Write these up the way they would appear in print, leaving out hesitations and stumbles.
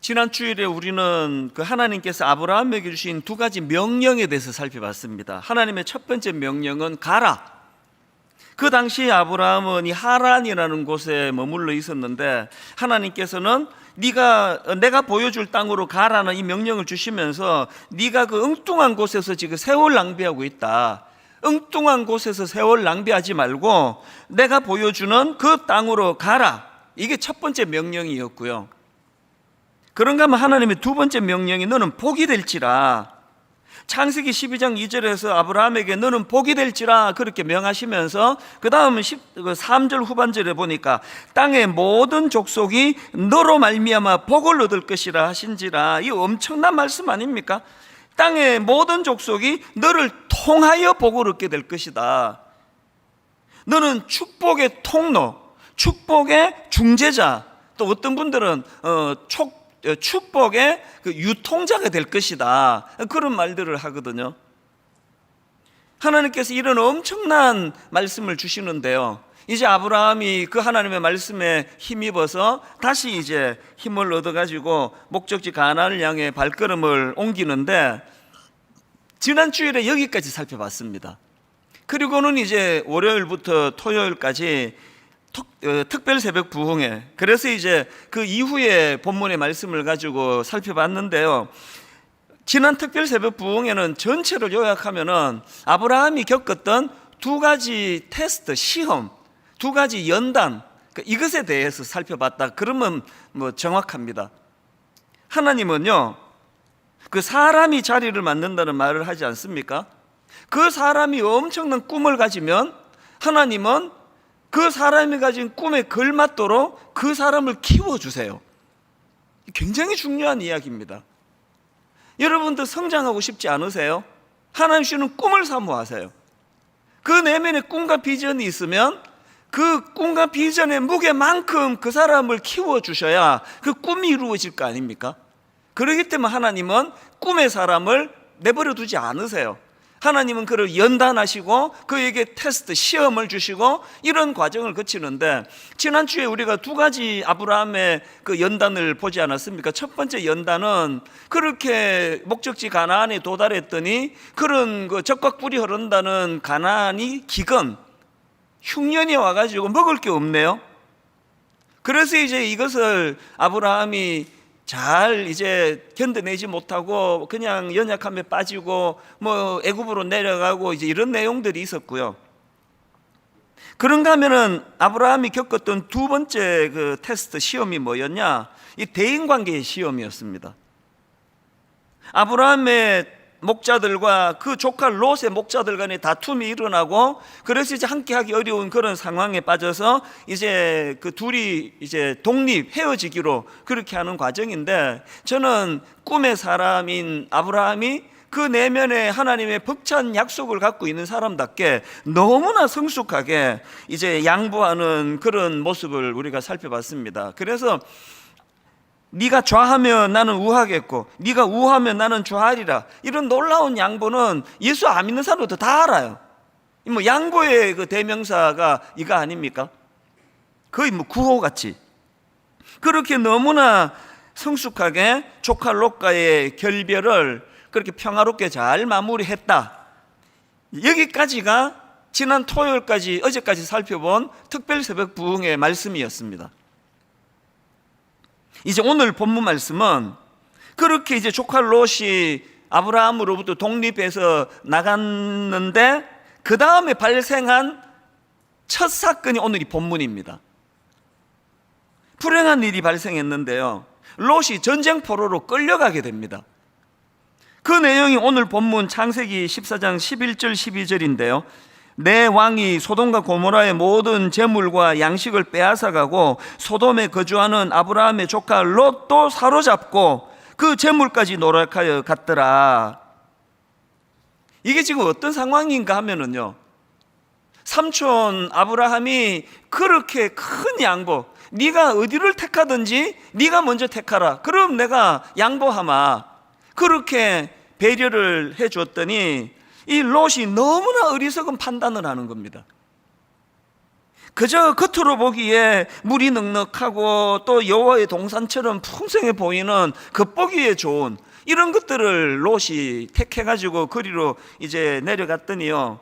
지난 주일에 우리는 그 하나님께서 아브라함에게 주신 두 가지 명령에 대해서 살펴봤습니다. 하나님의 첫 번째 명령은 가라. 그 당시 아브라함은 이 하란이라는 곳에 머물러 있었는데 하나님께서는 내가 보여줄 땅으로 가라는 이 명령을 주시면서 네가 그 엉뚱한 곳에서 지금 세월 낭비하고 있다. 엉뚱한 곳에서 세월 낭비하지 말고 내가 보여주는 그 땅으로 가라. 이게 첫 번째 명령이었고요. 그런가 하면 하나님의 두 번째 명령이 너는 복이 될지라. 창세기 12장 2절에서 아브라함에게 너는 복이 될지라 그렇게 명하시면서 그 다음 3절 후반절에 보니까 땅의 모든 족속이 너로 말미암아 복을 얻을 것이라 하신지라. 이 엄청난 말씀 아닙니까? 땅의 모든 족속이 너를 통하여 복을 얻게 될 것이다. 너는 축복의 통로, 축복의 중재자, 또 어떤 분들은 축복의 그 유통자가 될 것이다. 그런 말들을 하거든요. 하나님께서 이런 엄청난 말씀을 주시는데요. 이제 아브라함이 그 하나님의 말씀에 힘입어서 다시 이제 힘을 얻어가지고 목적지 가나안을 향해 발걸음을 옮기는데 지난 주일에 여기까지 살펴봤습니다. 그리고는 이제 월요일부터 토요일까지 특별 새벽 부흥회, 그래서 이제 그 이후에 본문의 말씀을 가지고 살펴봤는데요. 지난 특별 새벽 부흥회는 전체를 요약하면은 아브라함이 겪었던 두 가지 테스트, 시험, 두 가지 연단, 이것에 대해서 살펴봤다. 그러면 뭐 정확합니다. 하나님은요, 그 사람이 자리를 만든다는 말을 하지 않습니까? 그 사람이 엄청난 꿈을 가지면 하나님은 그 사람이 가진 꿈에 걸맞도록 그 사람을 키워주세요. 굉장히 중요한 이야기입니다. 여러분도 성장하고 싶지 않으세요? 하나님 주시는 꿈을 사모하세요. 그 내면에 꿈과 비전이 있으면 그 꿈과 비전의 무게만큼 그 사람을 키워주셔야 그 꿈이 이루어질 거 아닙니까? 그렇기 때문에 하나님은 꿈의 사람을 내버려 두지 않으세요. 하나님은 그를 연단하시고 그에게 테스트, 시험을 주시고 이런 과정을 거치는데 지난주에 우리가 두 가지 아브라함의 그 연단을 보지 않았습니까? 첫 번째 연단은 그렇게 목적지 가나안에 도달했더니 그런 그 적과 꿀이 흐른다는 가나안이 기근, 흉년이 와가지고 먹을 게 없네요. 그래서 이제 이것을 아브라함이 잘 이제 견뎌내지 못하고 그냥 연약함에 빠지고 뭐 애굽으로 내려가고 이제 이런 내용들이 있었고요. 그런가 하면은 아브라함이 겪었던 두 번째 그 테스트 시험이 뭐였냐? 이 대인관계의 시험이었습니다. 아브라함의 목자들과 그 조카 롯의 목자들 간의 다툼이 일어나고 그래서 이제 함께하기 어려운 그런 상황에 빠져서 이제 그 둘이 이제 헤어지기로 그렇게 하는 과정인데 저는 꿈의 사람인 아브라함이 그 내면에 하나님의 벅찬 약속을 갖고 있는 사람답게 너무나 성숙하게 이제 양보하는 그런 모습을 우리가 살펴봤습니다. 그래서 네가 좌하면 나는 우하겠고 네가 우하면 나는 좌하리라. 이런 놀라운 양보는 예수 안 믿는 사람도 다 알아요. 뭐 양보의 그 대명사가 이거 아닙니까? 거의 뭐 구호같이 그렇게 너무나 성숙하게 조카 롯과의 결별을 그렇게 평화롭게 잘 마무리했다. 여기까지가 지난 토요일까지 어제까지 살펴본 특별 새벽 부흥의 말씀이었습니다. 이제 오늘 본문 말씀은 그렇게 이제 조카 롯이 아브라함으로부터 독립해서 나갔는데 그 다음에 발생한 첫 사건이 오늘 이 본문입니다. 불행한 일이 발생했는데요. 롯이 전쟁포로로 끌려가게 됩니다. 그 내용이 오늘 본문 창세기 14장 11절 12절인데요. 내 왕이 소돔과 고모라의 모든 재물과 양식을 빼앗아가고 소돔에 거주하는 아브라함의 조카 롯도 사로잡고 그 재물까지 노력하여 갔더라. 이게 지금 어떤 상황인가 하면은요, 삼촌 아브라함이 그렇게 큰 양보, 네가 어디를 택하든지 네가 먼저 택하라, 그럼 내가 양보하마, 그렇게 배려를 해줬더니 이 롯이 너무나 어리석은 판단을 하는 겁니다. 그저 겉으로 보기에 물이 넉넉하고 또 여호와의 동산처럼 풍성해 보이는 겉보기에 좋은 이런 것들을 롯이 택해가지고 거리로 이제 내려갔더니요,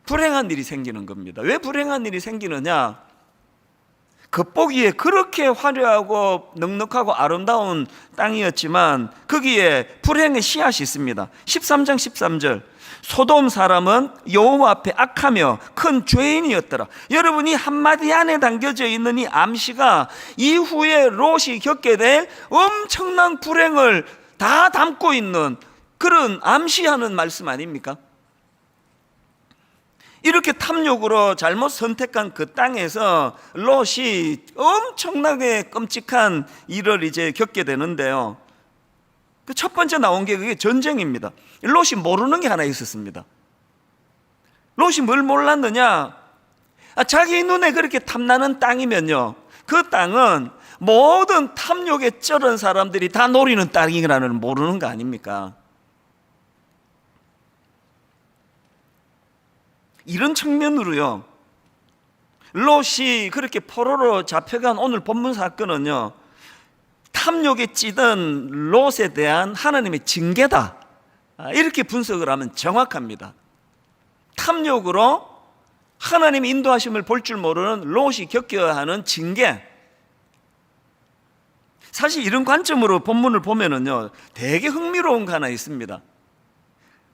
불행한 일이 생기는 겁니다. 왜 불행한 일이 생기느냐? 겉보기에 그렇게 화려하고 넉넉하고 아름다운 땅이었지만 거기에 불행의 씨앗이 있습니다. 13장 13절, 소돔 사람은 여호와 앞에 악하며 큰 죄인이었더라. 여러분이 한마디 안에 담겨져 있는 이 암시가 이후에 롯이 겪게 될 엄청난 불행을 다 담고 있는 그런 암시하는 말씀 아닙니까? 이렇게 탐욕으로 잘못 선택한 그 땅에서 롯이 엄청나게 끔찍한 일을 이제 겪게 되는데요, 그 첫 번째 나온 게 그게 전쟁입니다. 롯이 모르는 게 하나 있었습니다. 롯이 뭘 몰랐느냐? 자기 눈에 그렇게 탐나는 땅이면요, 그 땅은 모든 탐욕에 쩔은 사람들이 다 노리는 땅이라는 모르는 거 아닙니까? 이런 측면으로요, 롯이 그렇게 포로로 잡혀간 오늘 본문 사건은요, 탐욕에 찌든 롯에 대한 하나님의 징계다, 이렇게 분석을 하면 정확합니다. 탐욕으로 하나님의 인도하심을 볼 줄 모르는 롯이 겪어야 하는 징계. 사실 이런 관점으로 본문을 보면은요, 되게 흥미로운 거 하나 있습니다.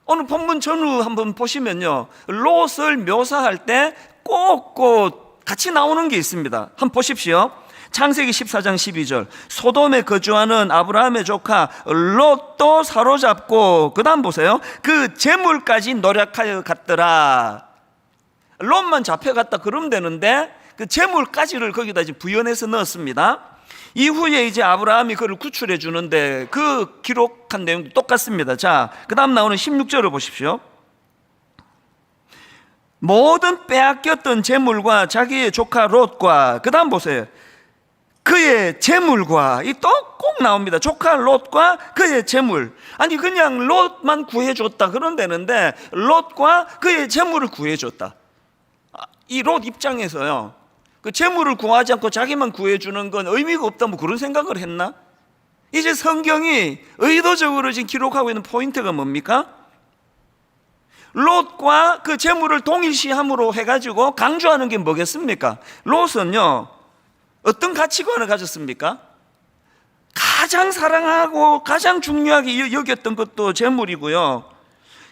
오늘 본문 전후 한번 보시면요, 롯을 묘사할 때 꼭꼭 같이 나오는 게 있습니다. 한번 보십시오. 창세기 14장 12절, 소돔에 거주하는 아브라함의 조카 롯도 사로잡고, 그 다음 보세요, 그 재물까지 노력하여 갔더라. 롯만 잡혀갔다 그러면 되는데 그 재물까지를 거기다 이제 부연해서 넣었습니다. 이후에 이제 아브라함이 그를 구출해 주는데 그 기록한 내용도 똑같습니다. 자, 그 다음 나오는 16절을 보십시오. 모든 빼앗겼던 재물과 자기의 조카 롯과, 그 다음 보세요, 그의 재물과, 이 또 꼭 나옵니다. 조카 롯과 그의 재물. 아니 그냥 롯만 구해줬다 그런 되는데 롯과 그의 재물을 구해줬다. 이 롯 입장에서요, 그 재물을 구하지 않고 자기만 구해주는 건 의미가 없다, 뭐 그런 생각을 했나? 이제 성경이 의도적으로 지금 기록하고 있는 포인트가 뭡니까? 롯과 그 재물을 동일시함으로 해가지고 강조하는 게 뭐겠습니까? 롯은요, 어떤 가치관을 가졌습니까? 가장 사랑하고 가장 중요하게 여겼던 것도 재물이고요,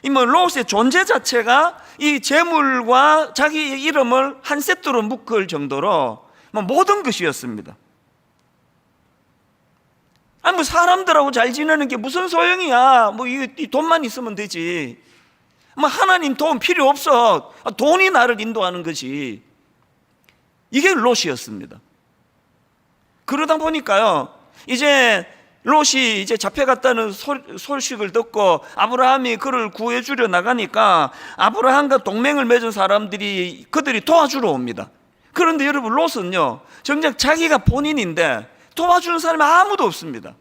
이 뭐 롯의 존재 자체가 이 재물과 자기의 이름을 한 세트로 묶을 정도로 뭐 모든 것이었습니다. 아니 뭐 사람들하고 잘 지내는 게 무슨 소용이야? 뭐 이 돈만 있으면 되지. 뭐 하나님 도움 필요 없어. 돈이 나를 인도하는 거지. 이게 롯이었습니다. 그러다 보니까요, 이제 롯이 이제 잡혀갔다는 소식을 듣고 아브라함이 그를 구해주려 나가니까 아브라함과 동맹을 맺은 사람들이 그들이 도와주러 옵니다. 그런데 여러분, 롯은요, 정작 자기가 본인인데 도와주는 사람이 아무도 없습니다.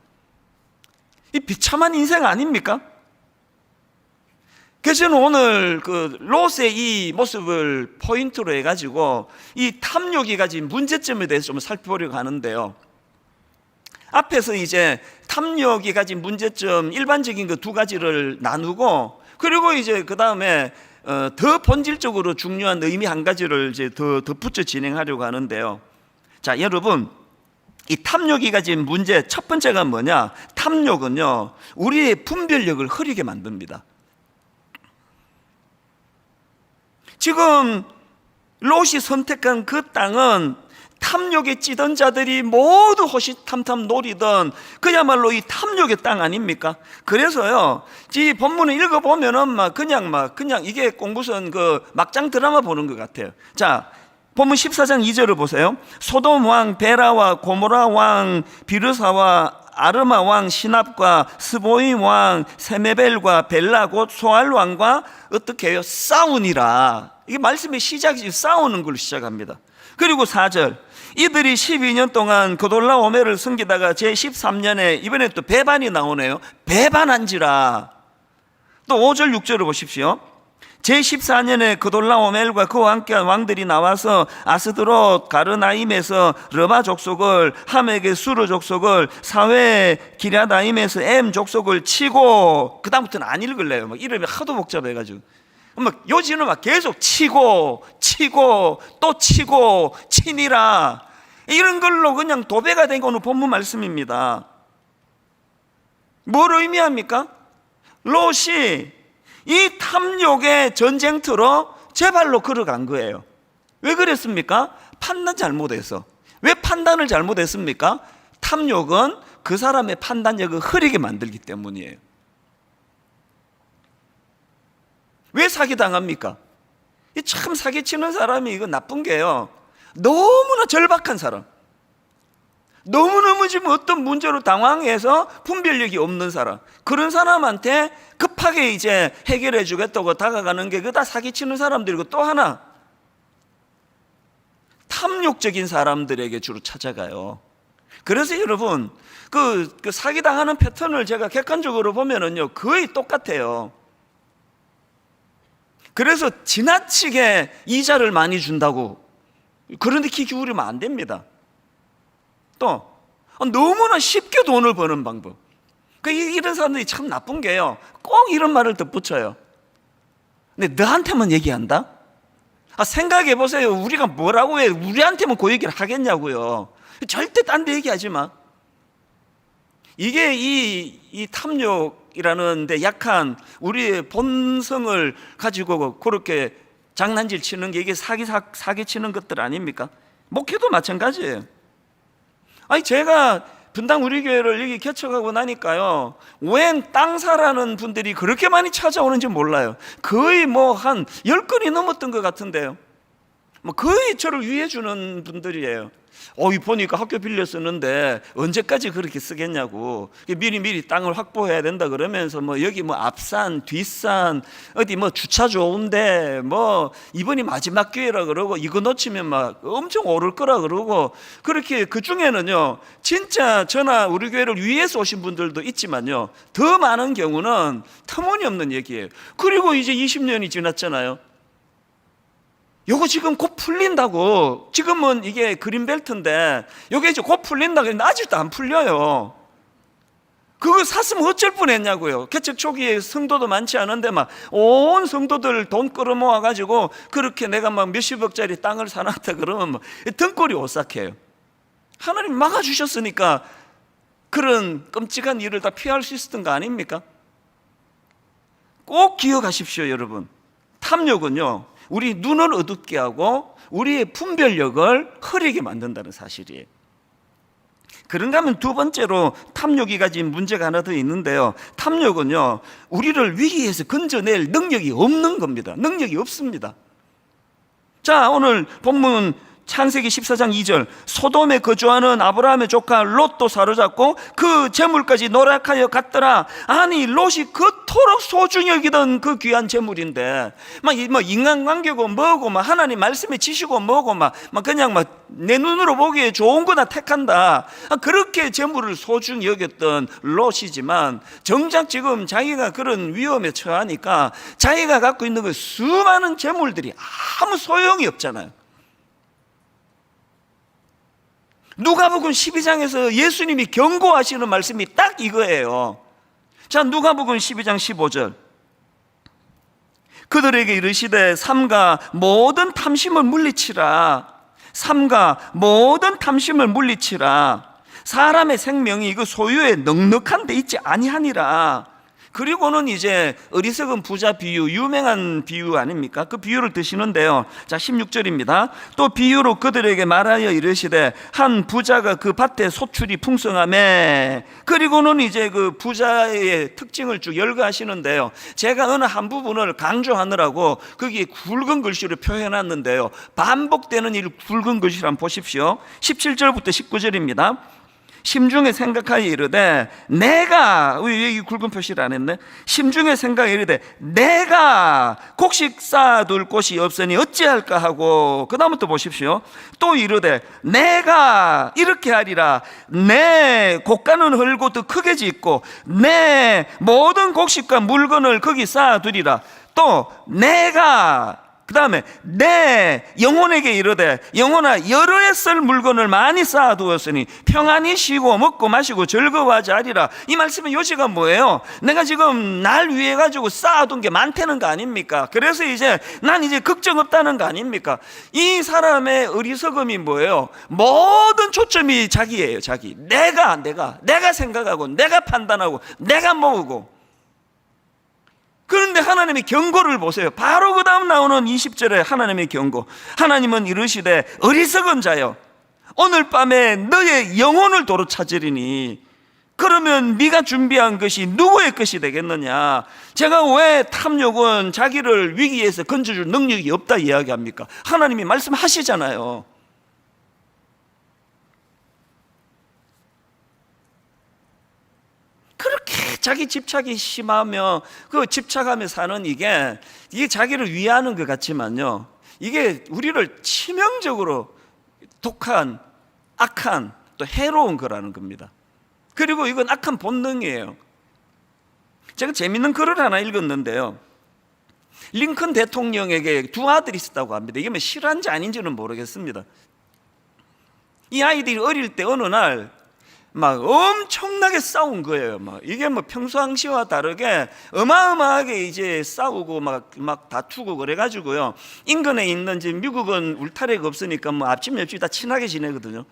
이 비참한 인생 아닙니까? 그래서 저는 오늘 그 롯의 이 모습을 포인트로 해가지고 이 탐욕이 가진 문제점에 대해서 좀 살펴보려고 하는데요, 앞에서 이제 탐욕이 가진 문제점 일반적인 그 두 가지를 나누고, 그리고 이제 그 다음에 더 본질적으로 중요한 의미 한 가지를 이제 더 덧붙여 진행하려고 하는데요. 자, 여러분, 이 탐욕이 가진 문제 첫 번째가 뭐냐? 탐욕은요, 우리의 분별력을 흐리게 만듭니다. 지금 롯이 선택한 그 땅은 탐욕에 찌든 자들이 모두 호시탐탐 노리던 그야말로 이 탐욕의 땅 아닙니까? 그래서요, 이 본문을 읽어보면은 그냥 이게 무슨 그 막장 드라마 보는 것 같아요. 자, 본문 14장 2절을 보세요. 소돔 왕 베라와 고모라 왕 비르사와 아르마 왕 시납과 스보임 왕 세메벨과 벨라 곧 소알 왕과 어떻게 해요? 싸우니라. 이게 말씀의 시작이 싸우는 걸로 시작합니다. 그리고 4절, 이들이 12년 동안 그돌라오메를 섬기다가 제13년에 이번에 또 배반이 나오네요. 배반한지라. 또 5절 6절을 보십시오. 제14년에 그돌라오멜과 그와 함께한 왕들이 나와서 아스드롯 가르나임에서 르마 족속을, 함에게 수르 족속을, 사회 기랴다임에서 엠 족속을 치고, 그 다음부터는 안 읽을래요. 막 이름이 하도 복잡해가지고 막 요지는 막 계속 치고 또 치고 치니라, 이런 걸로 그냥 도배가 된 거는 본문 말씀입니다. 뭘 의미합니까? 롯이 이 탐욕의 전쟁터로 제 발로 걸어간 거예요. 왜 그랬습니까? 판단 잘못해서. 왜 판단을 잘못했습니까? 탐욕은 그 사람의 판단력을 흐리게 만들기 때문이에요. 왜 사기당합니까? 참 사기치는 사람이 이거 나쁜 게요, 너무나 절박한 사람, 너무너무 지금 어떤 문제로 당황해서 분별력이 없는 사람, 그런 사람한테 급하게 이제 해결해 주겠다고 다가가는 게 다 사기치는 사람들이고, 또 하나 탐욕적인 사람들에게 주로 찾아가요. 그래서 여러분 그 사기당하는 패턴을 제가 객관적으로 보면은요 거의 똑같아요. 그래서 지나치게 이자를 많이 준다고 그런데 귀 기울이면 안 됩니다. 또 너무나 쉽게 돈을 버는 방법, 이런 사람들이 참 나쁜 게요, 꼭 이런 말을 덧붙여요. 근데 너한테만 얘기한다? 생각해 보세요. 우리가 뭐라고 해? 우리한테만 그 얘기를 하겠냐고요. 절대 딴 데 얘기하지 마. 이게 이 탐욕이라는 데 약한 우리의 본성을 가지고 그렇게 장난질 치는 게, 이게 사기 치는 것들 아닙니까? 목회도 마찬가지예요. 제가 분당 우리 교회를 여기 개척하고 나니까요, 웬 땅 사라는 분들이 그렇게 많이 찾아오는지 몰라요. 거의 한 10건이 넘었던 것 같은데요. 거의 저를 위해 주는 분들이에요. 보니까 학교 빌려 쓰는데 언제까지 그렇게 쓰겠냐고, 미리 땅을 확보해야 된다 그러면서 여기 앞산 뒷산 어디 주차 좋은데 이번이 마지막 기회라 그러고, 이거 놓치면 막 엄청 오를 거라 그러고, 그렇게 그 중에는요 진짜 저나 우리 교회를 위해서 오신 분들도 있지만요, 더 많은 경우는 터무니없는 얘기예요. 그리고 이제 20년이 지났잖아요. 요거 지금 곧 풀린다고, 지금은 이게 그린벨트인데 요게 이제 곧 풀린다고 했는데 아직도 안 풀려요. 그거 샀으면 어쩔 뻔했냐고요. 개척 초기에 성도도 많지 않은데 온 성도들 돈 끌어모아 가지고 그렇게 내가 몇십억짜리 땅을 사놨다 그러면 등골이 오싹해요. 하나님 막아주셨으니까 그런 끔찍한 일을 다 피할 수 있었던 거 아닙니까? 꼭 기억하십시오, 여러분. 탐욕은요 우리 눈을 어둡게 하고 우리의 분별력을 흐리게 만든다는 사실이에요. 그런가 하면 두 번째로 탐욕이 가진 문제가 하나 더 있는데요, 탐욕은요 우리를 위기에서 건져낼 능력이 없는 겁니다. 능력이 없습니다. 자, 오늘 본문 창세기 14장 2절, 소돔에 거주하는 아브라함의 조카 롯도 사로잡고 그 재물까지 노력하여 갔더라. 아니, 롯이 그토록 소중히 여기던 그 귀한 재물인데 인간관계고 뭐고 하나님 말씀에 지시고 뭐고 그냥 내 눈으로 보기에 좋은 거나 택한다, 그렇게 재물을 소중히 여겼던 롯이지만 정작 지금 자기가 그런 위험에 처하니까 자기가 갖고 있는 그 수많은 재물들이 아무 소용이 없잖아요. 누가복음 12장에서 예수님이 경고하시는 말씀이 딱 이거예요. 자, 누가복음 12장 15절, 그들에게 이르시되 삼가 모든 탐심을 물리치라. 삼가 모든 탐심을 물리치라. 사람의 생명이 그 소유에 넉넉한 데 있지 아니하니라. 그리고는 이제 어리석은 부자 비유, 유명한 비유 아닙니까? 그 비유를 드시는데요, 자 16절입니다. 또 비유로 그들에게 말하여 이르시되 한 부자가 그 밭에 소출이 풍성하매. 그리고는 이제 그 부자의 특징을 쭉 열거하시는데요, 제가 어느 한 부분을 강조하느라고 거기에 굵은 글씨로 표현했는데요, 반복되는 이 굵은 글씨를 한번 보십시오. 17절부터 19절입니다. 심중에 생각하여 이르되 내가, 여기 굵은 표시를 안 했네. 심중에 생각하여 이르되 내가 곡식 쌓아둘 곳이 없으니 어찌할까 하고, 그 다음부터 보십시오. 또 이르되 내가 이렇게 하리라. 내 곡간은 헐고 더 크게 짓고 내 모든 곡식과 물건을 거기 쌓아두리라. 또 내가 그 다음에 내 영혼에게 이르되 영혼아 여러 해 쓸 물건을 많이 쌓아두었으니 평안히 쉬고 먹고 마시고 즐거워하지 아니라. 이 말씀의 요지가 뭐예요? 내가 지금 날 위해 가지고 쌓아둔 게 많다는 거 아닙니까? 그래서 이제 난 이제 걱정 없다는 거 아닙니까? 이 사람의 어리석음이 뭐예요? 모든 초점이 자기예요. 자기. 내가 생각하고 내가 판단하고 내가 모으고. 그런데 하나님의 경고를 보세요. 바로 그 다음 나오는 20절에 하나님의 경고. 하나님은 이르시되 어리석은 자여 오늘 밤에 너의 영혼을 도로 찾으리니 그러면 네가 준비한 것이 누구의 것이 되겠느냐. 제가 왜 탐욕은 자기를 위기에서 건져줄 능력이 없다 이야기합니까? 하나님이 말씀하시잖아요. 그렇게 자기 집착이 심하며 그 집착하며 사는 이게 자기를 위하는 것 같지만요, 이게 우리를 치명적으로 독한, 악한, 또 해로운 거라는 겁니다. 그리고 이건 악한 본능이에요. 제가 재밌는 글을 하나 읽었는데요, 링컨 대통령에게 두 아들이 있었다고 합니다. 이게 뭐 실화인지 아닌지는 모르겠습니다. 이 아이들이 어릴 때 어느 날 막 엄청나게 싸운 거예요. 막 이게 뭐 평상시와 다르게 어마어마하게 이제 싸우고 막 다투고 그래가지고요. 인근에 있는 지금 미국은 울타리가 없으니까 뭐 앞집 옆집 다 친하게 지내거든요.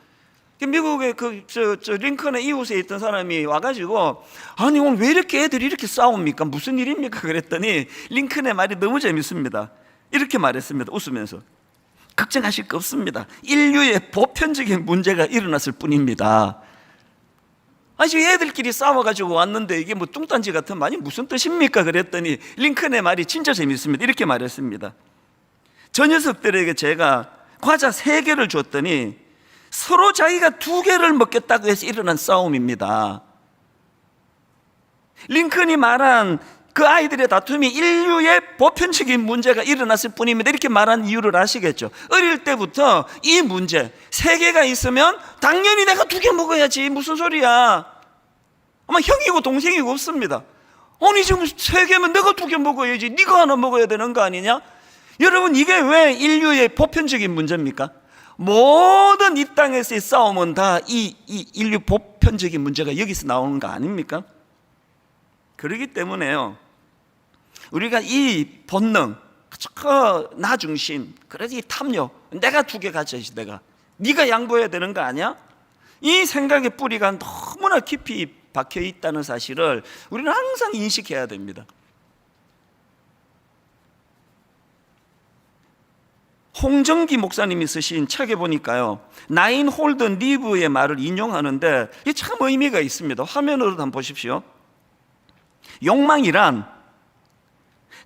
미국의 저 링컨의 이웃에 있던 사람이 와가지고 아니 오늘 왜 이렇게 애들이 이렇게 싸웁니까? 무슨 일입니까? 그랬더니 링컨의 말이 너무 재밌습니다. 이렇게 말했습니다. 웃으면서 걱정하실 거 없습니다. 인류의 보편적인 문제가 일어났을 뿐입니다. 아니 지금 애들끼리 싸워가지고 왔는데 이게 뭐 뚱딴지 같은 말이 무슨 뜻입니까? 그랬더니 링컨의 말이 진짜 재밌습니다. 이렇게 말했습니다. 저 녀석들에게 제가 과자 3개를 줬더니 서로 자기가 2개를 먹겠다고 해서 일어난 싸움입니다. 링컨이 말한 그 아이들의 다툼이 인류의 보편적인 문제가 일어났을 뿐입니다. 이렇게 말한 이유를 아시겠죠? 어릴 때부터 이 문제 3개가 있으면 당연히 내가 2개 먹어야지, 무슨 소리야. 아마 형이고 동생이고 없습니다. 아니 지금 3개면 내가 2개 먹어야지, 네가 하나 먹어야 되는 거 아니냐? 여러분, 이게 왜 인류의 보편적인 문제입니까? 모든 이 땅에서의 싸움은 다 이 인류 보편적인 문제가 여기서 나오는 거 아닙니까? 그렇기 때문에요, 우리가 이 본능, 나 중심, 그래서 이 탐욕, 내가 2개 가져야지, 네가 양보해야 되는 거 아니야? 이 생각의 뿌리가 너무나 깊이 박혀 있다는 사실을 우리는 항상 인식해야 됩니다. 홍정기 목사님이 쓰신 책에 보니까요, 나인 홀든 리브의 말을 인용하는데 이게 참 의미가 있습니다. 화면으로 한번 보십시오. 욕망이란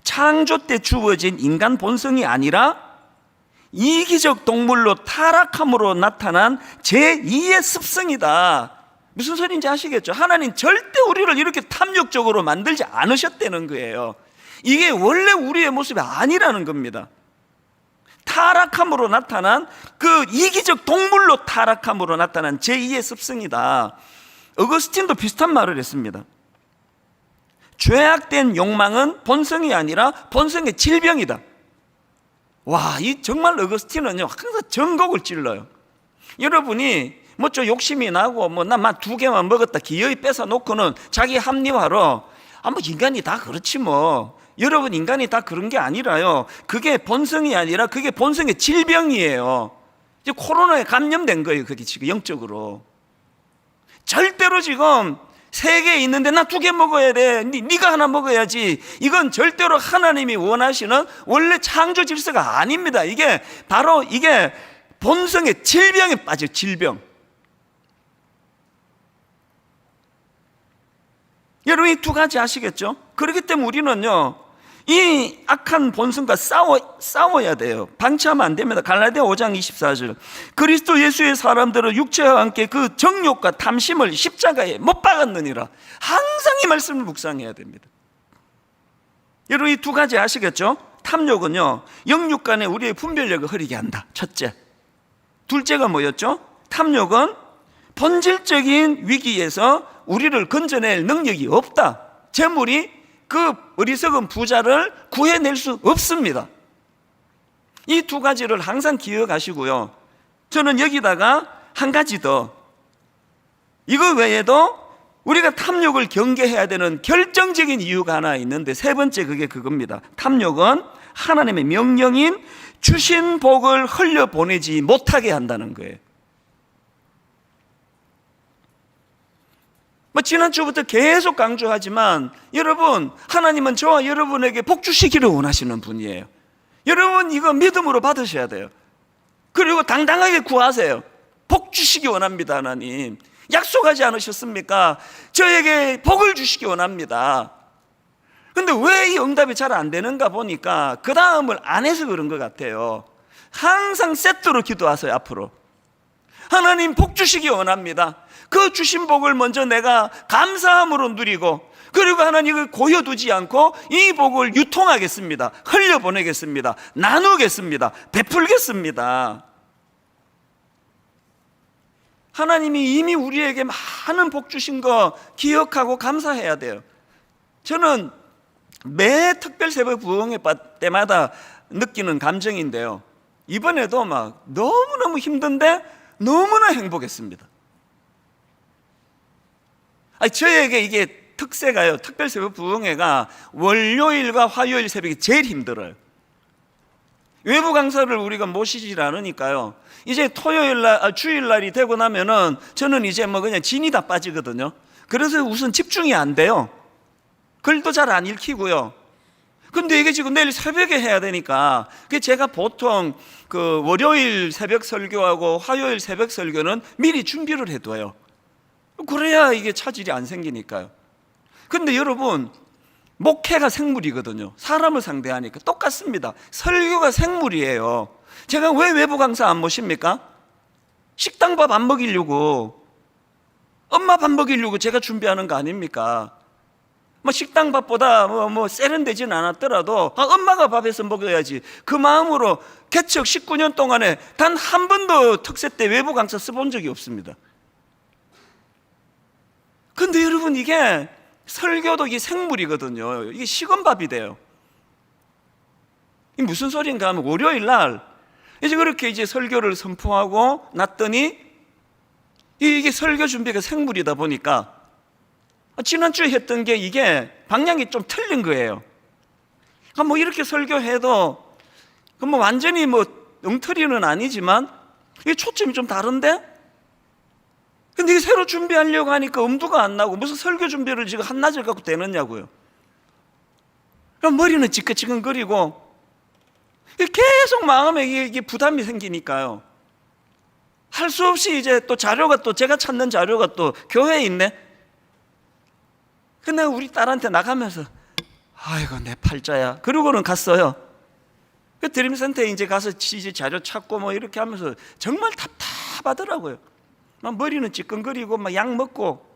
창조 때 주어진 인간 본성이 아니라 이기적 동물로 타락함으로 나타난 제2의 습성이다. 무슨 소리인지 아시겠죠? 하나님 절대 우리를 이렇게 탐욕적으로 만들지 않으셨다는 거예요. 이게 원래 우리의 모습이 아니라는 겁니다. 타락함으로 나타난, 그 이기적 동물로 타락함으로 나타난 제2의 습성이다. 어거스틴도 비슷한 말을 했습니다. 죄악된 욕망은 본성이 아니라 본성의 질병이다. 와, 이 정말 어거스틴은요 항상 전곡을 찔러요. 여러분이 뭐 저 욕심이 나고 뭐 나 2개만 먹었다 기어이 뺏어 놓고는 자기 합리화로 뭐 인간이 다 그렇지 뭐. 여러분, 인간이 다 그런 게 아니라요, 그게 본성이 아니라 그게 본성의 질병이에요. 이제 코로나에 감염된 거예요. 그게 지금 영적으로. 절대로 지금 3개 있는데 나 2개 먹어야 돼, 네가 하나 먹어야지, 이건 절대로 하나님이 원하시는 원래 창조 질서가 아닙니다. 이게 바로 이게 본성의 질병에 빠져, 질병. 여러분, 이 2가지 아시겠죠? 그렇기 때문에 우리는요 이 악한 본성과 싸워야 돼요. 방치하면 안 됩니다. 갈라디아 5장 24절, 그리스도 예수의 사람들은 육체와 함께 그 정욕과 탐심을 십자가에 못 박았느니라. 항상 이 말씀을 묵상해야 됩니다. 여러분, 이 2가지 아시겠죠? 탐욕은요 영육 간에 우리의 분별력을 흐리게 한다, 첫째. 둘째가 뭐였죠? 탐욕은 본질적인 위기에서 우리를 건져낼 능력이 없다. 재물이 그 어리석은 부자를 구해낼 수 없습니다. 이 두 가지를 항상 기억하시고요. 저는 여기다가 한 가지 더, 이거 외에도 우리가 탐욕을 경계해야 되는 결정적인 이유가 하나 있는데, 세 번째 그게 그겁니다. 탐욕은 하나님의 명령인 주신 복을 흘려보내지 못하게 한다는 거예요. 지난주부터 계속 강조하지만 여러분, 하나님은 저와 여러분에게 복 주시기를 원하시는 분이에요. 여러분 이거 믿음으로 받으셔야 돼요. 그리고 당당하게 구하세요. 복 주시기 원합니다. 하나님 약속하지 않으셨습니까? 저에게 복을 주시기 원합니다. 근데 왜 이 응답이 잘 안 되는가 보니까 그 다음을 안 해서 그런 것 같아요. 항상 세트로 기도하세요. 앞으로 하나님 복 주시기 원합니다. 그 주신 복을 먼저 내가 감사함으로 누리고, 그리고 하나님을 고여두지 않고 이 복을 유통하겠습니다. 흘려보내겠습니다. 나누겠습니다. 베풀겠습니다. 하나님이 이미 우리에게 많은 복 주신 거 기억하고 감사해야 돼요. 저는 매 특별 새벽 부흥회 때마다 느끼는 감정인데요, 이번에도 막 너무너무 힘든데 너무나 행복했습니다. 저에게 이게 특세가요, 특별 새벽 부흥회가 월요일과 화요일 새벽이 제일 힘들어요. 외부 강사를 우리가 모시질 않으니까요, 이제 토요일날, 주일날이 되고 나면은 저는 이제 뭐 그냥 진이 다 빠지거든요. 그래서 우선 집중이 안 돼요. 글도 잘 안 읽히고요. 근데 이게 지금 내일 새벽에 해야 되니까, 제가 보통 그 월요일 새벽 설교하고 화요일 새벽 설교는 미리 준비를 해둬요. 그래야 이게 차질이 안 생기니까요. 근데 여러분, 목회가 생물이거든요. 사람을 상대하니까 똑같습니다. 설교가 생물이에요. 제가 왜 외부 강사 안 모십니까? 식당밥 안 먹이려고, 엄마 밥 먹이려고 제가 준비하는 거 아닙니까? 식당밥보다 세련되진 않았더라도 엄마가 밥해서 먹어야지, 그 마음으로 개척 19년 동안에 단 한 번도 특세 때 외부 강사 써본 적이 없습니다. 근데 여러분, 이게 설교도 이게 생물이거든요. 이게 식은밥이 돼요. 이게 무슨 소리인가 하면, 월요일 날 이제 그렇게 이제 설교를 선포하고 났더니 이게 설교 준비가 생물이다 보니까 지난주에 했던 게 이게 방향이 좀 틀린 거예요. 이렇게 설교해도 완전히 엉터리는 아니지만 이게 초점이 좀 다른데? 근데 이게 새로 준비하려고 하니까 엄두가 안 나고, 무슨 설교 준비를 지금 한낮을 갖고 되느냐고요. 그럼 머리는 지끈지끈거리고 계속 마음에 이게 부담이 생기니까요, 할 수 없이 이제 또 자료가, 또 제가 찾는 자료가 또 교회에 있네. 근데 우리 딸한테 나가면서 아이고 내 팔자야, 그러고는 갔어요. 그 드림센터에 이제 가서 이제 자료 찾고 이렇게 하면서 정말 답답하더라고요. 막 머리는 찌끈거리고 막 약 먹고,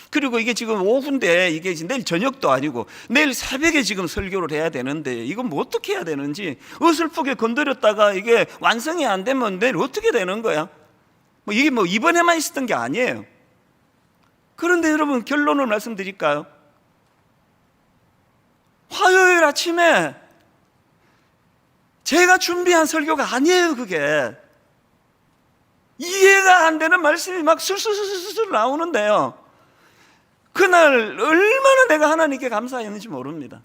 그리고 이게 지금 오후인데 이게 내일 저녁도 아니고 내일 새벽에 지금 설교를 해야 되는데 이건 어떻게 해야 되는지, 어설프게 건드렸다가 이게 완성이 안 되면 내일 어떻게 되는 거야? 이게 이번에만 있었던 게 아니에요. 그런데 여러분, 결론을 말씀드릴까요? 화요일 아침에 제가 준비한 설교가 아니에요. 그게 이해가 안 되는 말씀이 막 술술술술 나오는데요, 그날 얼마나 내가 하나님께 감사했는지 모릅니다.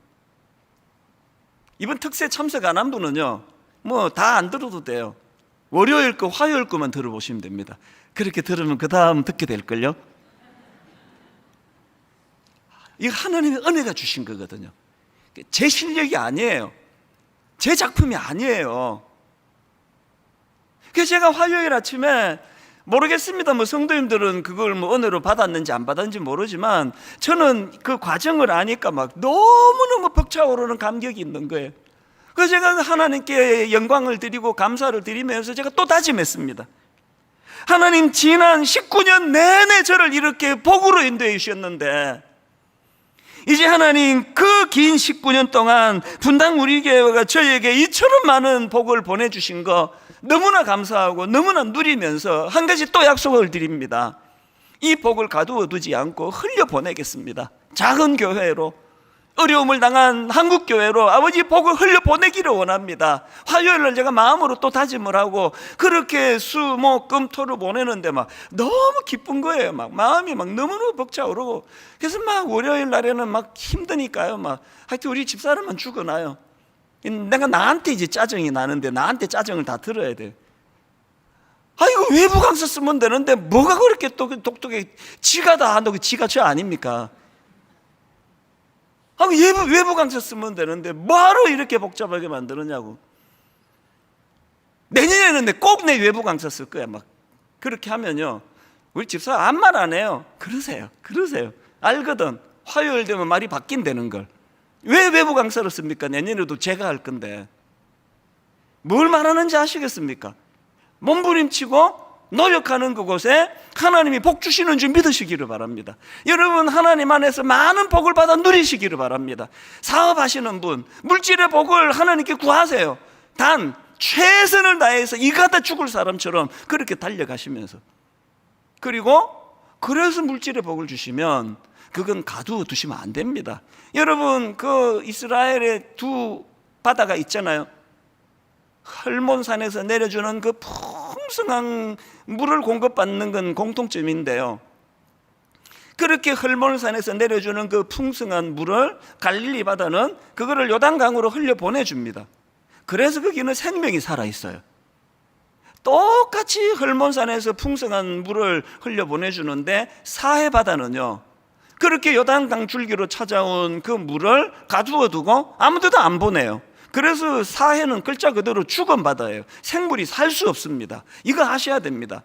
이번 특세 참석 안 한 분은요, 다 안 들어도 돼요. 월요일 거, 화요일 거만 들어보시면 됩니다. 그렇게 들으면 그 다음 듣게 될걸요. 이거 하나님의 은혜가 주신 거거든요. 제 실력이 아니에요. 제 작품이 아니에요. 그래서 제가 화요일 아침에, 모르겠습니다. 성도님들은 그걸 은혜로 받았는지 안 받았는지 모르지만, 저는 그 과정을 아니까 막 너무너무 벅차오르는 감격이 있는 거예요. 그래서 제가 하나님께 영광을 드리고 감사를 드리면서 제가 또 다짐했습니다. 하나님, 지난 19년 내내 저를 이렇게 복으로 인도해 주셨는데, 이제 하나님 그 긴 19년 동안 분당 우리 교회가 저에게 이처럼 많은 복을 보내주신 거 너무나 감사하고 너무나 누리면서 한 가지 또 약속을 드립니다. 이 복을 가두어 두지 않고 흘려보내겠습니다. 작은 교회로 어려움을 당한 한국교회로 아버지 복을 흘려보내기를 원합니다. 화요일날 제가 마음으로 또 다짐을 하고 그렇게 수, 목, 금, 토를 보내는데 막 너무 기쁜 거예요. 막 마음이 막 너무너무 벅차오르고, 그래서 막 월요일 날에는 막 힘드니까요. 막 하여튼 우리 집사람만 죽어나요. 내가 나한테 이제 짜증이 나는데 나한테 짜증을 다 들어야 돼. 이거 외부 강사 쓰면 되는데 뭐가 그렇게 또 독특해. 지가 다 한다고 지가 죄 아닙니까? 외부 강사 쓰면 되는데 뭐하러 이렇게 복잡하게 만드느냐고. 내년에는 꼭 내 외부 강사 쓸 거야. 막 그렇게 하면요, 우리 집사 아무 말 안 해요. 그러세요. 알거든. 화요일 되면 말이 바뀐다는 걸. 왜 외부 강사를 씁니까? 내년에도 제가 할 건데. 뭘 말하는지 아시겠습니까? 몸부림치고 노력하는 그곳에 하나님이 복 주시는 줄 믿으시기를 바랍니다. 여러분, 하나님 안에서 많은 복을 받아 누리시기를 바랍니다. 사업하시는 분, 물질의 복을 하나님께 구하세요. 단 최선을 다해서 이가다 죽을 사람처럼 그렇게 달려가시면서, 그리고 그래서 물질의 복을 주시면 그건 가두어 두시면 안 됩니다. 여러분, 그 이스라엘의 두 바다가 있잖아요. 헐몬산에서 내려주는 그 풍성한 물을 공급받는 건 공통점인데요, 그렇게 헐몬산에서 내려주는 그 풍성한 물을 갈릴리 바다는 그거를 요단강으로 흘려 보내줍니다. 그래서 거기는 생명이 살아있어요. 똑같이 헐몬산에서 풍성한 물을 흘려 보내주는데 사해 바다는요, 그렇게 요단강 줄기로 찾아온 그 물을 가두어 두고 아무데도 안 보내요. 그래서 사해는 글자 그대로 죽은 바다예요. 생물이 살 수 없습니다. 이거 아셔야 됩니다.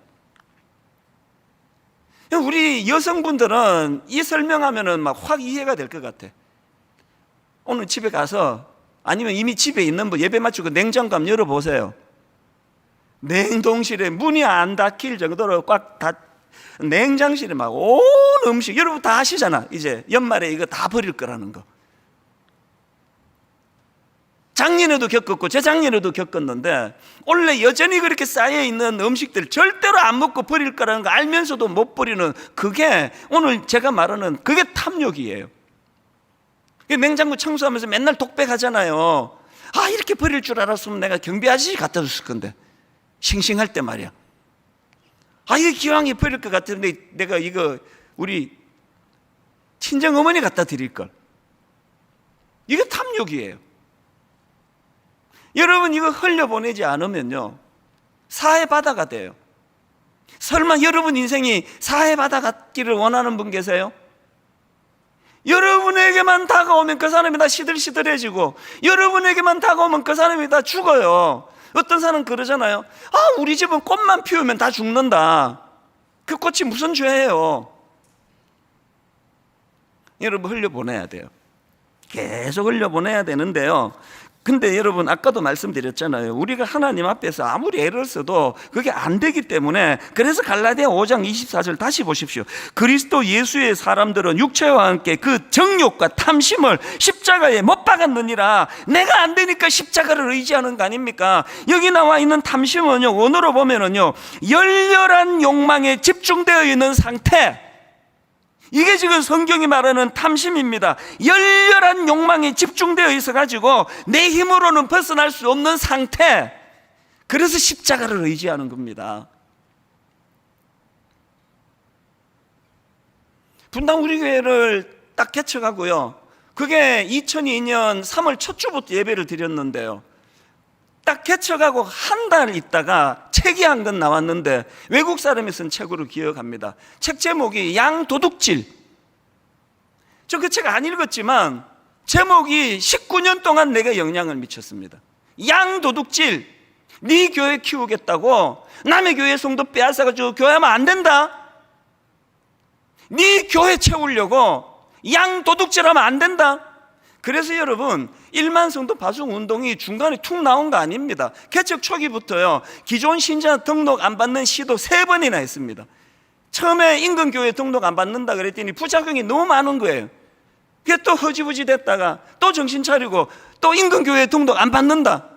우리 여성분들은 이 설명하면은 막 확 이해가 될 것 같아. 오늘 집에 가서, 아니면 이미 집에 있는 분 예배 마치고 냉장고 한번 열어보세요. 냉동실에 문이 안 닫힐 정도로 꽉 냉장실에 막 온 음식, 여러분 다 아시잖아. 이제 연말에 이거 다 버릴 거라는 거. 작년에도 겪었고 재작년에도 겪었는데, 원래 여전히 그렇게 쌓여있는 음식들 절대로 안 먹고 버릴 거라는 거 알면서도 못 버리는, 그게 오늘 제가 말하는 그게 탐욕이에요. 냉장고 청소하면서 맨날 독백하잖아요. 이렇게 버릴 줄 알았으면 내가 경비 아저씨 갖다 줬을 건데, 싱싱할 때 말이야. 이거 기왕에 버릴 것 같은데 내가 이거 우리 친정 어머니 갖다 드릴 걸. 이게 탐욕이에요. 여러분, 이거 흘려보내지 않으면요, 사해바다가 돼요. 설마 여러분 인생이 사해바다 같기를 원하는 분 계세요? 여러분에게만 다가오면 그 사람이 다 시들시들해지고, 여러분에게만 다가오면 그 사람이 다 죽어요. 어떤 사람은 그러잖아요. 우리 집은 꽃만 피우면 다 죽는다. 그 꽃이 무슨 죄예요? 여러분, 흘려보내야 돼요. 계속 흘려보내야 되는데요, 근데 여러분, 아까도 말씀드렸잖아요. 우리가 하나님 앞에서 아무리 애를 써도 그게 안 되기 때문에, 그래서 갈라디아 5장 24절 다시 보십시오. 그리스도 예수의 사람들은 육체와 함께 그 정욕과 탐심을 십자가에 못 박았느니라. 내가 안 되니까 십자가를 의지하는 거 아닙니까? 여기 나와 있는 탐심은요, 원어로 보면은요, 열렬한 욕망에 집중되어 있는 상태, 이게 지금 성경이 말하는 탐심입니다. 열렬한 욕망에 집중되어 있어가지고 내 힘으로는 벗어날 수 없는 상태, 그래서 십자가를 의지하는 겁니다. 분당 우리 교회를 딱 개척하고요, 그게 2002년 3월 첫 주부터 예배를 드렸는데요, 딱 개척하고 한 달 있다가 책이 한 권 나왔는데, 외국 사람이 쓴 책으로 기억합니다. 책 제목이 양도둑질. 저 그 책 안 읽었지만 제목이 19년 동안 내게 영향을 미쳤습니다. 양도둑질. 네 교회 키우겠다고 남의 교회 성도 빼앗아가지고 교회하면 안 된다. 네 교회 채우려고 양도둑질하면 안 된다. 그래서 여러분, 1만 성도 파송 운동이 중간에 툭 나온 거 아닙니다. 개척 초기부터요, 기존 신자 등록 안 받는 시도 3번이나 했습니다. 처음에 인근교회 등록 안 받는다 그랬더니 부작용이 너무 많은 거예요. 그게 또 허지부지 됐다가 또 정신 차리고 또 인근교회 등록 안 받는다.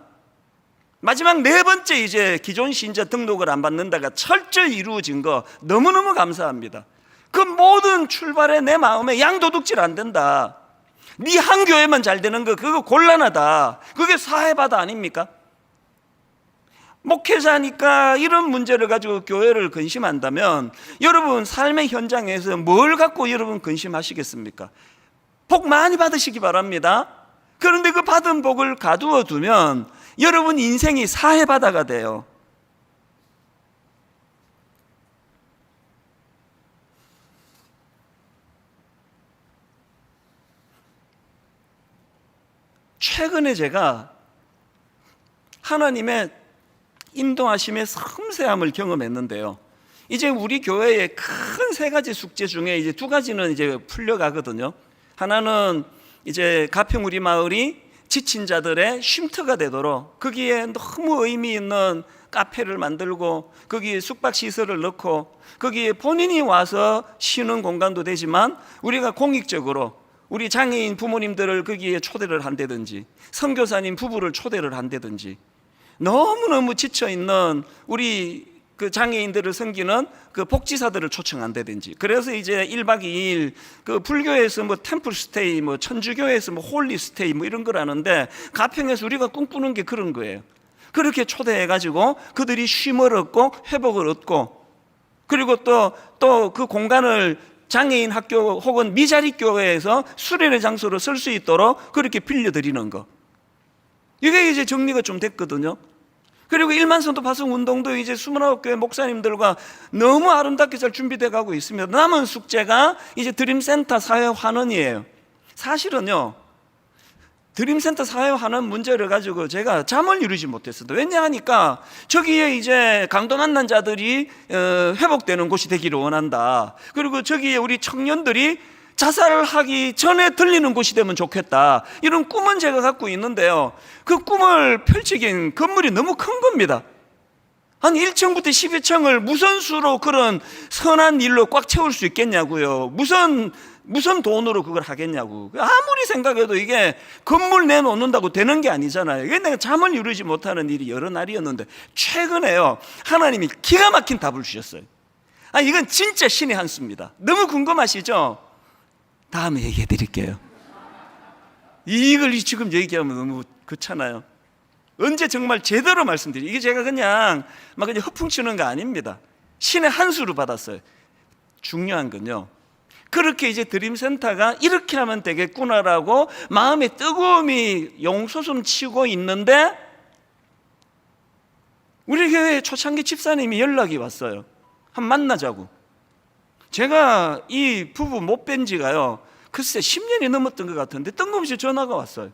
마지막 4번째 이제 기존 신자 등록을 안 받는다가 철저히 이루어진 거 너무너무 감사합니다. 그 모든 출발에 내 마음에 양도둑질 안 된다. 네 한 교회만 잘 되는 거 그거 곤란하다. 그게 사회바다 아닙니까? 목회자니까 이런 문제를 가지고 교회를 근심한다면 여러분 삶의 현장에서 뭘 갖고 여러분 근심하시겠습니까? 복 많이 받으시기 바랍니다. 그런데 그 받은 복을 가두어 두면 여러분 인생이 사회바다가 돼요. 최근에 제가 하나님의 인도하심의 섬세함을 경험했는데요. 이제 우리 교회의 큰 세 가지 숙제 중에 이제 두 가지는 이제 풀려가거든요. 하나는 이제 가평 우리 마을이 지친 자들의 쉼터가 되도록 거기에 너무 의미 있는 카페를 만들고 거기에 숙박시설을 넣고 거기에 본인이 와서 쉬는 공간도 되지만 우리가 공익적으로 우리 장애인 부모님들을 거기에 초대를 한다든지 선교사님 부부를 초대를 한다든지 너무너무 지쳐있는 우리 그 장애인들을 섬기는 그 복지사들을 초청한다든지 그래서 이제 1박 2일 그 불교에서 뭐 템플 스테이 뭐 천주교에서 뭐 홀리 스테이 뭐 이런 거라는데 가평에서 우리가 꿈꾸는 게 그런 거예요. 그렇게 초대해가지고 그들이 쉼을 얻고 회복을 얻고 그리고 또 그 공간을 장애인 학교 혹은 미자리 교회에서 수련의 장소로 쓸 수 있도록 그렇게 빌려드리는 거. 이게 이제 정리가 좀 됐거든요. 그리고 일만성도 파송 운동도 이제 29교회 목사님들과 너무 아름답게 잘 준비돼 가고 있습니다. 남은 숙제가 이제 드림센터 사회 환원이에요. 사실은요, 드림센터 사회 환원 문제를 가지고 제가 잠을 이루지 못했습니다. 왜냐하니까 저기에 이제 강도 만난 자들이 회복되는 곳이 되기를 원한다. 그리고 저기에 우리 청년들이 자살을 하기 전에 들리는 곳이 되면 좋겠다. 이런 꿈은 제가 갖고 있는데요. 그 꿈을 펼치긴 건물이 너무 큰 겁니다. 한 1층부터 12층을 무슨 수로 그런 선한 일로 꽉 채울 수 있겠냐고요. 무슨 돈으로 그걸 하겠냐고. 아무리 생각해도 이게 건물 내놓는다고 되는 게 아니잖아요. 이게 내가 잠을 이루지 못하는 일이 여러 날이었는데 최근에요, 하나님이 기가 막힌 답을 주셨어요. 이건 진짜 신의 한 수입니다. 너무 궁금하시죠? 다음에 얘기해 드릴게요. 이걸 지금 얘기하면 너무 그렇잖아요. 언제 정말 제대로 말씀드려요. 이게 제가 그냥 허풍치는 거 아닙니다. 신의 한 수로 받았어요. 중요한 건요, 그렇게 이제 드림센터가 이렇게 하면 되겠구나라고 마음에 뜨거움이 용솟음 치고 있는데 우리 교회 초창기 집사님이 연락이 왔어요. 한번 만나자고. 제가 이 부부 못 뵌 지가요, 글쎄 10년이 넘었던 것 같은데 뜬금없이 전화가 왔어요.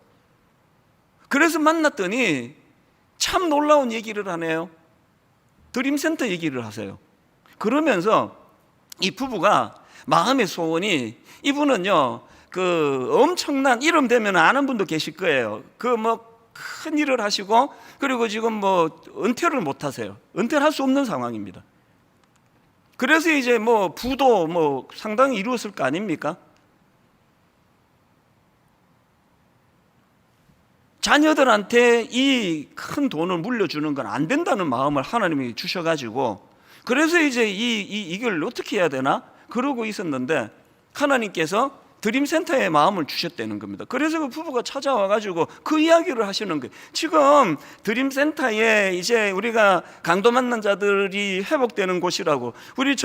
그래서 만났더니 참 놀라운 얘기를 하네요. 드림센터 얘기를 하세요. 그러면서 이 부부가 마음의 소원이, 이분은요 그 엄청난 이름 되면 아는 분도 계실 거예요. 그 뭐 큰 일을 하시고 그리고 지금 뭐 은퇴를 못 하세요. 은퇴를 할 수 없는 상황입니다. 그래서 이제 뭐 부도 뭐 상당히 이루었을 거 아닙니까? 자녀들한테 이 큰 돈을 물려주는 건 안 된다는 마음을 하나님이 주셔가지고 그래서 이제 이걸 어떻게 해야 되나 그러고 있었는데 하나님께서 드림센터에 마음을 주셨다는 겁니다. 그래서 그 부부가 찾아와가지고 그 이야기를 하시는 거예요. 지금 드림센터에 이제 우리가 강도 만난 자들이 회복되는 곳이라고, 우리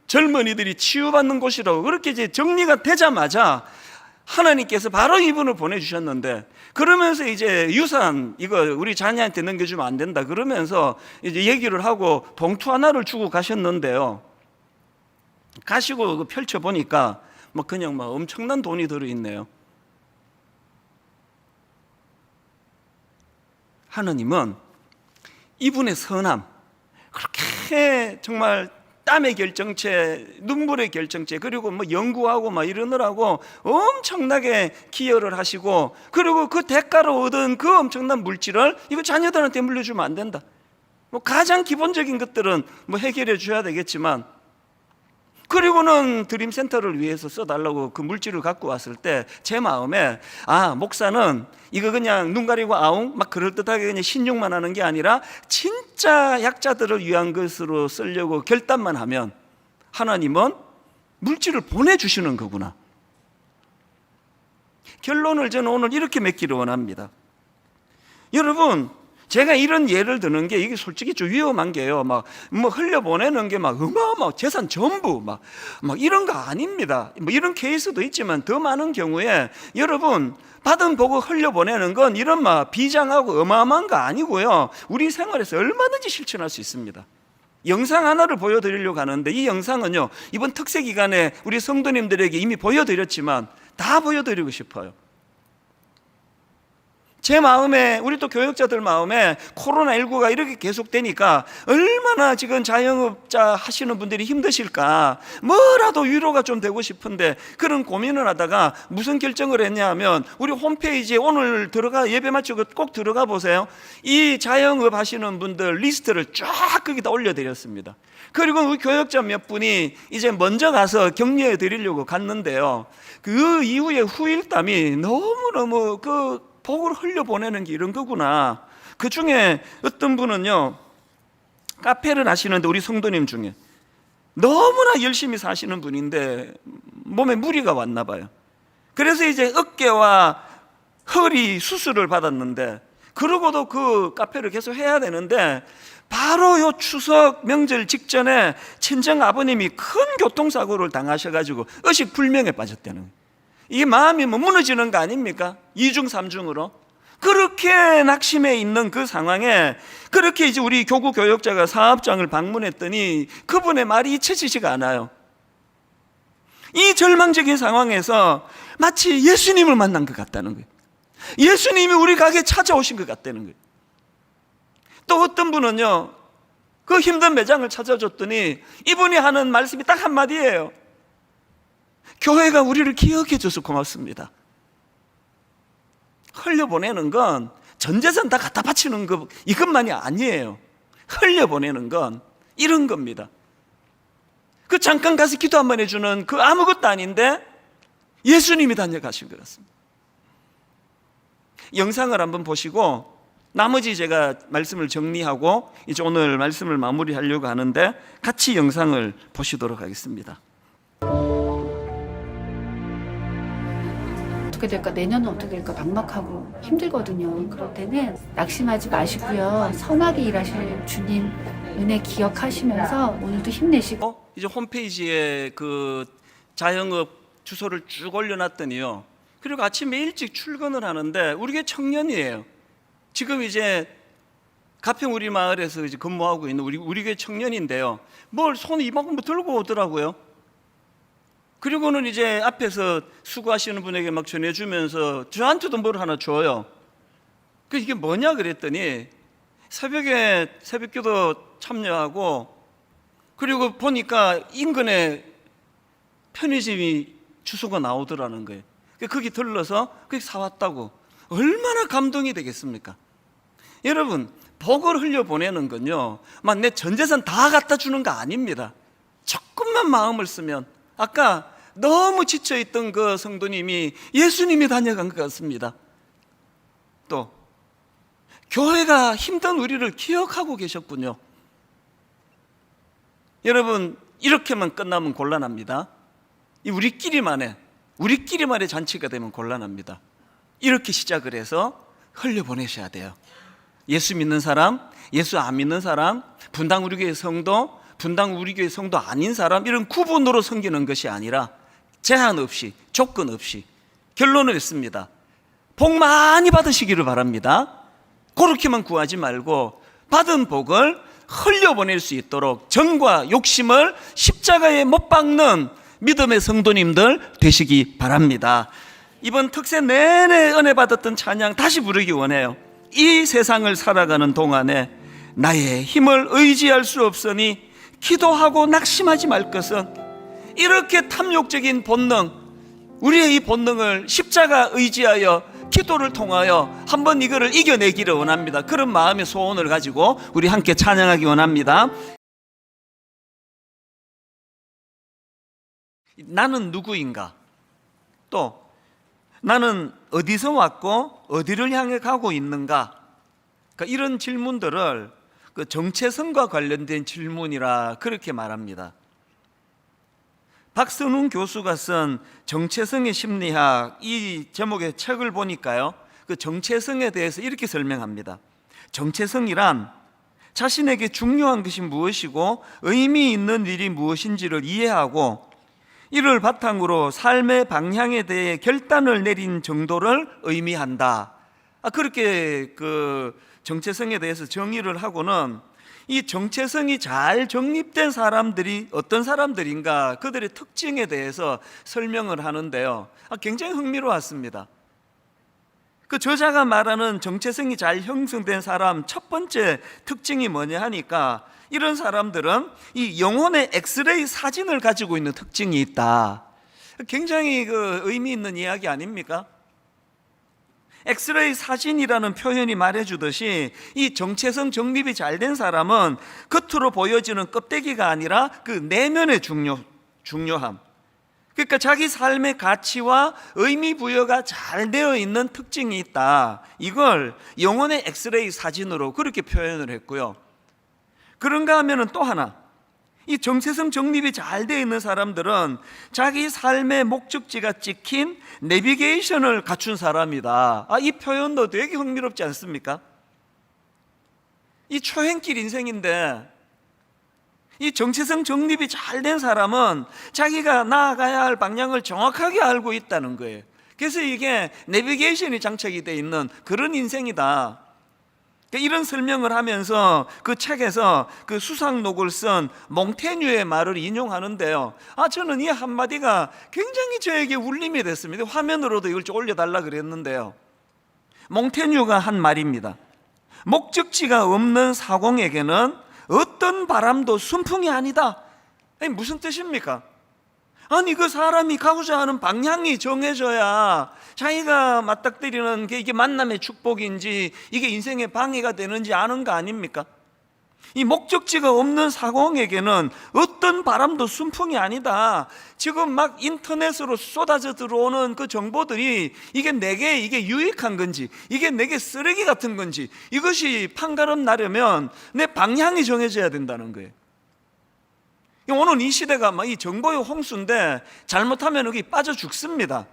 젊은이들이 치유받는 곳이라고 그렇게 이제 정리가 되자마자 하나님께서 바로 이분을 보내주셨는데, 그러면서 이제 유산 이거 우리 자녀한테 넘겨주면 안 된다 그러면서 이제 얘기를 하고 봉투 하나를 주고 가셨는데요, 가시고 펼쳐보니까 뭐 그냥 막 엄청난 돈이 들어있네요. 하나님은 이분의 선함, 그렇게 정말 땀의 결정체, 눈물의 결정체, 그리고 뭐 연구하고 막 이러느라고 엄청나게 기여를 하시고, 그리고 그 대가로 얻은 그 엄청난 물질을 이거 자녀들한테 물려주면 안 된다. 뭐 가장 기본적인 것들은 뭐 해결해 줘야 되겠지만, 그리고는 드림센터를 위해서 써달라고 그 물질을 갖고 왔을 때 제 마음에, 목사는 이거 그냥 눈 가리고 아웅 막 그럴듯하게 그냥 신용만 하는 게 아니라 진짜 약자들을 위한 것으로 쓰려고 결단만 하면 하나님은 물질을 보내주시는 거구나. 결론을 저는 오늘 이렇게 맺기를 원합니다. 여러분, 제가 이런 예를 드는 게 이게 솔직히 좀 위험한 게요. 막 뭐 흘려보내는 게 막 어마어마 재산 전부 막 이런 거 아닙니다. 뭐 이런 케이스도 있지만 더 많은 경우에 여러분 받은 복을 흘려보내는 건 이런 막 비장하고 어마어마한 거 아니고요. 우리 생활에서 얼마든지 실천할 수 있습니다. 영상 하나를 보여드리려고 하는데 이 영상은요, 이번 특세 기간에 우리 성도님들에게 이미 보여드렸지만 다 보여드리고 싶어요. 제 마음에, 우리 또 교역자들 마음에 코로나19가 이렇게 계속되니까 얼마나 지금 자영업자 하시는 분들이 힘드실까, 뭐라도 위로가 좀 되고 싶은데 그런 고민을 하다가 무슨 결정을 했냐 하면, 우리 홈페이지에 오늘 예배 마치고 꼭 들어가 보세요. 이 자영업 하시는 분들 리스트를 쫙 거기다 올려드렸습니다. 그리고 우리 교역자 몇 분이 이제 먼저 가서 격려해 드리려고 갔는데요, 그 이후에 후일담이 너무너무 복을 흘려보내는 게 이런 거구나. 그 중에 어떤 분은요, 카페를 하시는데 우리 성도님 중에 너무나 열심히 사시는 분인데 몸에 무리가 왔나 봐요. 그래서 이제 어깨와 허리 수술을 받았는데, 그러고도 그 카페를 계속 해야 되는데 바로 요 추석 명절 직전에 친정 아버님이 큰 교통사고를 당하셔가지고 의식불명에 빠졌다는 거예요. 이게 마음이 무너지는 거 아닙니까? 2중 3중으로 그렇게 낙심해 있는 그 상황에, 그렇게 이제 우리 교구 교역자가 사업장을 방문했더니 그분의 말이 잊혀지지가 않아요. 이 절망적인 상황에서 마치 예수님을 만난 것 같다는 거예요. 예수님이 우리 가게에 찾아오신 것 같다는 거예요. 또 어떤 분은요, 그 힘든 매장을 찾아줬더니 이분이 하는 말씀이 딱 한마디예요. 교회가 우리를 기억해줘서 고맙습니다. 흘려보내는 건 전 재산 다 갖다 바치는 것, 이것만이 아니에요. 흘려보내는 건 이런 겁니다. 그 잠깐 가서 기도 한번 해주는 그 아무것도 아닌데 예수님이 다녀가신 것 같습니다. 영상을 한번 보시고 나머지 제가 말씀을 정리하고 이제 오늘 말씀을 마무리하려고 하는데, 같이 영상을 보시도록 하겠습니다. 어떻게 될까, 내년은 어떻게 될까 막막하고 힘들거든요. 그럴 때는 낙심하지 마시고요, 선하게 일하실 주님 은혜 기억하시면서 오늘도 힘내시고. 이제 홈페이지에 그 자영업 주소를 쭉 올려놨더니요, 그리고 아침에 일찍 출근을 하는데 우리 교회 청년이에요. 지금 이제 가평 우리 마을에서 이제 근무하고 있는 우리 교회 청년인데요, 뭘 손에 이만큼 들고 오더라고요. 그리고는 이제 앞에서 수고하시는 분에게 막 전해주면서 저한테도 뭘 하나 줘요. 그 이게 뭐냐 그랬더니 새벽에 새벽기도 참여하고, 그리고 보니까 인근에 편의점이 주소가 나오더라는 거예요. 거기 들러서 거기 사왔다고. 얼마나 감동이 되겠습니까? 여러분, 복을 흘려보내는 건요, 막 내 전 재산 다 갖다 주는 거 아닙니다. 조금만 마음을 쓰면, 아까 너무 지쳐있던 그 성도님이 예수님이 다녀간 것 같습니다. 또 교회가 힘든 우리를 기억하고 계셨군요. 여러분, 이렇게만 끝나면 곤란합니다. 우리끼리만의 잔치가 되면 곤란합니다. 이렇게 시작을 해서 흘려보내셔야 돼요. 예수 믿는 사람, 예수 안 믿는 사람, 분당 우리 교회 성도, 분당 우리 교회 성도 아닌 사람, 이런 구분으로 섬기는 것이 아니라 제한 없이, 조건 없이. 결론을 했습니다. 복 많이 받으시기를 바랍니다. 그렇게만 구하지 말고 받은 복을 흘려보낼 수 있도록 정과 욕심을 십자가에 못 박는 믿음의 성도님들 되시기 바랍니다. 이번 특세 내내 은혜 받았던 찬양 다시 부르기 원해요. 이 세상을 살아가는 동안에 나의 힘을 의지할 수 없으니 기도하고 낙심하지 말 것은, 이렇게 탐욕적인 본능, 우리의 이 본능을 십자가 의지하여 기도를 통하여 한번 이거를 이겨내기를 원합니다. 그런 마음의 소원을 가지고 우리 함께 찬양하기 원합니다. 나는 누구인가? 또 나는 어디서 왔고 어디를 향해 가고 있는가? 그러니까 이런 질문들을 그 정체성과 관련된 질문이라 그렇게 말합니다. 박선웅 교수가 쓴 정체성의 심리학, 이 제목의 책을 보니까요, 그 정체성에 대해서 이렇게 설명합니다. 정체성이란 자신에게 중요한 것이 무엇이고 의미 있는 일이 무엇인지를 이해하고 이를 바탕으로 삶의 방향에 대해 결단을 내린 정도를 의미한다. 그렇게 그 정체성에 대해서 정의를 하고는 이 정체성이 잘 정립된 사람들이 어떤 사람들인가, 그들의 특징에 대해서 설명을 하는데요, 굉장히 흥미로웠습니다. 그 저자가 말하는 정체성이 잘 형성된 사람 첫 번째 특징이 뭐냐 하니까, 이런 사람들은 이 영혼의 엑스레이 사진을 가지고 있는 특징이 있다. 굉장히 그 의미 있는 이야기 아닙니까? 엑스레이 사진이라는 표현이 말해주듯이 이 정체성 정립이 잘 된 사람은 겉으로 보여지는 껍데기가 아니라 그 내면의 중요함, 그러니까 자기 삶의 가치와 의미 부여가 잘 되어 있는 특징이 있다. 이걸 영혼의 엑스레이 사진으로 그렇게 표현을 했고요. 그런가 하면은 또 하나, 이 정체성 정립이 잘 되어 있는 사람들은 자기 삶의 목적지가 찍힌 내비게이션을 갖춘 사람이다. 이 표현도 되게 흥미롭지 않습니까? 이 초행길 인생인데 이 정체성 정립이 잘 된 사람은 자기가 나아가야 할 방향을 정확하게 알고 있다는 거예요. 그래서 이게 내비게이션이 장착이 되어 있는 그런 인생이다. 이런 설명을 하면서 그 책에서 그 수상록을 쓴 몽테뉴의 말을 인용하는데요, 저는 이 한마디가 굉장히 저에게 울림이 됐습니다. 화면으로도 이걸 좀 올려달라 그랬는데요, 몽테뉴가 한 말입니다. 목적지가 없는 사공에게는 어떤 바람도 순풍이 아니다. 무슨 뜻입니까? 아니, 그 사람이 가고자 하는 방향이 정해져야 자기가 맞닥뜨리는 게 이게 만남의 축복인지 이게 인생의 방해가 되는지 아는 거 아닙니까? 이 목적지가 없는 사공에게는 어떤 바람도 순풍이 아니다. 지금 막 인터넷으로 쏟아져 들어오는 그 정보들이 이게 내게 이게 유익한 건지 이게 내게 쓰레기 같은 건지 이것이 판가름 나려면 내 방향이 정해져야 된다는 거예요. 오늘 이 시대가 막 이 정보의 홍수인데 잘못하면 여기 빠져 죽습니다.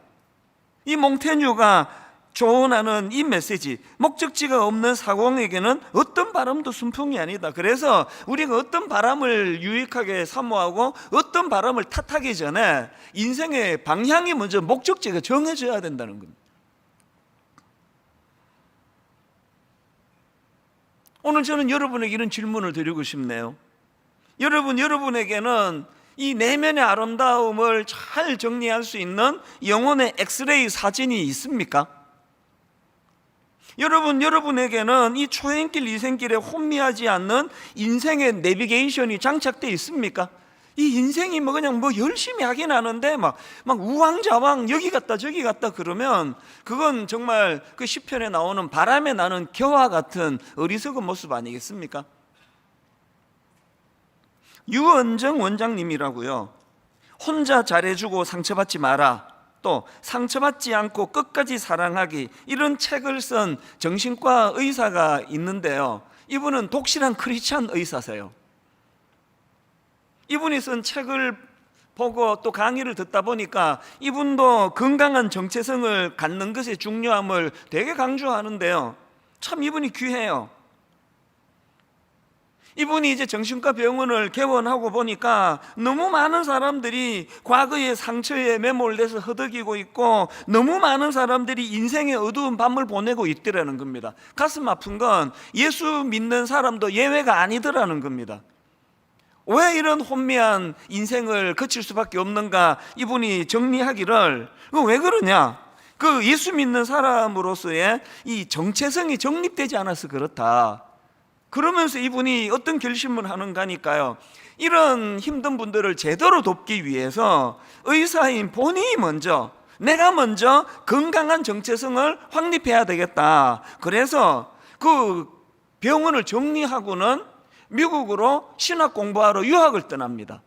이 몽테뉴가 조언하는 이 메시지, 목적지가 없는 사공에게는 어떤 바람도 순풍이 아니다. 그래서 우리가 어떤 바람을 유익하게 사모하고 어떤 바람을 탓하기 전에 인생의 방향이 먼저 목적지가 정해져야 된다는 겁니다. 오늘 저는 여러분에게 이런 질문을 드리고 싶네요. 여러분에게는 이 내면의 아름다움을 잘 정리할 수 있는 영혼의 엑스레이 사진이 있습니까? 여러분에게는 이 초행길 이생길에 혼미하지 않는 인생의 내비게이션이 장착되어 있습니까? 이 인생이 뭐 그냥 뭐 열심히 하긴 하는데 막 우왕좌왕 여기 갔다 저기 갔다 그러면 그건 정말 그 시편에 나오는 바람에 나는 겨와 같은 어리석은 모습 아니겠습니까? 유언정 원장님이라고요, 혼자 잘해주고 상처받지 마라, 또 상처받지 않고 끝까지 사랑하기, 이런 책을 쓴 정신과 의사가 있는데요, 이분은 독실한 크리스찬 의사세요. 이분이 쓴 책을 보고 또 강의를 듣다 보니까 이분도 건강한 정체성을 갖는 것의 중요함을 되게 강조하는데요, 참 이분이 귀해요. 이분이 이제 정신과 병원을 개원하고 보니까 너무 많은 사람들이 과거의 상처에 매몰돼서 허덕이고 있고 너무 많은 사람들이 인생의 어두운 밤을 보내고 있더라는 겁니다. 가슴 아픈 건 예수 믿는 사람도 예외가 아니더라는 겁니다. 왜 이런 혼미한 인생을 거칠 수밖에 없는가 이분이 정리하기를, 왜 그러냐, 그 예수 믿는 사람으로서의 이 정체성이 정립되지 않아서 그렇다. 그러면서 이분이 어떤 결심을 하는가 하니까요, 이런 힘든 분들을 제대로 돕기 위해서 의사인 본인이 내가 먼저 건강한 정체성을 확립해야 되겠다. 그래서 그 병원을 정리하고는 미국으로 신학 공부하러 유학을 떠납니다.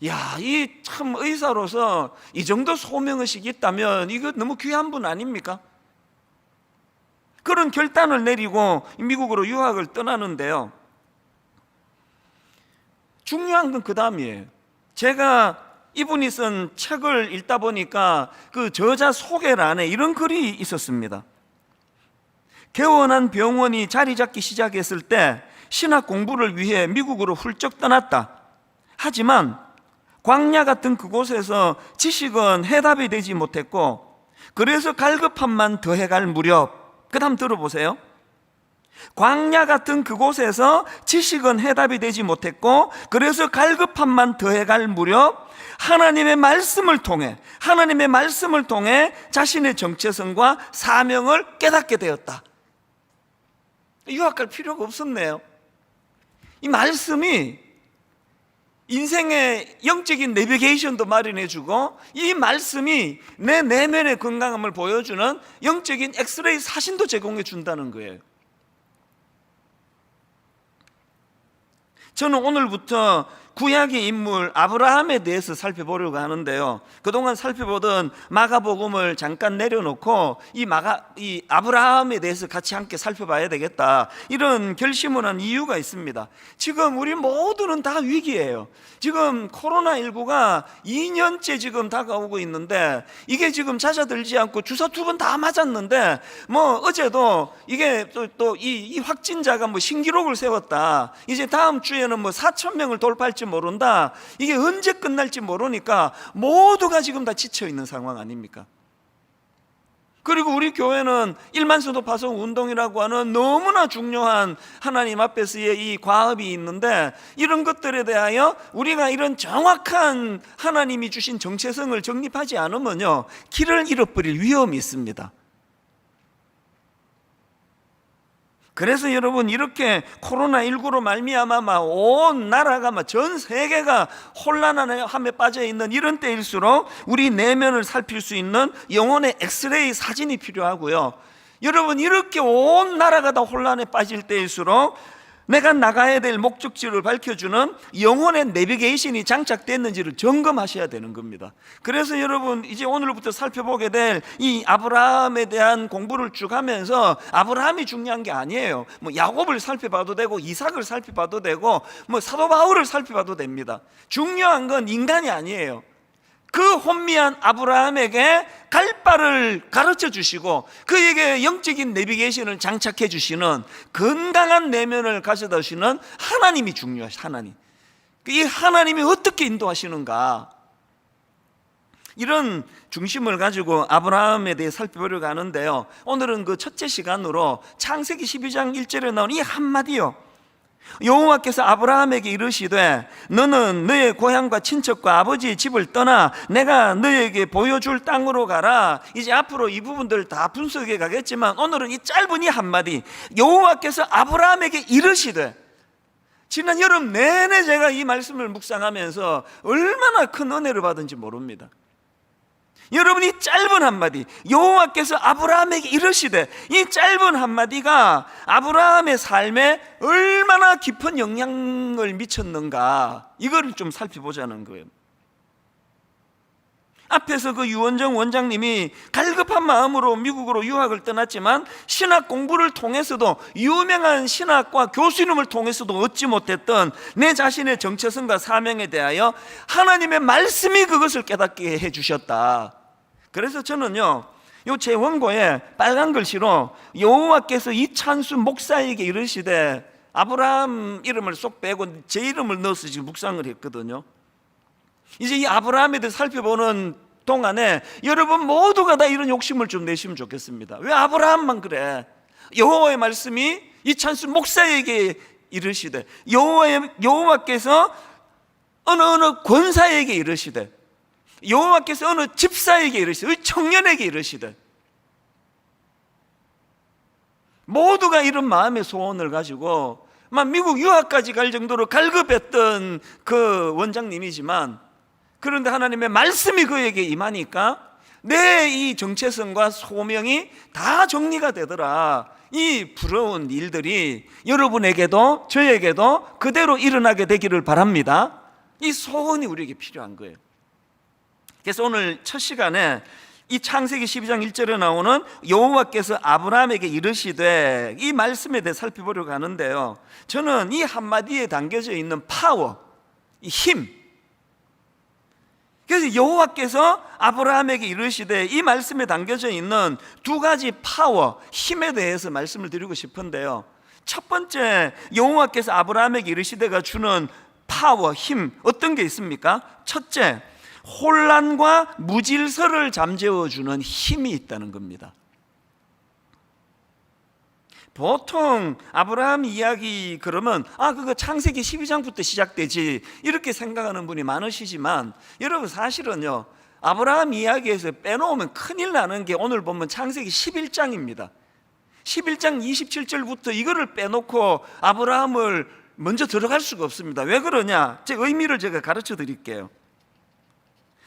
이 참 의사로서 이 정도 소명의식이 있다면 이거 너무 귀한 분 아닙니까? 그런 결단을 내리고 미국으로 유학을 떠나는데요, 중요한 건 그 다음이에요. 제가 이분이 쓴 책을 읽다 보니까 그 저자 소개란에 이런 글이 있었습니다. 개원한 병원이 자리 잡기 시작했을 때 신학 공부를 위해 미국으로 훌쩍 떠났다. 하지만 광야 같은 그곳에서 지식은 해답이 되지 못했고, 그래서 갈급함만 더해갈 무렵, 그 다음 들어보세요. 광야 같은 그곳에서 지식은 해답이 되지 못했고, 그래서 갈급함만 더해갈 무렵 하나님의 말씀을 통해 자신의 정체성과 사명을 깨닫게 되었다. 유학 갈 필요가 없었네요. 이 말씀이 인생의 영적인 내비게이션도 마련해주고, 이 말씀이 내 내면의 건강함을 보여주는 영적인 엑스레이 사진도 제공해 준다는 거예요. 저는 오늘부터 구약의 인물 아브라함에 대해서 살펴보려고 하는데요, 그동안 살펴보던 마가복음을 잠깐 내려놓고 이 아브라함에 대해서 같이 함께 살펴봐야 되겠다, 이런 결심을 한 이유가 있습니다. 지금 우리 모두는 다 위기예요. 지금 코로나19가 2년째 지금 다가오고 있는데, 이게 지금 잦아들지 않고 주사 2번 다 맞았는데, 어제도 이게 또 이 확진자가 신기록을 세웠다, 이제 다음 주에는 4,000명을 돌파할지 모른다, 이게 언제 끝날지 모르니까 모두가 지금 다 지쳐 있는 상황 아닙니까? 그리고 우리 교회는 일만수도 파송 운동이라고 하는 너무나 중요한 하나님 앞에서의 이 과업이 있는데, 이런 것들에 대하여 우리가 이런 정확한 하나님이 주신 정체성을 정립하지 않으면요, 길을 잃어버릴 위험이 있습니다. 그래서 여러분, 이렇게 코로나19로 말미암아 온 나라가 전 세계가 혼란함에 빠져 있는 이런 때일수록 우리 내면을 살필 수 있는 영혼의 엑스레이 사진이 필요하고요, 여러분, 이렇게 온 나라가 다 혼란에 빠질 때일수록 내가 나가야 될 목적지를 밝혀주는 영혼의 내비게이션이 장착됐는지를 점검하셔야 되는 겁니다. 그래서 여러분, 이제 오늘부터 살펴보게 될 이 아브라함에 대한 공부를 쭉 하면서 아브라함이 중요한 게 아니에요. 야곱을 살펴봐도 되고 이삭을 살펴봐도 되고 사도 바울을 살펴봐도 됩니다. 중요한 건 인간이 아니에요. 그 혼미한 아브라함에게 갈 바를 가르쳐 주시고 그에게 영적인 내비게이션을 장착해 주시는 건강한 내면을 가져다 주시는 하나님이 중요하시죠. 하나님. 이 하나님이 어떻게 인도하시는가, 이런 중심을 가지고 아브라함에 대해 살펴보려고 하는데요, 오늘은 그 첫째 시간으로 창세기 12장 1절에 나온 이 한마디요. 여호와께서 아브라함에게 이르시되 너는 너의 고향과 친척과 아버지의 집을 떠나 내가 너에게 보여줄 땅으로 가라. 이제 앞으로 이 부분들 다 분석해 가겠지만 오늘은 이 짧은 이 한마디, 여호와께서 아브라함에게 이르시되, 지난 여름 내내 제가 이 말씀을 묵상하면서 얼마나 큰 은혜를 받은지 모릅니다. 여러분이 짧은 한마디, 여호와께서 아브라함에게 이르시되, 이 짧은 한마디가 아브라함의 삶에 얼마나 깊은 영향을 미쳤는가, 이걸 좀 살펴보자는 거예요. 앞에서 그 유원정 원장님이 갈급한 마음으로 미국으로 유학을 떠났지만 신학 공부를 통해서도, 유명한 신학과 교수님을 통해서도 얻지 못했던 내 자신의 정체성과 사명에 대하여 하나님의 말씀이 그것을 깨닫게 해주셨다. 그래서 저는요, 요 제 원고에 빨간 글씨로 여호와께서 이찬수 목사에게 이르시되, 아브라함 이름을 쏙 빼고 제 이름을 넣어서 지금 묵상을 했거든요. 이제 이 아브라함에 대해 살펴보는 동안에 여러분 모두가 다 이런 욕심을 좀 내시면 좋겠습니다. 왜 아브라함만 그래? 여호와의 말씀이 이찬수 목사에게 이르시되, 여호와께서 어느 권사에게 이르시되, 여호와께서 어느 집사에게 이르시되, 청년에게 이르시되, 모두가 이런 마음의 소원을 가지고 미국 유학까지 갈 정도로 갈급했던 그 원장님이지만, 그런데 하나님의 말씀이 그에게 임하니까 내 이 정체성과 소명이 다 정리가 되더라. 이 부러운 일들이 여러분에게도 저에게도 그대로 일어나게 되기를 바랍니다. 이 소원이 우리에게 필요한 거예요. 그래서 오늘 첫 시간에 이 창세기 12장 1절에 나오는 여호와께서 아브라함에게 이르시되, 이 말씀에 대해 살펴보려고 하는데요, 저는 이 한마디에 담겨져 있는 파워, 이 힘, 그래서 여호와께서 아브라함에게 이르시되, 이 말씀에 담겨져 있는 두 가지 파워, 힘에 대해서 말씀을 드리고 싶은데요. 첫 번째, 여호와께서 아브라함에게 이르시되가 주는 파워, 힘, 어떤 게 있습니까? 첫째, 혼란과 무질서를 잠재워 주는 힘이 있다는 겁니다. 보통 아브라함 이야기 그러면 그거 창세기 12장부터 시작되지 이렇게 생각하는 분이 많으시지만, 여러분 사실은요, 아브라함 이야기에서 빼놓으면 큰일 나는 게 오늘 보면 창세기 11장입니다 11장 27절부터 이거를 빼놓고 아브라함을 먼저 들어갈 수가 없습니다. 왜 그러냐? 제 의미를 제가 가르쳐 드릴게요.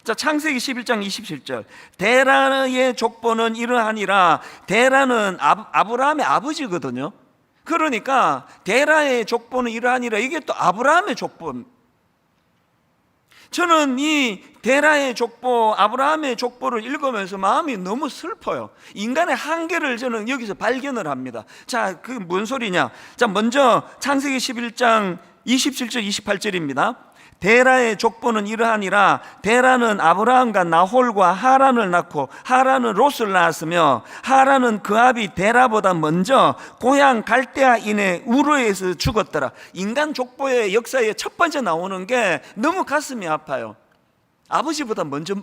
자, 창세기 11장 27절. 데라의 족보는 이러하니라. 데라는 아브라함의 아버지거든요. 그러니까 데라의 족보는 이러하니라, 이게 또 아브라함의 족보. 저는 이 데라의 족보, 아브라함의 족보를 읽으면서 마음이 너무 슬퍼요. 인간의 한계를 저는 여기서 발견을 합니다. 자, 그 뭔 소리냐? 자, 먼저 창세기 11장 27절 28절입니다. 데라의 족보는 이러하니라. 데라는 아브라함과 나홀과 하란을 낳고 하란은 롯을 낳았으며, 하란은 그 아비 데라보다 먼저 고향 갈대아인의 우르에서 죽었더라. 인간 족보의 역사에 첫 번째 나오는 게 너무 가슴이 아파요. 아버지보다 먼저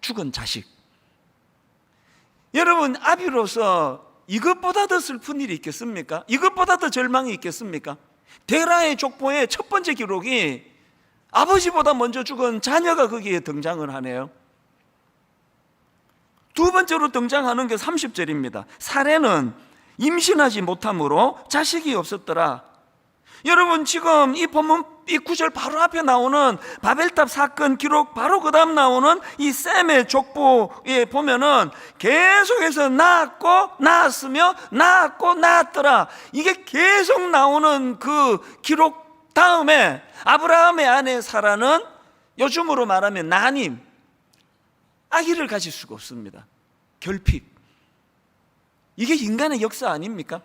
죽은 자식. 여러분, 아비로서 이것보다 더 슬픈 일이 있겠습니까? 이것보다 더 절망이 있겠습니까? 데라의 족보의 첫 번째 기록이 아버지보다 먼저 죽은 자녀가 거기에 등장을 하네요. 두 번째로 등장하는 게 30절입니다. 사례는 임신하지 못함으로 자식이 없었더라. 여러분, 지금 이 본문 이 구절 바로 앞에 나오는 바벨탑 사건 기록 바로 그 다음 나오는 이 셈의 족보에 보면은 계속해서 낳았고 낳았으며 낳았고 낳았더라, 이게 계속 나오는 그 기록 다음에 아브라함의 아내 사라는 요즘으로 말하면 난임, 아기를 가질 수가 없습니다. 결핍. 이게 인간의 역사 아닙니까?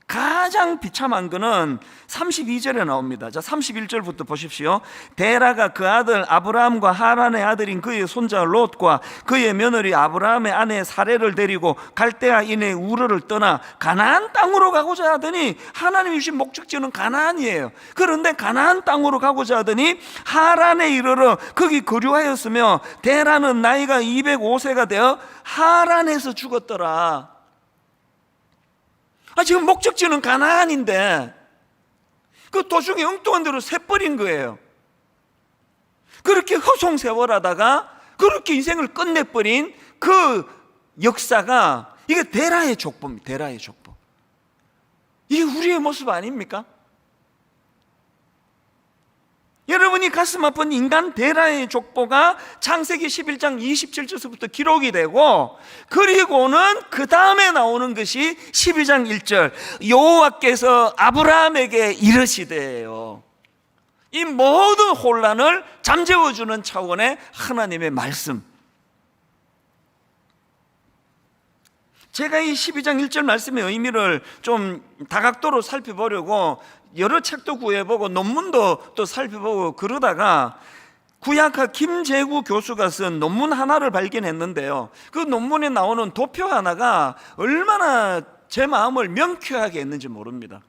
가장 비참한 거는 32절에 나옵니다. 자, 31절부터 보십시오. 데라가 그 아들 아브라함과 하란의 아들인 그의 손자 롯과 그의 며느리 아브라함의 아내 사레를 데리고 갈대아인의 우르를 떠나 가나안 땅으로 가고자 하더니, 하나님이 주신 목적지는 가나안이에요. 그런데 가나안 땅으로 가고자 하더니 하란에 이르러 거기 거류하였으며, 데라는 나이가 205세가 되어 하란에서 죽었더라. 지금 목적지는 가나안인데 그 도중에 엉뚱한 대로 새버린 거예요. 그렇게 허송세월하다가 그렇게 인생을 끝내버린 그 역사가, 이게 데라의 족보입니다. 데라의 족보. 이게 우리의 모습 아닙니까? 여러분이 가슴 아픈 인간 데라의 족보가 창세기 11장 27절부터 기록이 되고, 그리고는 그 다음에 나오는 것이 12장 1절 여호와께서 아브라함에게 이르시되요. 이 모든 혼란을 잠재워주는 차원의 하나님의 말씀. 제가 이 12장 1절 말씀의 의미를 좀 다각도로 살펴보려고 여러 책도 구해보고 논문도 또 살펴보고 그러다가 구약학 김재구 교수가 쓴 논문 하나를 발견했는데요, 그 논문에 나오는 도표 하나가 얼마나 제 마음을 명쾌하게 했는지 모릅니다.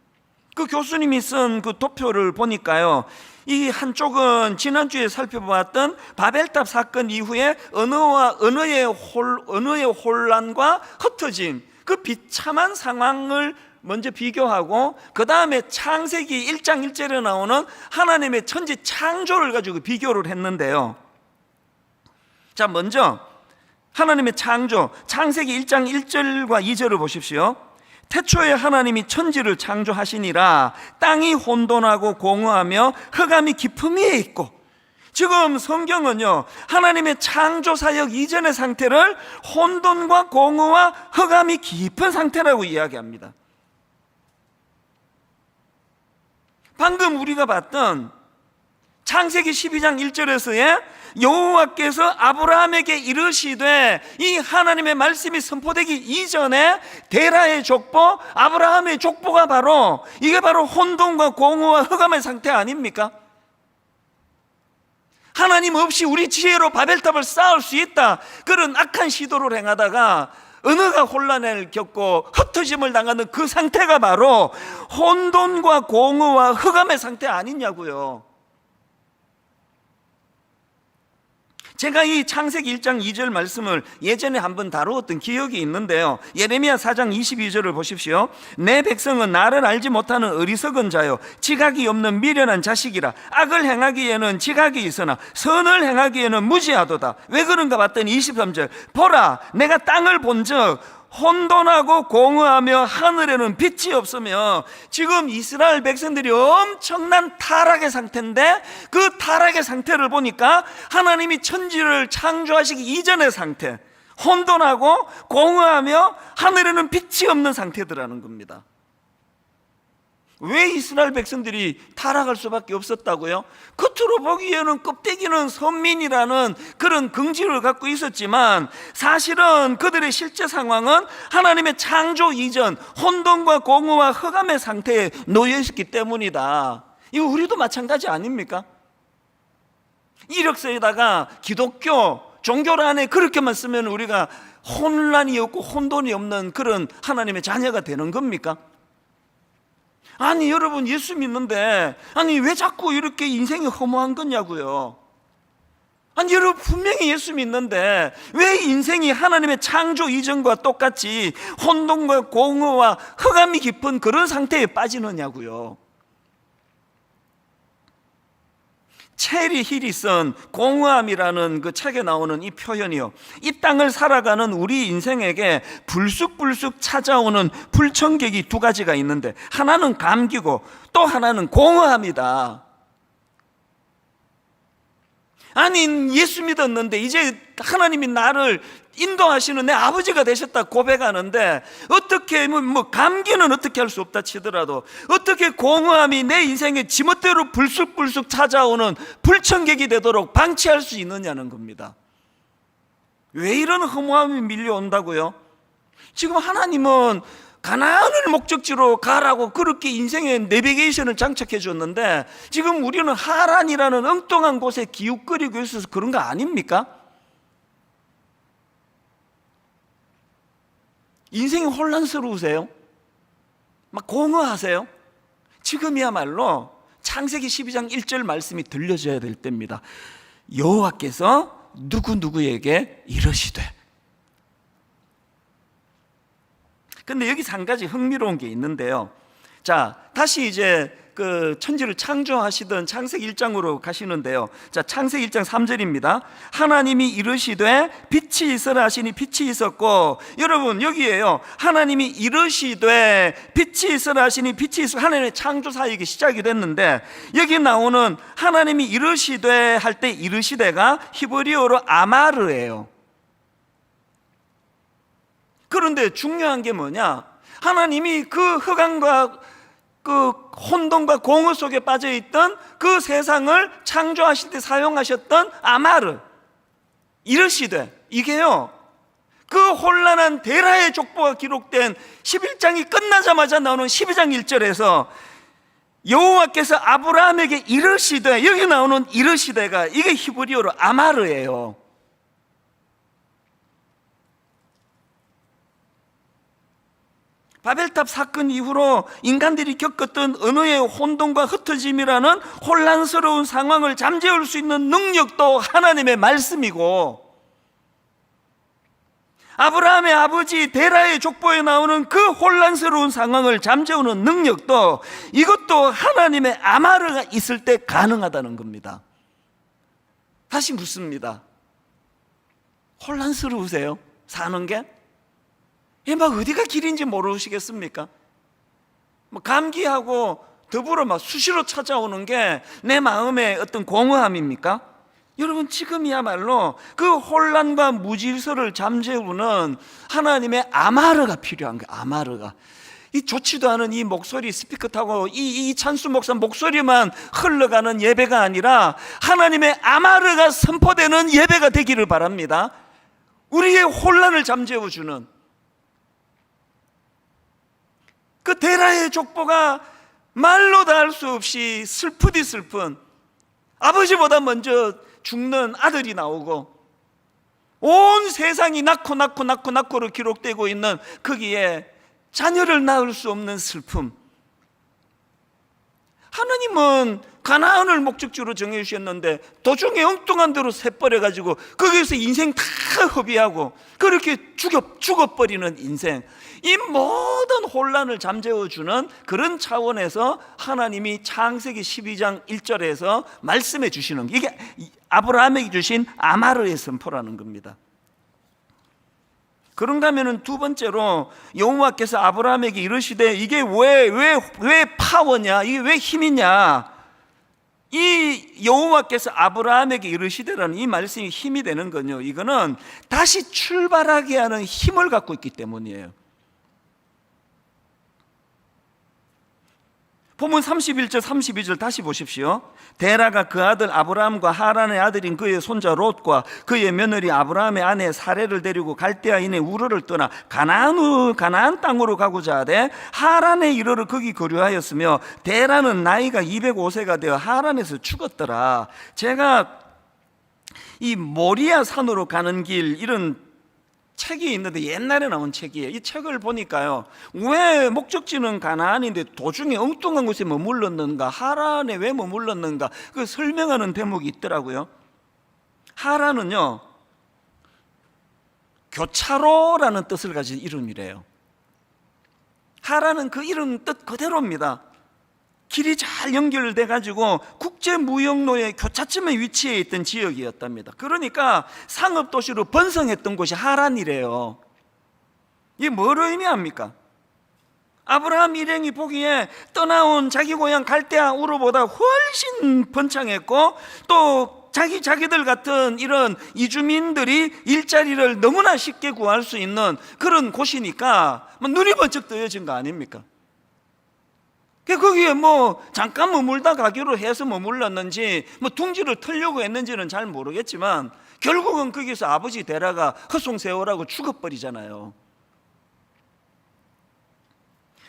그 교수님이 쓴 그 도표를 보니까요, 이 한쪽은 지난주에 살펴보았던 바벨탑 사건 이후에 언어의 혼란과 흩어짐, 그 비참한 상황을 먼저 비교하고, 그 다음에 창세기 1장 1절에 나오는 하나님의 천지 창조를 가지고 비교를 했는데요. 자, 먼저 하나님의 창조, 창세기 1장 1절과 2절을 보십시오. 태초에 하나님이 천지를 창조하시니라. 땅이 혼돈하고 공허하며 흑암이 깊음 위에 있고. 지금 성경은요, 하나님의 창조 사역 이전의 상태를 혼돈과 공허와 흑암이 깊은 상태라고 이야기합니다. 방금 우리가 봤던 창세기 12장 1절에서의 여호와께서 아브라함에게 이르시되, 이 하나님의 말씀이 선포되기 이전에 데라의 족보, 아브라함의 족보가 바로, 이게 바로 혼돈과 공허와 흑암의 상태 아닙니까? 하나님 없이 우리 지혜로 바벨탑을 쌓을 수 있다, 그런 악한 시도를 행하다가 언어가 혼란을 겪고 흩어짐을 당하는 그 상태가 바로 혼돈과 공허와 흑암의 상태 아니냐고요. 제가 이 창세기 1장 2절 말씀을 예전에 한번 다루었던 기억이 있는데요, 예레미야 4장 22절을 보십시오. 내 백성은 나를 알지 못하는 어리석은 자요, 지각이 없는 미련한 자식이라. 악을 행하기에는 지각이 있으나 선을 행하기에는 무지하도다. 왜 그런가 봤더니 23절, 보라 내가 땅을 본즉 혼돈하고 공허하며 하늘에는 빛이 없으며. 지금 이스라엘 백성들이 엄청난 타락의 상태인데, 그 타락의 상태를 보니까 하나님이 천지를 창조하시기 이전의 상태, 혼돈하고 공허하며 하늘에는 빛이 없는 상태더라는 겁니다. 왜 이스라엘 백성들이 타락할 수밖에 없었다고요? 겉으로 보기에는 껍데기는 선민이라는 그런 긍지를 갖고 있었지만, 사실은 그들의 실제 상황은 하나님의 창조 이전 혼돈과 공허와 흑암의 상태에 놓여 있었기 때문이다. 이거 우리도 마찬가지 아닙니까? 이력서에다가 기독교 종교를 안에 그렇게만 쓰면 우리가 혼란이 없고 혼돈이 없는 그런 하나님의 자녀가 되는 겁니까? 아니 여러분, 예수 믿는데 아니 왜 자꾸 이렇게 인생이 허무한 거냐고요. 아니 여러분, 분명히 예수 믿는데 왜 인생이 하나님의 창조 이전과 똑같이 혼돈과 공허와 흑암이 깊은 그런 상태에 빠지느냐고요. 체리 힐이 쓴 공허함이라는 그 책에 나오는 이 표현이요, 이 땅을 살아가는 우리 인생에게 불쑥불쑥 찾아오는 불청객이 두 가지가 있는데, 하나는 감기고 또 하나는 공허함이다. 아니 예수 믿었는데 이제 하나님이 나를 인도하시는 내 아버지가 되셨다 고백하는데, 어떻게 감기는 어떻게 할 수 없다 치더라도 어떻게 공허함이 내 인생에 지멋대로 불쑥불쑥 찾아오는 불청객이 되도록 방치할 수 있느냐는 겁니다. 왜 이런 허무함이 밀려온다고요? 지금 하나님은 가나안을 목적지로 가라고 그렇게 인생의 내비게이션을 장착해 줬는데, 지금 우리는 하란이라는 엉뚱한 곳에 기웃거리고 있어서 그런 거 아닙니까? 인생이 혼란스러우세요? 막 공허하세요? 지금이야말로 창세기 12장 1절 말씀이 들려줘야 될 때입니다. 여호와께서 누구누구에게 이르시되. 근데 여기서 한 가지 흥미로운 게 있는데요, 자 다시 이제 그 천지를 창조하시던 창세기 1장으로 가시는데요, 자 창세기 1장 3절입니다. 하나님이 이르시되 빛이 있으라 하시니 빛이 있었고. 여러분 여기에요, 하나님이 이르시되 빛이 있으라 하시니 빛이 있어, 하나님의 창조 사역이 시작이 됐는데, 여기 나오는 하나님이 이르시되 할 때 이르시되가 히브리어로 아마르예요. 그런데 중요한 게 뭐냐, 하나님이 그 흑암과 그 혼돈과 공허 속에 빠져있던 그 세상을 창조하실 때 사용하셨던 아마르, 이르시되, 이게요 그 혼란한 데라의 족보가 기록된 11장이 끝나자마자 나오는 12장 1절에서 여호와께서 아브라함에게 이르시되, 여기 나오는 이르시되가 이게 히브리어로 아마르예요. 바벨탑 사건 이후로 인간들이 겪었던 언어의 혼돈과 흩어짐이라는 혼란스러운 상황을 잠재울 수 있는 능력도 하나님의 말씀이고, 아브라함의 아버지 데라의 족보에 나오는 그 혼란스러운 상황을 잠재우는 능력도, 이것도 하나님의 아마르가 있을 때 가능하다는 겁니다. 다시 묻습니다. 혼란스러우세요? 사는 게? 막 어디가 길인지 모르시겠습니까? 감기하고 더불어 막 수시로 찾아오는 게 내 마음의 어떤 공허함입니까? 여러분 지금이야말로 그 혼란과 무질서를 잠재우는 하나님의 아마르가 필요한 거예요. 아마르가. 이 좋지도 않은 이 목소리 스피커 타고 이 찬수 목사 목소리만 흘러가는 예배가 아니라 하나님의 아마르가 선포되는 예배가 되기를 바랍니다. 우리의 혼란을 잠재워주는 그 데라의 족보가 말로 다 할 수 없이 슬프디 슬픈, 아버지보다 먼저 죽는 아들이 나오고 온 세상이 낳고로 기록되고 있는 거기에 자녀를 낳을 수 없는 슬픔. 하나님은 가나안을 목적지로 정해주셨는데 도중에 엉뚱한 대로 새버려가지고 거기에서 인생 다 허비하고 그렇게 죽어버리는 인생, 이 모든 혼란을 잠재워주는 그런 차원에서 하나님이 창세기 12장 1절에서 말씀해 주시는, 이게 아브라함에게 주신 아마르의 선포라는 겁니다. 그런가 하면은 두 번째로 여호와께서 아브라함에게 이르시되 이게 왜 파워냐, 이게 왜 힘이냐, 이 여호와께서 아브라함에게 이르시되라는 이 말씀이 힘이 되는 건요, 이거는 다시 출발하게 하는 힘을 갖고 있기 때문이에요. 본문 31절 32절 다시 보십시오. 데라가 그 아들 아브라함과 하란의 아들인 그의 손자 롯과 그의 며느리 아브라함의 아내 사레를 데리고 갈대아인의 우르를 떠나 가나안 땅으로 가고자 하되 하란에 이르러 거기 거류하였으며 데라는 나이가 205세가 되어 하란에서 죽었더라. 제가 이 모리아 산으로 가는 길, 이런 책이 있는데 옛날에 나온 책이에요. 이 책을 보니까요, 왜 목적지는 가나안인데 도중에 엉뚱한 곳에 머물렀는가, 하란에 왜 머물렀는가, 그 설명하는 대목이 있더라고요. 하란은요, 교차로라는 뜻을 가진 이름이래요. 하란은 그 이름 뜻 그대로입니다. 길이 잘 연결돼 가지고 국제무역로의 교차점에 위치해 있던 지역이었답니다. 그러니까 상업도시로 번성했던 곳이 하란이래요. 이게 뭘 의미합니까? 아브라함 일행이 보기에 떠나온 자기 고향 갈대아 우르보다 훨씬 번창했고, 또 자기들 같은 이런 이주민들이 일자리를 너무나 쉽게 구할 수 있는 그런 곳이니까 눈이 번쩍 뜨여진 거 아닙니까? 거기에 잠깐 머물다 가기로 해서 머물렀는지 둥지를 틀려고 했는지는 잘 모르겠지만 결국은 거기서 아버지 데라가 헛송세월하고 죽어버리잖아요.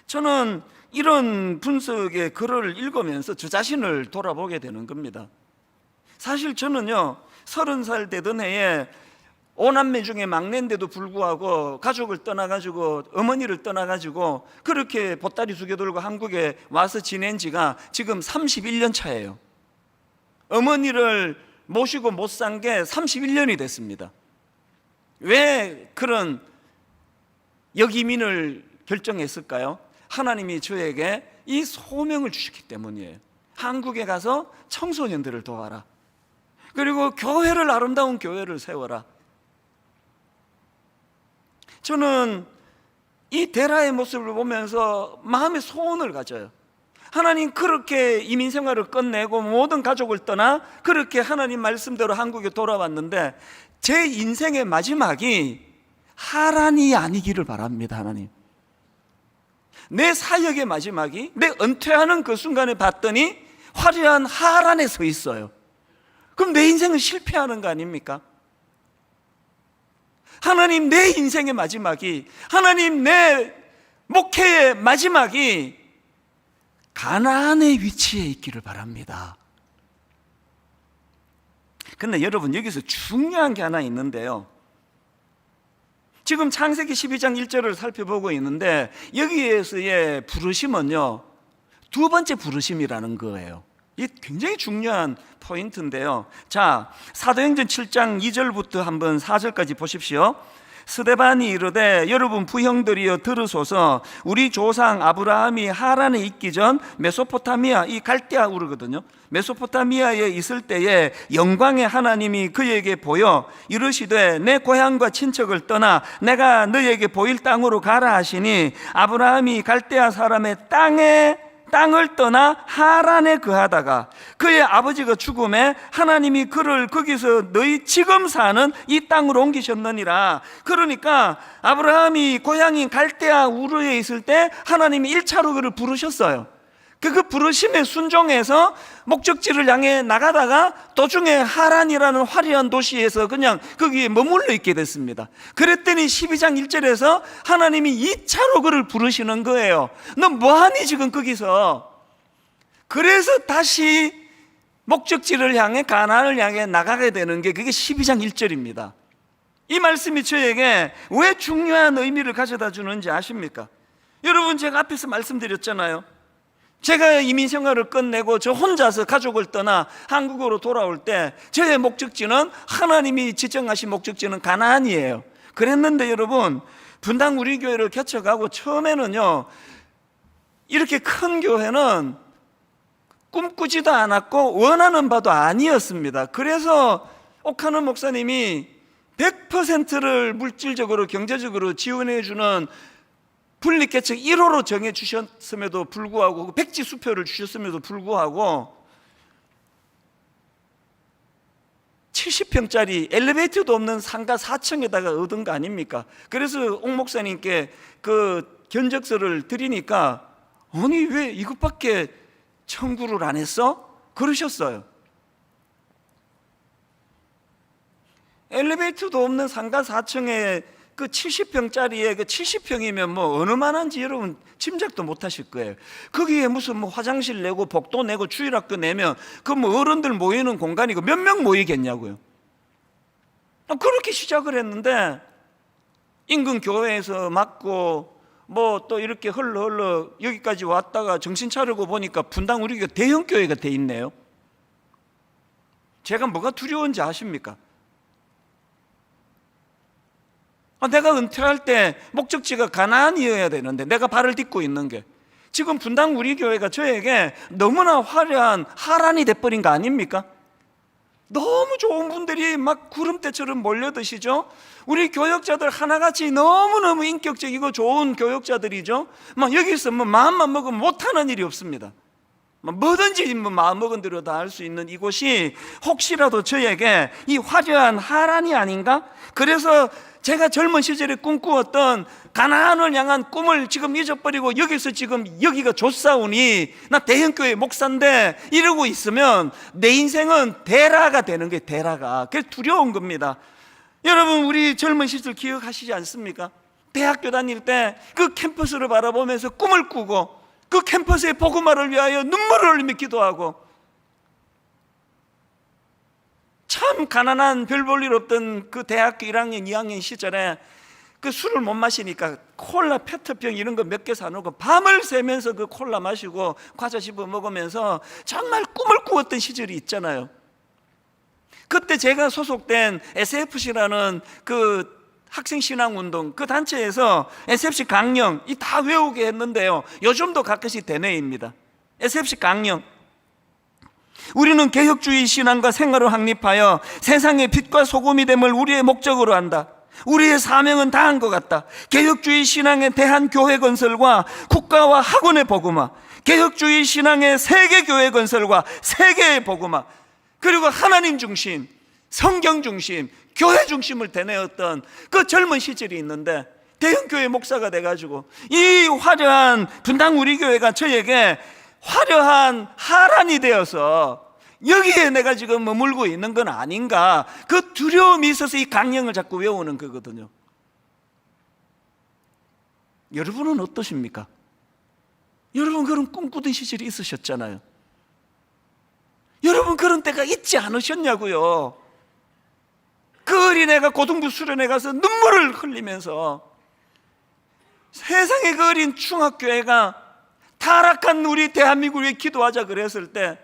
저는 이런 분석의 글을 읽으면서 저 자신을 돌아보게 되는 겁니다. 사실 저는요, 30살 되던 해에 5남매 중에 막내인데도 불구하고 가족을 떠나가지고, 어머니를 떠나가지고 그렇게 보따리 2개 들고 한국에 와서 지낸 지가 지금 31년 차예요. 어머니를 모시고 못 산 게 31년이 됐습니다. 왜 그런 역이민을 결정했을까요? 하나님이 저에게 이 소명을 주셨기 때문이에요. 한국에 가서 청소년들을 도와라, 그리고 교회를, 아름다운 교회를 세워라. 저는 이 데라의 모습을 보면서 마음의 소원을 가져요. 하나님, 그렇게 이민 생활을 끝내고 모든 가족을 떠나 그렇게 하나님 말씀대로 한국에 돌아왔는데 제 인생의 마지막이 하란이 아니기를 바랍니다. 하나님, 내 사역의 마지막이, 내 은퇴하는 그 순간에 봤더니 화려한 하란에 서 있어요. 그럼 내 인생은 실패하는 거 아닙니까? 하나님, 내 인생의 마지막이, 하나님, 내 목회의 마지막이 가나안의 위치에 있기를 바랍니다. 근데 여러분, 여기서 중요한 게 하나 있는데요, 지금 창세기 12장 1절을 살펴보고 있는데 여기에서의 부르심은요, 두 번째 부르심이라는 거예요. 이게 굉장히 중요한 포인트인데요. 자, 사도행전 7장 2절부터 한번 4절까지 보십시오. 스데반이 이르되 여러분 부형들이여 들으소서. 우리 조상 아브라함이 하란에 있기 전 메소포타미아, 이 갈대아 우르거든요, 메소포타미아에 있을 때에 영광의 하나님이 그에게 보여 이르시되 내 고향과 친척을 떠나 내가 너에게 보일 땅으로 가라 하시니 아브라함이 갈대아 사람의 땅을 떠나 하란에 거하다가 그의 아버지가 죽음에 하나님이 그를 거기서 너희 지금 사는 이 땅으로 옮기셨느니라. 그러니까 아브라함이 고향인 갈대아 우르에 있을 때 하나님이 1차로 그를 부르셨어요. 그 부르심에 순종해서 목적지를 향해 나가다가 도중에 하란이라는 화려한 도시에서 그냥 거기에 머물러 있게 됐습니다. 그랬더니 12장 1절에서 하나님이 2차로 그를 부르시는 거예요. 너 뭐하니 지금 거기서? 그래서 다시 목적지를 향해 가나안을 향해 나가게 되는 게 그게 12장 1절입니다. 이 말씀이 저에게 왜 중요한 의미를 가져다 주는지 아십니까? 여러분, 제가 앞에서 말씀드렸잖아요. 제가 이민 생활을 끝내고 저 혼자서 가족을 떠나 한국으로 돌아올 때 저의 목적지는, 하나님이 지정하신 목적지는 가나안이에요. 그랬는데 여러분, 분당 우리 교회를 개척하고 처음에는요, 이렇게 큰 교회는 꿈꾸지도 않았고 원하는 바도 아니었습니다. 그래서 옥하는 목사님이 100%를 물질적으로 경제적으로 지원해 주는 분리개척 1호로 정해 주셨음에도 불구하고, 백지 수표를 주셨음에도 불구하고 70평짜리 엘리베이터도 없는 상가 4층에다가 얻은 거 아닙니까? 그래서 옥 목사님께 그 견적서를 드리니까, 아니 왜 이것밖에 청구를 안 했어? 그러셨어요. 엘리베이터도 없는 상가 4층에 그 70평짜리에, 그 70평이면 뭐 어느 만한지 여러분 짐작도 못 하실 거예요. 거기에 무슨 뭐 화장실 내고 복도 내고 주일학교 내면 그 뭐 어른들 모이는 공간이고 몇 명 모이겠냐고요. 그렇게 시작을 했는데 인근 교회에서 맞고 뭐 또 이렇게 흘러 여기까지 왔다가 정신 차리고 보니까 분당 우리가 대형 교회가 돼 있네요. 제가 뭐가 두려운지 아십니까? 내가 은퇴할 때 목적지가 가나안이어야 되는데 내가 발을 딛고 있는 게 지금 분당 우리 교회가 저에게 너무나 화려한 하란이 돼버린 거 아닙니까? 너무 좋은 분들이 막 구름대처럼 몰려드시죠? 우리 교역자들 하나같이 너무너무 인격적이고 좋은 교역자들이죠. 막 여기서 뭐 마음만 먹으면 못하는 일이 없습니다. 뭐든지 뭐 마음 먹은 대로 다 할 수 있는 이곳이 혹시라도 저에게 이 화려한 하란이 아닌가? 그래서 제가 젊은 시절에 꿈꾸었던 가나안을 향한 꿈을 지금 잊어버리고 여기서 지금 여기가 좋사오니 나 대형교회 목사인데 이러고 있으면 내 인생은 대라가 되는 게, 대라가. 그게 두려운 겁니다. 여러분, 우리 젊은 시절 기억하시지 않습니까? 대학교 다닐 때 그 캠퍼스를 바라보면서 꿈을 꾸고 그 캠퍼스의 복음화를 위하여 눈물을 흘리며 기도하고, 참 가난한 별 볼 일 없던 그 대학교 1학년 2학년 시절에 그 술을 못 마시니까 콜라 페트병 이런 거 몇 개 사놓고 밤을 새면서 그 콜라 마시고 과자 씹어 먹으면서 정말 꿈을 꾸었던 시절이 있잖아요. 그때 제가 소속된 SFC라는 그 학생신앙운동 그 단체에서 SFC 강령 이 다 외우게 했는데요, 요즘도 가끔씩 대내입니다. SFC 강령, 우리는 개혁주의 신앙과 생활을 확립하여 세상의 빛과 소금이 됨을 우리의 목적으로 한다. 우리의 사명은 다한 것 같다. 개혁주의 신앙의 대한 교회 건설과 국가와 학원의 복음화, 개혁주의 신앙의 세계교회 건설과 세계의 복음화, 그리고 하나님 중심, 성경 중심, 교회 중심을 되뇌었던 그 젊은 시절이 있는데, 대형교회 목사가 돼가지고 이 화려한 분당 우리 교회가 저에게 화려한 하란이 되어서 여기에 내가 지금 머물고 있는 건 아닌가, 그 두려움이 있어서 이 강령을 자꾸 외우는 거거든요. 여러분은 어떠십니까? 여러분 그런 꿈꾸던 시절이 있으셨잖아요. 여러분 그런 때가 있지 않으셨냐고요. 그 어린애가 고등부 수련회 가서 눈물을 흘리면서 세상의 그 어린 중학교애가 타락한 우리 대한민국을 위해 기도하자 그랬을 때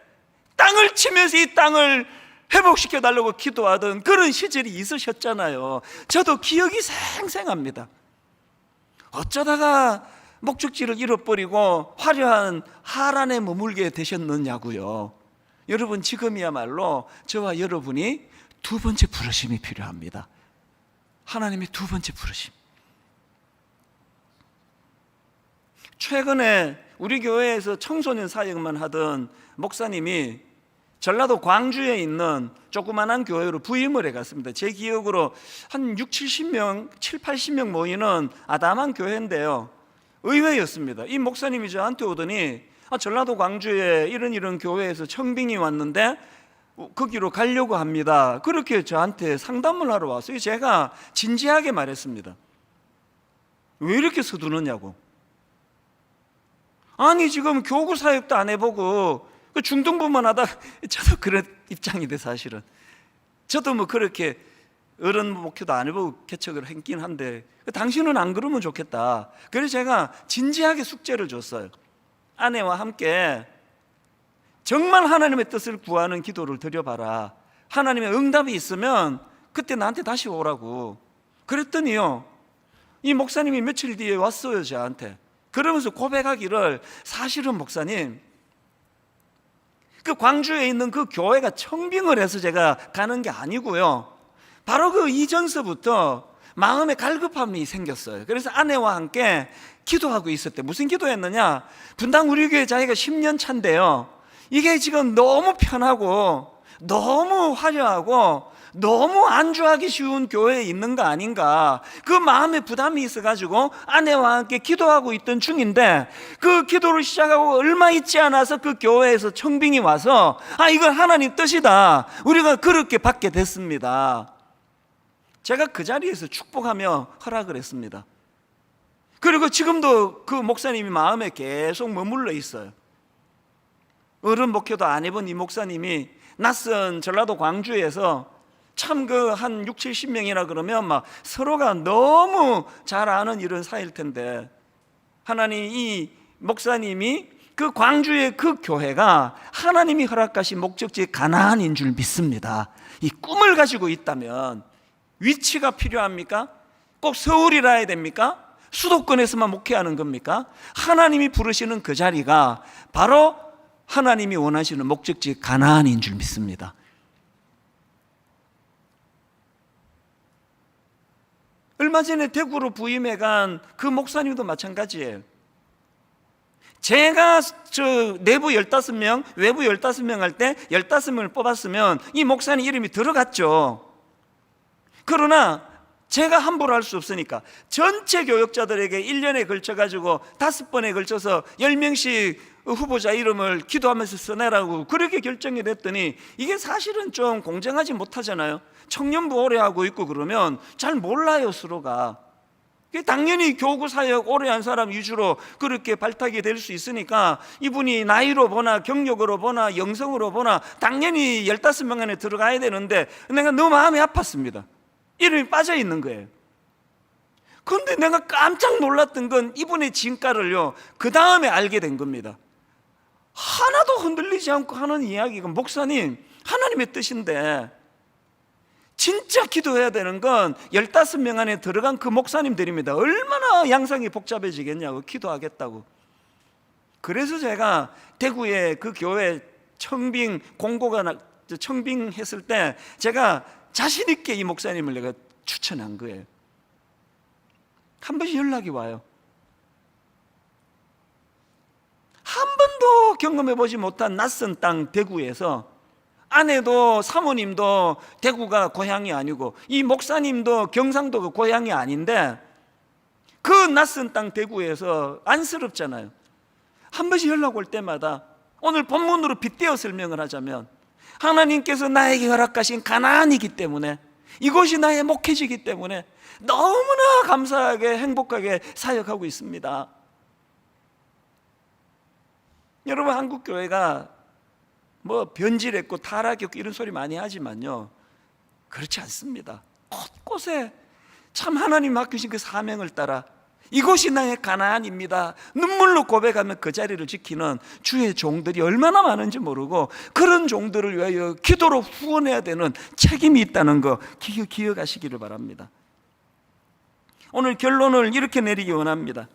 땅을 치면서 이 땅을 회복시켜 달라고 기도하던 그런 시절이 있으셨잖아요. 저도 기억이 생생합니다. 어쩌다가 목적지를 잃어버리고 화려한 하란에 머물게 되셨느냐고요. 여러분, 지금이야말로 저와 여러분이 두 번째 부르심이 필요합니다. 하나님의 두 번째 부르심. 최근에 우리 교회에서 청소년 사역만 하던 목사님이 전라도 광주에 있는 조그만한 교회로 부임을 해갔습니다. 제 기억으로 한 70명, 80명 모이는 아담한 교회인데요, 의외였습니다. 이 목사님이 저한테 오더니 전라도 광주에 이런 교회에서 청빙이 왔는데 거기로 가려고 합니다. 그렇게 저한테 상담을 하러 왔어요. 제가 진지하게 말했습니다. 왜 이렇게 서두르냐고. 아니 지금 교구 사역도 안 해보고 그 중등부만 하다 저도 그런 입장이 돼 사실은. 저도 뭐 그렇게 어른 목회도 안 해보고 개척을 했긴 한데 당신은 안 그러면 좋겠다. 그래서 제가 진지하게 숙제를 줬어요. 아내와 함께 정말 하나님의 뜻을 구하는 기도를 드려봐라. 하나님의 응답이 있으면 그때 나한테 다시 오라고. 그랬더니요, 이 목사님이 며칠 뒤에 왔어요 저한테. 그러면서 고백하기를, 사실은 목사님, 그 광주에 있는 그 교회가 청빙을 해서 제가 가는 게 아니고요, 바로 그 이전서부터 마음에 갈급함이 생겼어요. 그래서 아내와 함께 기도하고 있었대. 무슨 기도했느냐, 분당 우리 교회 자기가 10년 차인데요, 이게 지금 너무 편하고 너무 화려하고 너무 안주하기 쉬운 교회에 있는 거 아닌가, 그 마음에 부담이 있어가지고 아내와 함께 기도하고 있던 중인데, 그 기도를 시작하고 얼마 있지 않아서 그 교회에서 청빙이 와서 이건 하나님 뜻이다, 우리가 그렇게 받게 됐습니다. 제가 그 자리에서 축복하며 허락을 했습니다. 그리고 지금도 그 목사님이 마음에 계속 머물러 있어요. 어른 목회도 안 해본 이 목사님이 낯선 전라도 광주에서 참 그 한 6, 70명이라 그러면 막 서로가 너무 잘 아는 이런 사이일 텐데, 하나님 이 목사님이 그 광주의 그 교회가 하나님이 허락하신 목적지 가나안인 줄 믿습니다. 이 꿈을 가지고 있다면 위치가 필요합니까? 꼭 서울이라 해야 됩니까? 수도권에서만 목회하는 겁니까? 하나님이 부르시는 그 자리가 바로 하나님이 원하시는 목적지 가나안인 줄 믿습니다. 얼마 전에 대구로 부임해 간 그 목사님도 마찬가지예요. 제가 저 내부 15명, 외부 15명 할 때 15명을 뽑았으면 이 목사님 이름이 들어갔죠. 그러나 제가 함부로 할 수 없으니까 전체 교역자들에게 1년에 걸쳐가지고 5번에 걸쳐서 10명씩 후보자 이름을 기도하면서 써내라고 그렇게 결정이 됐더니, 이게 사실은 좀 공정하지 못하잖아요. 청년부 오래 하고 있고 그러면 잘 몰라요 서로가. 당연히 교구 사역 오래 한 사람 위주로 그렇게 발탁이 될 수 있으니까, 이분이 나이로 보나 경력으로 보나 영성으로 보나 당연히 15명 안에 들어가야 되는데, 내가 너무 마음이 아팠습니다. 이름이 빠져 있는 거예요. 그런데 내가 깜짝 놀랐던 건 이분의 진가를요, 그 다음에 알게 된 겁니다. 하나도 흔들리지 않고 하는 이야기가, 목사님 하나님의 뜻인데 진짜 기도해야 되는 건 15명 안에 들어간 그 목사님들입니다. 얼마나 양상이 복잡해지겠냐고 기도하겠다고. 그래서 제가 대구의 그 교회 청빙 공고가 청빙했을 때 제가 자신 있게 이 목사님을 내가 추천한 거예요. 한 번씩 연락이 와요. 한 번도 경험해보지 못한 낯선 땅 대구에서, 아내도 사모님도 대구가 고향이 아니고 이 목사님도 경상도가 고향이 아닌데, 그 낯선 땅 대구에서 안쓰럽잖아요. 한 번씩 연락 올 때마다, 오늘 본문으로 빗대어 설명을 하자면, 하나님께서 나에게 허락하신 가나안이기 때문에, 이곳이 나의 목회지이기 때문에 너무나 감사하게 행복하게 사역하고 있습니다. 여러분, 한국 교회가 뭐 변질했고 타락했고 이런 소리 많이 하지만요, 그렇지 않습니다. 곳곳에 참 하나님 맡기신 그 사명을 따라 이곳이 나의 가나안입니다, 눈물로 고백하며 그 자리를 지키는 주의 종들이 얼마나 많은지 모르고, 그런 종들을 위하여 기도로 후원해야 되는 책임이 있다는 거 기억하시기를 바랍니다. 오늘 결론을 이렇게 내리기 원합니다.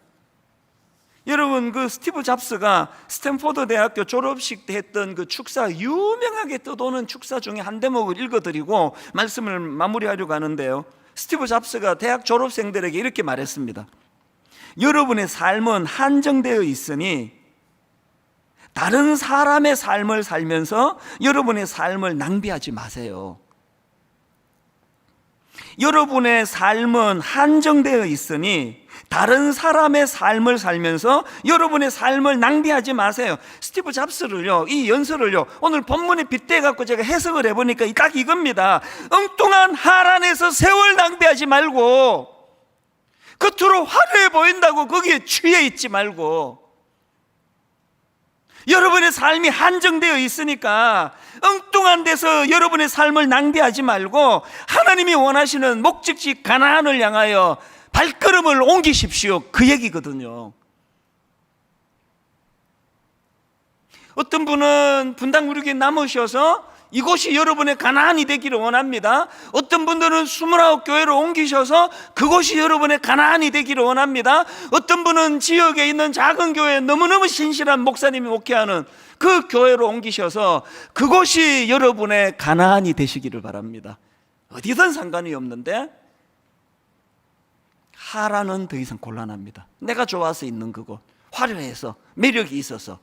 여러분, 그 스티브 잡스가 스탠포드 대학교 졸업식 때 했던 그 축사, 유명하게 떠도는 축사 중에 한 대목을 읽어드리고 말씀을 마무리하려고 하는데요, 스티브 잡스가 대학 졸업생들에게 이렇게 말했습니다. 여러분의 삶은 한정되어 있으니 다른 사람의 삶을 살면서 여러분의 삶을 낭비하지 마세요. 여러분의 삶은 한정되어 있으니 다른 사람의 삶을 살면서 여러분의 삶을 낭비하지 마세요. 스티브 잡스를요, 이 연설을요, 오늘 본문에 빗대 갖고 제가 해석을 해보니까 딱 이겁니다. 엉뚱한 하란에서 세월 낭비하지 말고, 겉으로 화려해 보인다고 거기에 취해 있지 말고, 여러분의 삶이 한정되어 있으니까 엉뚱한 데서 여러분의 삶을 낭비하지 말고 하나님이 원하시는 목적지 가나안을 향하여 발걸음을 옮기십시오. 그 얘기거든요. 어떤 분은 분당 구역에 남으셔서 이곳이 여러분의 가나안이 되기를 원합니다. 어떤 분들은 29교회로 옮기셔서 그곳이 여러분의 가나안이 되기를 원합니다. 어떤 분은 지역에 있는 작은 교회에 너무너무 신실한 목사님이 목회하는 그 교회로 옮기셔서 그곳이 여러분의 가나안이 되시기를 바랍니다. 어디든 상관이 없는데 하라는 더 이상 곤란합니다. 내가 좋아서 있는 그곳, 화려해서 매력이 있어서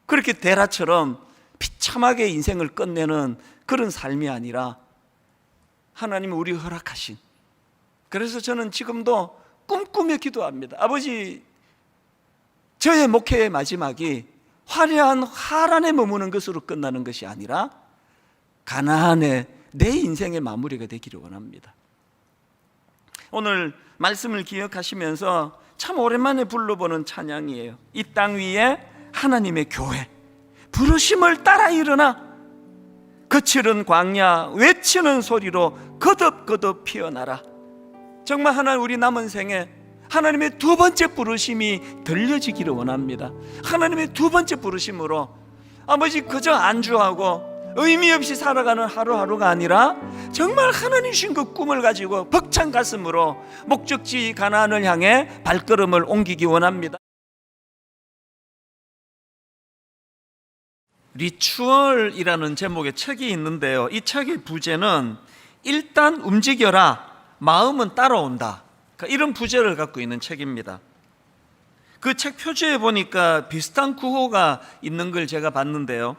그렇게 데라처럼 비참하게 인생을 끝내는 그런 삶이 아니라 하나님이 우리 허락하신, 그래서 저는 지금도 꿈꾸며 기도합니다. 아버지, 저의 목회의 마지막이 화려한 하란에 머무는 것으로 끝나는 것이 아니라 가나안의 내 인생의 마무리가 되기를 원합니다. 오늘 말씀을 기억하시면서 참 오랜만에 불러보는 찬양이에요. 이 땅 위에 하나님의 교회, 부르심을 따라 일어나 거칠은 광야 외치는 소리로 거듭거듭 피어나라. 정말 하나님, 우리 남은 생에 하나님의 두 번째 부르심이 들려지기를 원합니다. 하나님의 두 번째 부르심으로 아버지 그저 안주하고 의미 없이 살아가는 하루하루가 아니라 정말 하나님 주신 그 꿈을 가지고 벅찬 가슴으로 목적지 가나안을 향해 발걸음을 옮기기 원합니다. 리추얼이라는 제목의 책이 있는데요, 이 책의 부제는 일단 움직여라, 마음은 따라온다, 이런 부제를 갖고 있는 책입니다. 그 책 표지에 보니까 비슷한 구호가 있는 걸 제가 봤는데요,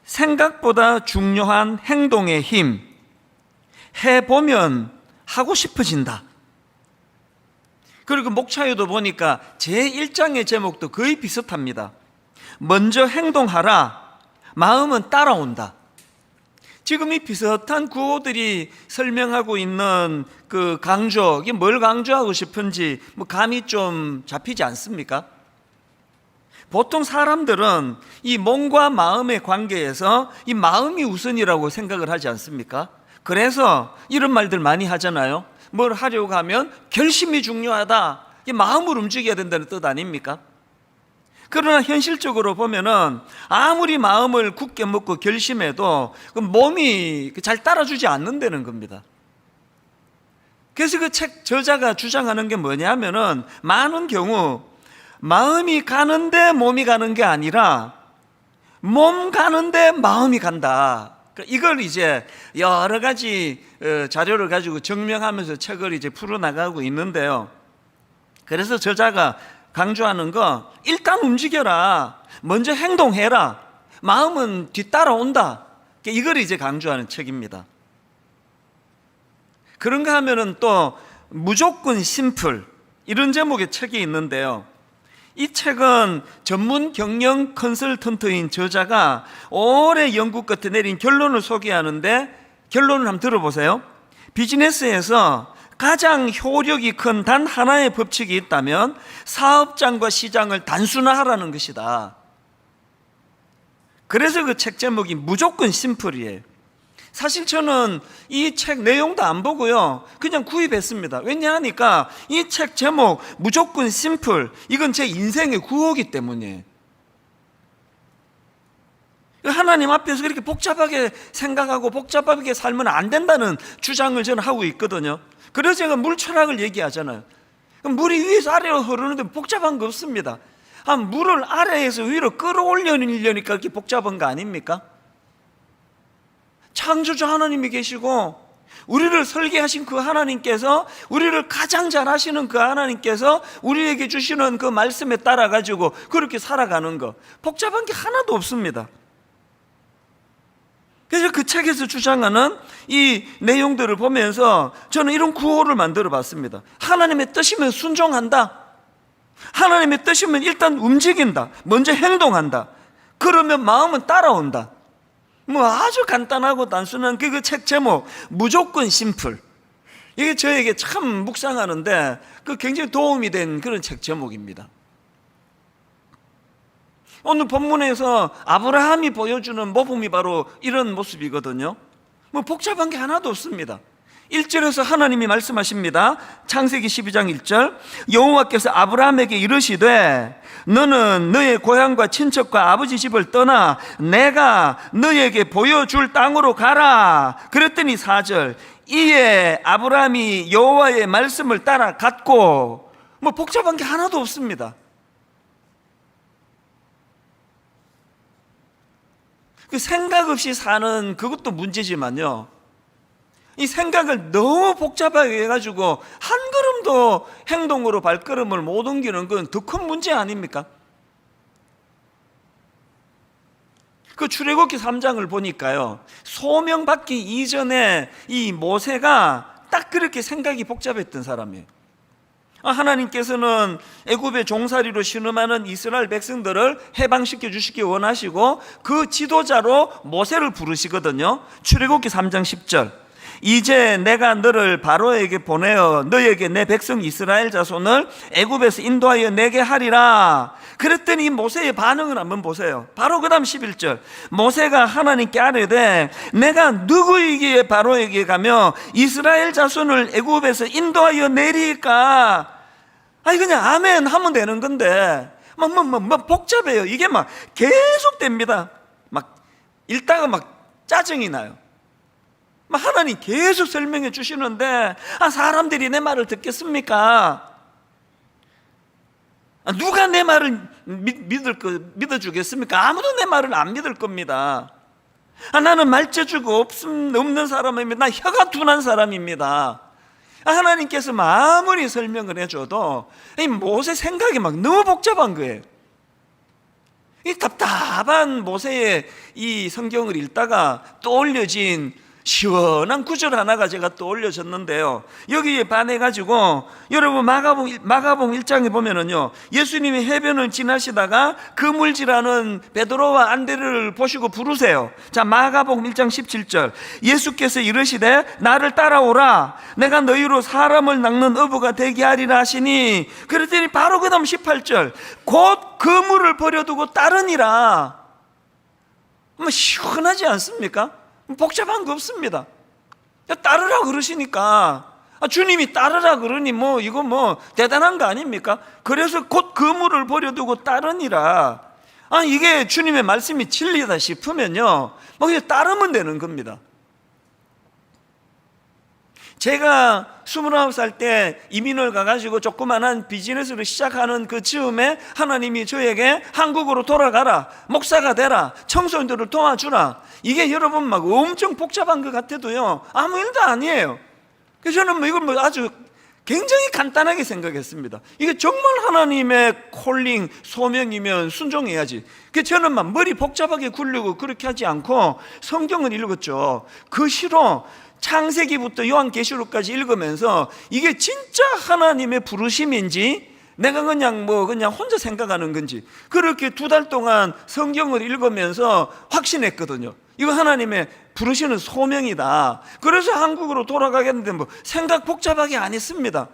생각보다 중요한 행동의 힘, 해보면 하고 싶어진다. 그리고 목차에도 보니까 제1장의 제목도 거의 비슷합니다. 먼저 행동하라, 마음은 따라온다. 지금 이 비슷한 구호들이 설명하고 있는 그 강조, 이게 뭘 강조하고 싶은지 감이 좀 잡히지 않습니까? 보통 사람들은 이 몸과 마음의 관계에서 이 마음이 우선이라고 생각을 하지 않습니까? 그래서 이런 말들 많이 하잖아요. 뭘 하려고 하면 결심이 중요하다, 이 마음을 움직여야 된다는 뜻 아닙니까? 그러나 현실적으로 보면은 아무리 마음을 굳게 먹고 결심해도 그 몸이 잘 따라주지 않는다는 겁니다. 그래서 그 책 저자가 주장하는 게 뭐냐면은 많은 경우 마음이 가는데 몸이 가는 게 아니라 몸 가는데 마음이 간다. 이걸 이제 여러 가지 자료를 가지고 증명하면서 책을 이제 풀어나가고 있는데요. 그래서 저자가 강조하는 거, 일단 움직여라, 먼저 행동해라, 마음은 뒤따라온다, 이걸 이제 강조하는 책입니다. 그런가 하면은 또 무조건 심플, 이런 제목의 책이 있는데요, 이 책은 전문 경영 컨설턴트인 저자가 오래 연구 끝에 내린 결론을 소개하는데, 결론을 한번 들어보세요. 비즈니스에서 가장 효력이 큰 단 하나의 법칙이 있다면 사업장과 시장을 단순화하라는 것이다. 그래서 그 책 제목이 무조건 심플이에요. 사실 저는 이 책 내용도 안 보고요, 그냥 구입했습니다. 왜냐하니까 이 책 제목 무조건 심플, 이건 제 인생의 구호이기 때문이에요. 하나님 앞에서 그렇게 복잡하게 생각하고 복잡하게 살면 안 된다는 주장을 저는 하고 있거든요. 그래서 제가 물 철학을 얘기하잖아요. 물이 위에서 아래로 흐르는데 복잡한 거 없습니다. 물을 아래에서 위로 끌어올리려니까 그렇게 복잡한 거 아닙니까? 창조주 하나님이 계시고 우리를 설계하신 그 하나님께서, 우리를 가장 잘 아시는 그 하나님께서 우리에게 주시는 그 말씀에 따라 가지고 그렇게 살아가는 거, 복잡한 게 하나도 없습니다. 그래서 그 책에서 주장하는 이 내용들을 보면서 저는 이런 구호를 만들어 봤습니다. 하나님의 뜻이면 순종한다, 하나님의 뜻이면 일단 움직인다, 먼저 행동한다, 그러면 마음은 따라온다. 아주 간단하고 단순한 그 책 제목 무조건 심플, 이게 저에게 참 묵상하는데 굉장히 도움이 된 그런 책 제목입니다. 오늘 본문에서 아브라함이 보여주는 모범이 바로 이런 모습이거든요. 뭐 복잡한 게 하나도 없습니다. 1절에서 하나님이 말씀하십니다. 창세기 12장 1절, 여호와께서 아브라함에게 이르시되 너는 너의 고향과 친척과 아버지 집을 떠나 내가 너에게 보여줄 땅으로 가라. 그랬더니 4절, 이에 아브라함이 여호와의 말씀을 따라 갔고, 뭐 복잡한 게 하나도 없습니다. 그 생각 없이 사는 그것도 문제지만요, 이 생각을 너무 복잡하게 해가지고 한 걸음도 행동으로 발걸음을 못 옮기는 건 더 큰 문제 아닙니까? 그 출애굽기 3장을 보니까요, 소명받기 이전에 이 모세가 딱 그렇게 생각이 복잡했던 사람이에요. 하나님께서는 애굽의 종살이로 신음하는 이스라엘 백성들을 해방시켜 주시기 원하시고 그 지도자로 모세를 부르시거든요. 출애굽기 3장 10절, 이제 내가 너를 바로에게 보내어 너에게 내 백성 이스라엘 자손을 애굽에서 인도하여 내게 하리라. 그랬더니 모세의 반응을 한번 보세요. 바로 그 다음 11절, 모세가 하나님께 아뢰되 내가 누구에게 바로에게 가며 이스라엘 자손을 애굽에서 인도하여 내리까? 아니 그냥 아멘 하면 되는 건데 막 복잡해요. 이게 막 계속됩니다. 막 읽다가 막 짜증이 나요. 막 하나님 계속 설명해 주시는데 사람들이 내 말을 듣겠습니까? 누가 내 말을 믿어주겠습니까? 아무도 내 말을 안 믿을 겁니다. 나는 말재주가 없는 사람입니다. 나 혀가 둔한 사람입니다. 하나님께서 아무리 설명을 해줘도 이 모세 생각이 막 너무 복잡한 거예요. 이 답답한 모세의 이 성경을 읽다가 떠올려진 시원한 구절 하나가 제가 떠올려졌는데요, 여기에 반해가지고 여러분 마가복 1장에 보면은요, 예수님이 해변을 지나시다가 그물질하는 베드로와 안드레를 보시고 부르세요. 자, 마가복 1장 17절, 예수께서 이르시되 나를 따라오라, 내가 너희로 사람을 낚는 어부가 되게 하리라 하시니, 그랬더니 바로 그 다음 18절, 곧 그물을 버려두고 따르니라. 뭐 시원하지 않습니까? 복잡한 거 없습니다. 따르라 그러시니까, 주님이 따르라 그러니 뭐 이거 뭐 대단한 거 아닙니까? 그래서 곧 그물을 버려두고 따르니라. 이게 주님의 말씀이 진리다 싶으면요, 뭐 그냥 따르면 되는 겁니다. 제가 29살 때 이민을 가가지고 조그만한 비즈니스를 시작하는 그 즈음에 하나님이 저에게 한국으로 돌아가라, 목사가 되라, 청소년들을 도와주라. 이게 여러분 막 엄청 복잡한 것 같아도요, 아무 일도 아니에요. 그래서 저는 뭐 이걸 뭐 아주 굉장히 간단하게 생각했습니다. 이게 정말 하나님의 콜링, 소명이면 순종해야지. 그래서 저는 막 머리 복잡하게 굴리고 그렇게 하지 않고 성경을 읽었죠. 그 시로 창세기부터 요한계시록까지 읽으면서 이게 진짜 하나님의 부르심인지 내가 그냥 혼자 생각하는 건지 그렇게 2달 동안 성경을 읽으면서 확신했거든요. 이거 하나님의 부르시는 소명이다. 그래서 한국으로 돌아가겠는데 뭐 생각 복잡하게 안 했습니다.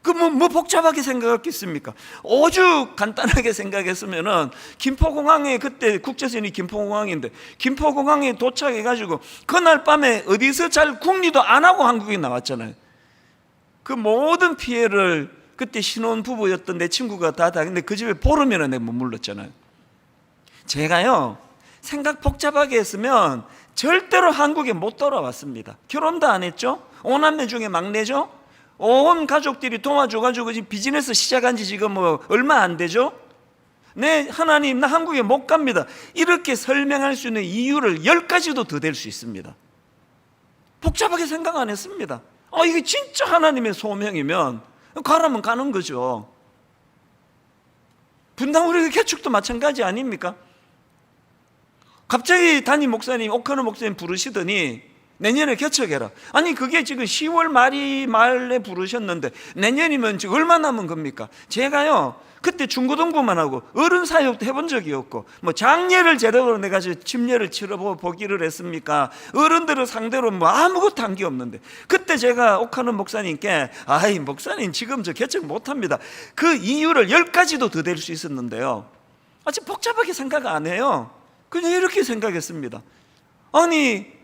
뭐 복잡하게 생각했겠습니까? 오죽 간단하게 생각했으면은 김포공항에, 그때 국제선이 김포공항인데 김포공항에 도착해가지고 그날 밤에 어디서 잘 궁리도 안 하고 한국에 나왔잖아요. 그 모든 피해를 그때 신혼부부였던 내 친구가 다 근데 그 집에 보름이나 내가 머물렀잖아요. 제가요, 생각 복잡하게 했으면 절대로 한국에 못 돌아왔습니다. 결혼도 안 했죠. 5남매 중에 막내죠. 온 가족들이 도와줘가지고 지금 비즈니스 시작한 지 지금 뭐 얼마 안 되죠? 네, 하나님, 나 한국에 못 갑니다. 이렇게 설명할 수 있는 이유를 10가지도 더 될 수 있습니다. 복잡하게 생각 안 했습니다. 이게 진짜 하나님의 소명이면 가라면 가는 거죠. 분당 우리 개축도 마찬가지 아닙니까? 갑자기 담임 목사님, 오카노 목사님 부르시더니 내년에 개척해라. 아니 그게 지금 10월 말에 부르셨는데 내년이면 지금 얼마 남은 겁니까? 제가요 그때 중고등부만 하고 어른 사역도 해본 적이 없고 뭐 장례를 제대로 내가 침례를 치러보기를 했습니까? 어른들을 상대로 뭐 아무것도 한 게 없는데 그때 제가 오카노 목사님께 아이 목사님 지금 저 개척 못합니다. 그 이유를 10가지도 더 될 수 있었는데요, 아주 복잡하게 생각 안 해요. 그냥 이렇게 생각했습니다. 아니,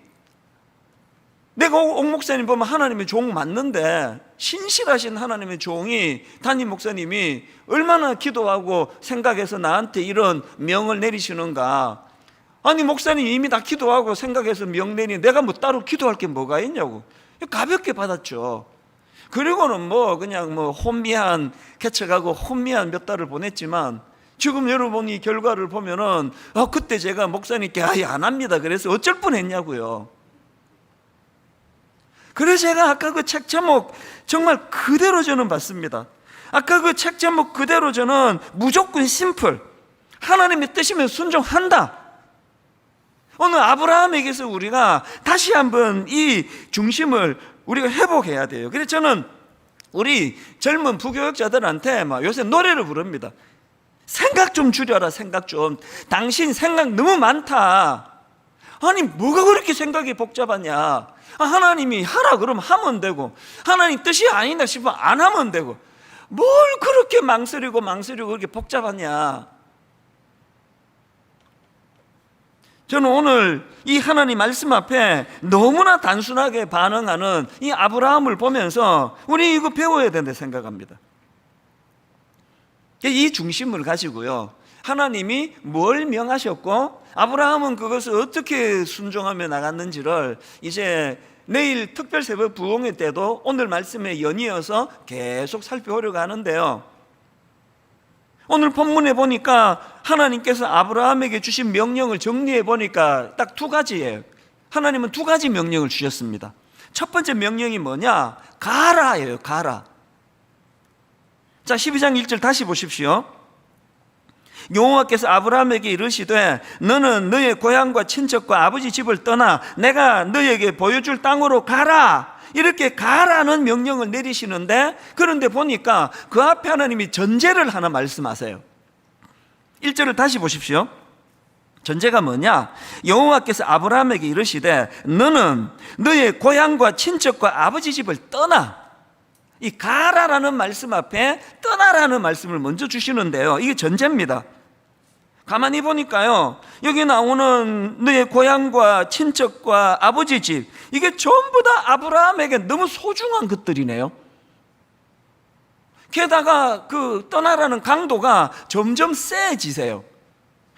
내가 옥 목사님 보면 하나님의 종 맞는데 신실하신 하나님의 종이 담임 목사님이 얼마나 기도하고 생각해서 나한테 이런 명을 내리시는가. 아니, 목사님 이미 다 기도하고 생각해서 명 내니 내가 뭐 따로 기도할 게 뭐가 있냐고 가볍게 받았죠. 그리고는 그냥 혼미한 개척하고 혼미한 몇 달을 보냈지만 지금 여러분이 결과를 보면은 그때 제가 목사님께 아예 안 합니다 그래서 어쩔 뻔했냐고요. 그래서 제가 아까 그 책 제목 정말 그대로 저는 봤습니다. 아까 그 책 제목 그대로 저는 무조건 심플, 하나님의 뜻이면 순종한다. 오늘 아브라함에게서 우리가 다시 한번 이 중심을 우리가 회복해야 돼요. 그래서 저는 우리 젊은 부교육자들한테 요새 노래를 부릅니다. 생각 좀 줄여라. 생각 좀. 당신 생각 너무 많다. 아니, 뭐가 그렇게 생각이 복잡하냐. 하나님이 하라 그러면 하면 되고, 하나님 뜻이 아니다 싶으면 안 하면 되고, 뭘 그렇게 망설이고 그렇게 복잡하냐. 저는 오늘 이 하나님 말씀 앞에 너무나 단순하게 반응하는 이 아브라함을 보면서 우리 이거 배워야 된다 생각합니다. 이 중심을 가지고요, 하나님이 뭘 명하셨고 아브라함은 그것을 어떻게 순종하며 나갔는지를 이제 내일 특별 새벽 부흥회 때도 오늘 말씀에 연이어서 계속 살펴보려고 하는데요, 오늘 본문에 보니까 하나님께서 아브라함에게 주신 명령을 정리해 보니까 딱 두 가지예요. 하나님은 두 가지 명령을 주셨습니다. 첫 번째 명령이 뭐냐? 가라예요. 가라. 자, 12장 1절 다시 보십시오. 여호와께서 아브라함에게 이르시되 너는 너의 고향과 친척과 아버지 집을 떠나 내가 너에게 보여줄 땅으로 가라. 이렇게 가라는 명령을 내리시는데, 그런데 보니까 그 앞에 하나님이 전제를 하나 말씀하세요. 1절을 다시 보십시오. 전제가 뭐냐? 여호와께서 아브라함에게 이르시되 너는 너의 고향과 친척과 아버지 집을 떠나. 이 가라라는 말씀 앞에 떠나라는 말씀을 먼저 주시는데요, 이게 전제입니다. 가만히 보니까요, 여기 나오는 너의 고향과 친척과 아버지 집, 이게 전부 다 아브라함에게 너무 소중한 것들이네요. 게다가 그 떠나라는 강도가 점점 세지세요.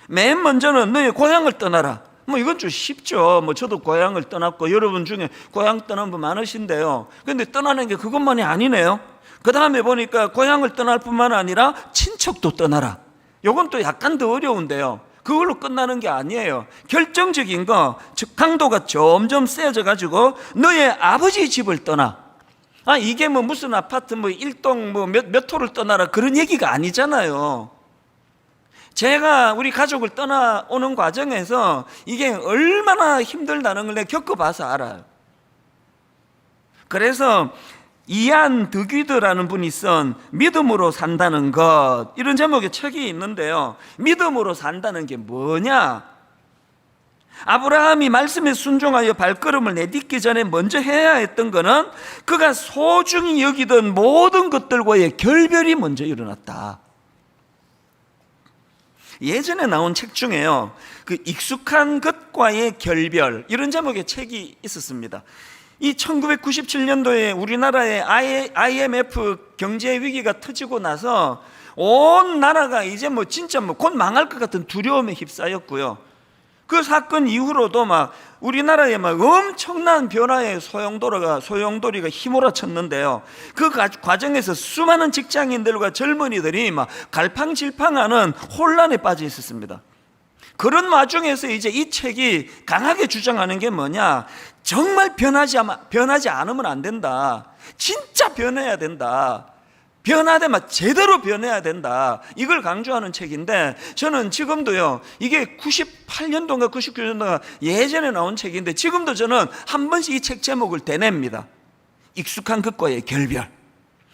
맨 먼저는 너의 고향을 떠나라. 이건 좀 쉽죠. 저도 고향을 떠났고 여러분 중에 고향 떠난 분 많으신데요, 그런데 떠나는 게 그것만이 아니네요. 그 다음에 보니까 고향을 떠날 뿐만 아니라 친척도 떠나라. 요건 또 약간 더 어려운데요, 그걸로 끝나는 게 아니에요. 결정적인 거, 즉 강도가 점점 세져 가지고 너의 아버지 집을 떠나. 이게 무슨 아파트 1동 몇 호를 떠나라 그런 얘기가 아니잖아요. 제가 우리 가족을 떠나오는 과정에서 이게 얼마나 힘들다는 걸 내가 겪어봐서 알아요. 그래서 이안 득위드라는 분이 쓴 믿음으로 산다는 것, 이런 제목의 책이 있는데요, 믿음으로 산다는 게 뭐냐? 아브라함이 말씀에 순종하여 발걸음을 내딛기 전에 먼저 해야 했던 것은 그가 소중히 여기던 모든 것들과의 결별이 먼저 일어났다. 예전에 나온 책 중에요, 그 익숙한 것과의 결별, 이런 제목의 책이 있었습니다. 이 1997년도에 우리나라의 IMF 경제 위기가 터지고 나서 온 나라가 이제 진짜 곧 망할 것 같은 두려움에 휩싸였고요. 그 사건 이후로도 우리나라에 엄청난 변화의 소용돌이가 휘몰아쳤는데요, 그 과정에서 수많은 직장인들과 젊은이들이 갈팡질팡하는 혼란에 빠져 있었습니다. 그런 와중에서 이제 이 책이 강하게 주장하는 게 뭐냐? 정말 변하지 않으면 안 된다. 진짜 변해야 된다. 변화되면 제대로 변해야 된다. 이걸 강조하는 책인데, 저는 지금도요, 이게 98년도인가 99년도인가 예전에 나온 책인데 지금도 저는 한 번씩 이 책 제목을 되냅니다. 익숙한 것과의 결별.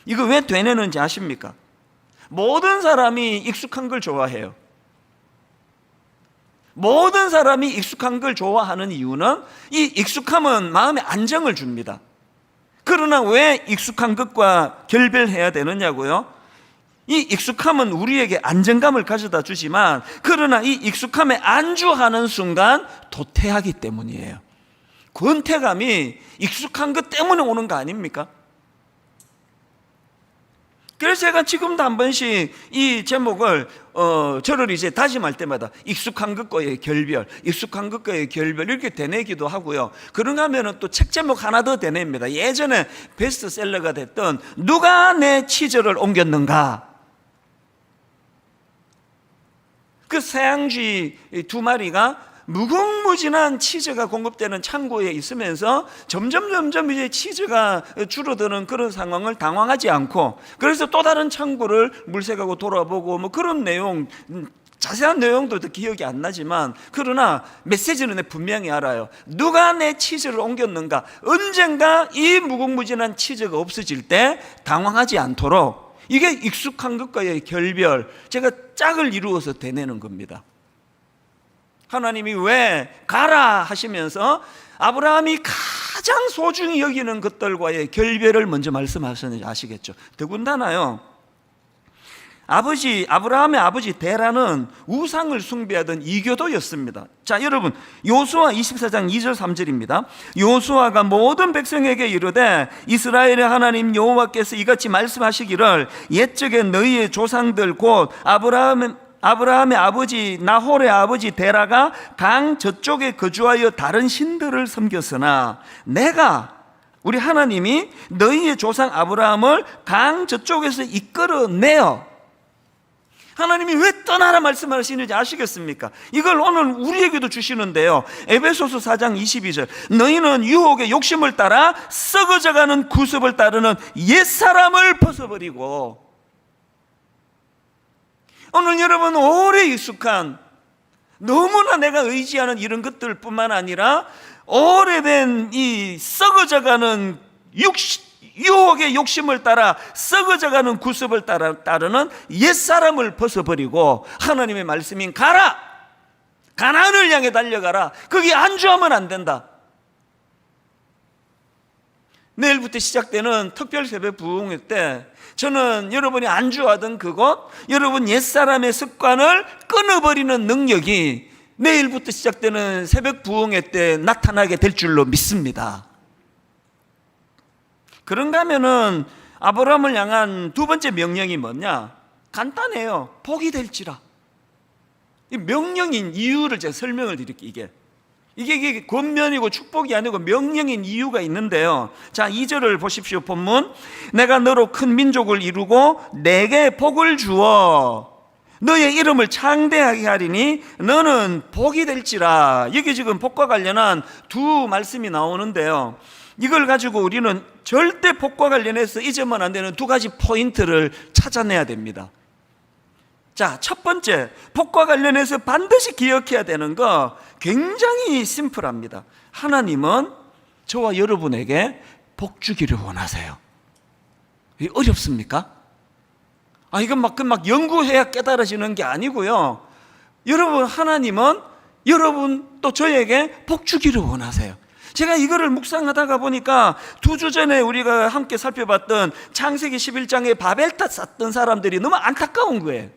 이거 왜 되내는지 아십니까? 모든 사람이 익숙한 걸 좋아해요. 모든 사람이 익숙한 걸 좋아하는 이유는 이 익숙함은 마음에 안정을 줍니다. 그러나 왜 익숙한 것과 결별해야 되느냐고요? 이 익숙함은 우리에게 안정감을 가져다 주지만, 그러나 이 익숙함에 안주하는 순간 도태하기 때문이에요. 권태감이 익숙한 것 때문에 오는 거 아닙니까? 그래서 제가 지금도 한 번씩 이 제목을 저를 이제 다짐할 때마다 익숙한 것과의 결별, 익숙한 것과의 결별 이렇게 되뇌기도 하고요. 그런가 하면은 또 책 제목 하나 더 되뇌입니다. 예전에 베스트셀러가 됐던 누가 내 치즈를 옮겼는가? 그 서양쥐 두 마리가 무궁무진한 치즈가 공급되는 창고에 있으면서 점점 이제 치즈가 줄어드는 그런 상황을 당황하지 않고, 그래서 또 다른 창고를 물색하고 돌아보고 뭐 그런 내용, 자세한 내용도 기억이 안 나지만, 그러나 메시지는 분명히 알아요. 누가 내 치즈를 옮겼는가? 언젠가 이 무궁무진한 치즈가 없어질 때 당황하지 않도록, 이게 익숙한 것과의 결별, 제가 짝을 이루어서 되뇌는 겁니다. 하나님이 왜 가라 하시면서 아브라함이 가장 소중히 여기는 것들과의 결별을 먼저 말씀하셨는지 아시겠죠? 더군다나요, 아브라함의 아버지 데라는 우상을 숭배하던 이교도였습니다. 자, 여러분, 요수아 24장 2절 3절입니다. 요수아가 모든 백성에게 이르되 이스라엘의 하나님 여호와께서 이같이 말씀하시기를 옛적에 너희의 조상들 곧 아브라함의 아버지 나홀의 아버지 데라가 강 저쪽에 거주하여 다른 신들을 섬겼으나 내가, 우리 하나님이 너희의 조상 아브라함을 강 저쪽에서 이끌어내어, 하나님이 왜 떠나라 말씀하시는지 아시겠습니까? 이걸 오늘 우리에게도 주시는데요, 에베소서 4장 22절 너희는 유혹의 욕심을 따라 썩어져가는 구습을 따르는 옛사람을 벗어버리고, 오늘 여러분 오래 익숙한, 너무나 내가 의지하는 이런 것들 뿐만 아니라 오래된 이 썩어져가는 유혹의 욕심을 따라 썩어져가는 구습을 따르는 옛사람을 벗어버리고, 하나님의 말씀인 가라, 가나안을 향해 달려가라, 거기 안주하면 안 된다. 내일부터 시작되는 특별 새벽 부흥회 때 저는 여러분이 안주하던 그곳, 여러분 옛사람의 습관을 끊어버리는 능력이 내일부터 시작되는 새벽 부흥회 때 나타나게 될 줄로 믿습니다. 그런가 하면은 아브라함을 향한 두 번째 명령이 뭐냐? 간단해요. 복이 될지라. 이 명령인 이유를 제가 설명을 드릴게요. 이게 권면이고 축복이 아니고 명령인 이유가 있는데요. 자, 2절을 보십시오. 본문, 내가 너로 큰 민족을 이루고 내게 복을 주어 너의 이름을 창대하게 하리니 너는 복이 될지라. 여기 지금 복과 관련한 두 말씀이 나오는데요, 이걸 가지고 우리는 절대 복과 관련해서 잊으면 안 되는 두 가지 포인트를 찾아내야 됩니다. 자, 첫 번째, 복과 관련해서 반드시 기억해야 되는 거 굉장히 심플합니다. 하나님은 저와 여러분에게 복 주기를 원하세요. 어렵습니까? 이건 막 연구해야 깨달아지는 게 아니고요, 여러분, 하나님은 여러분 또 저에게 복 주기를 원하세요. 제가 이거를 묵상하다가 보니까 2주 전에 우리가 함께 살펴봤던 창세기 11장에 바벨탑 쌓던 사람들이 너무 안타까운 거예요.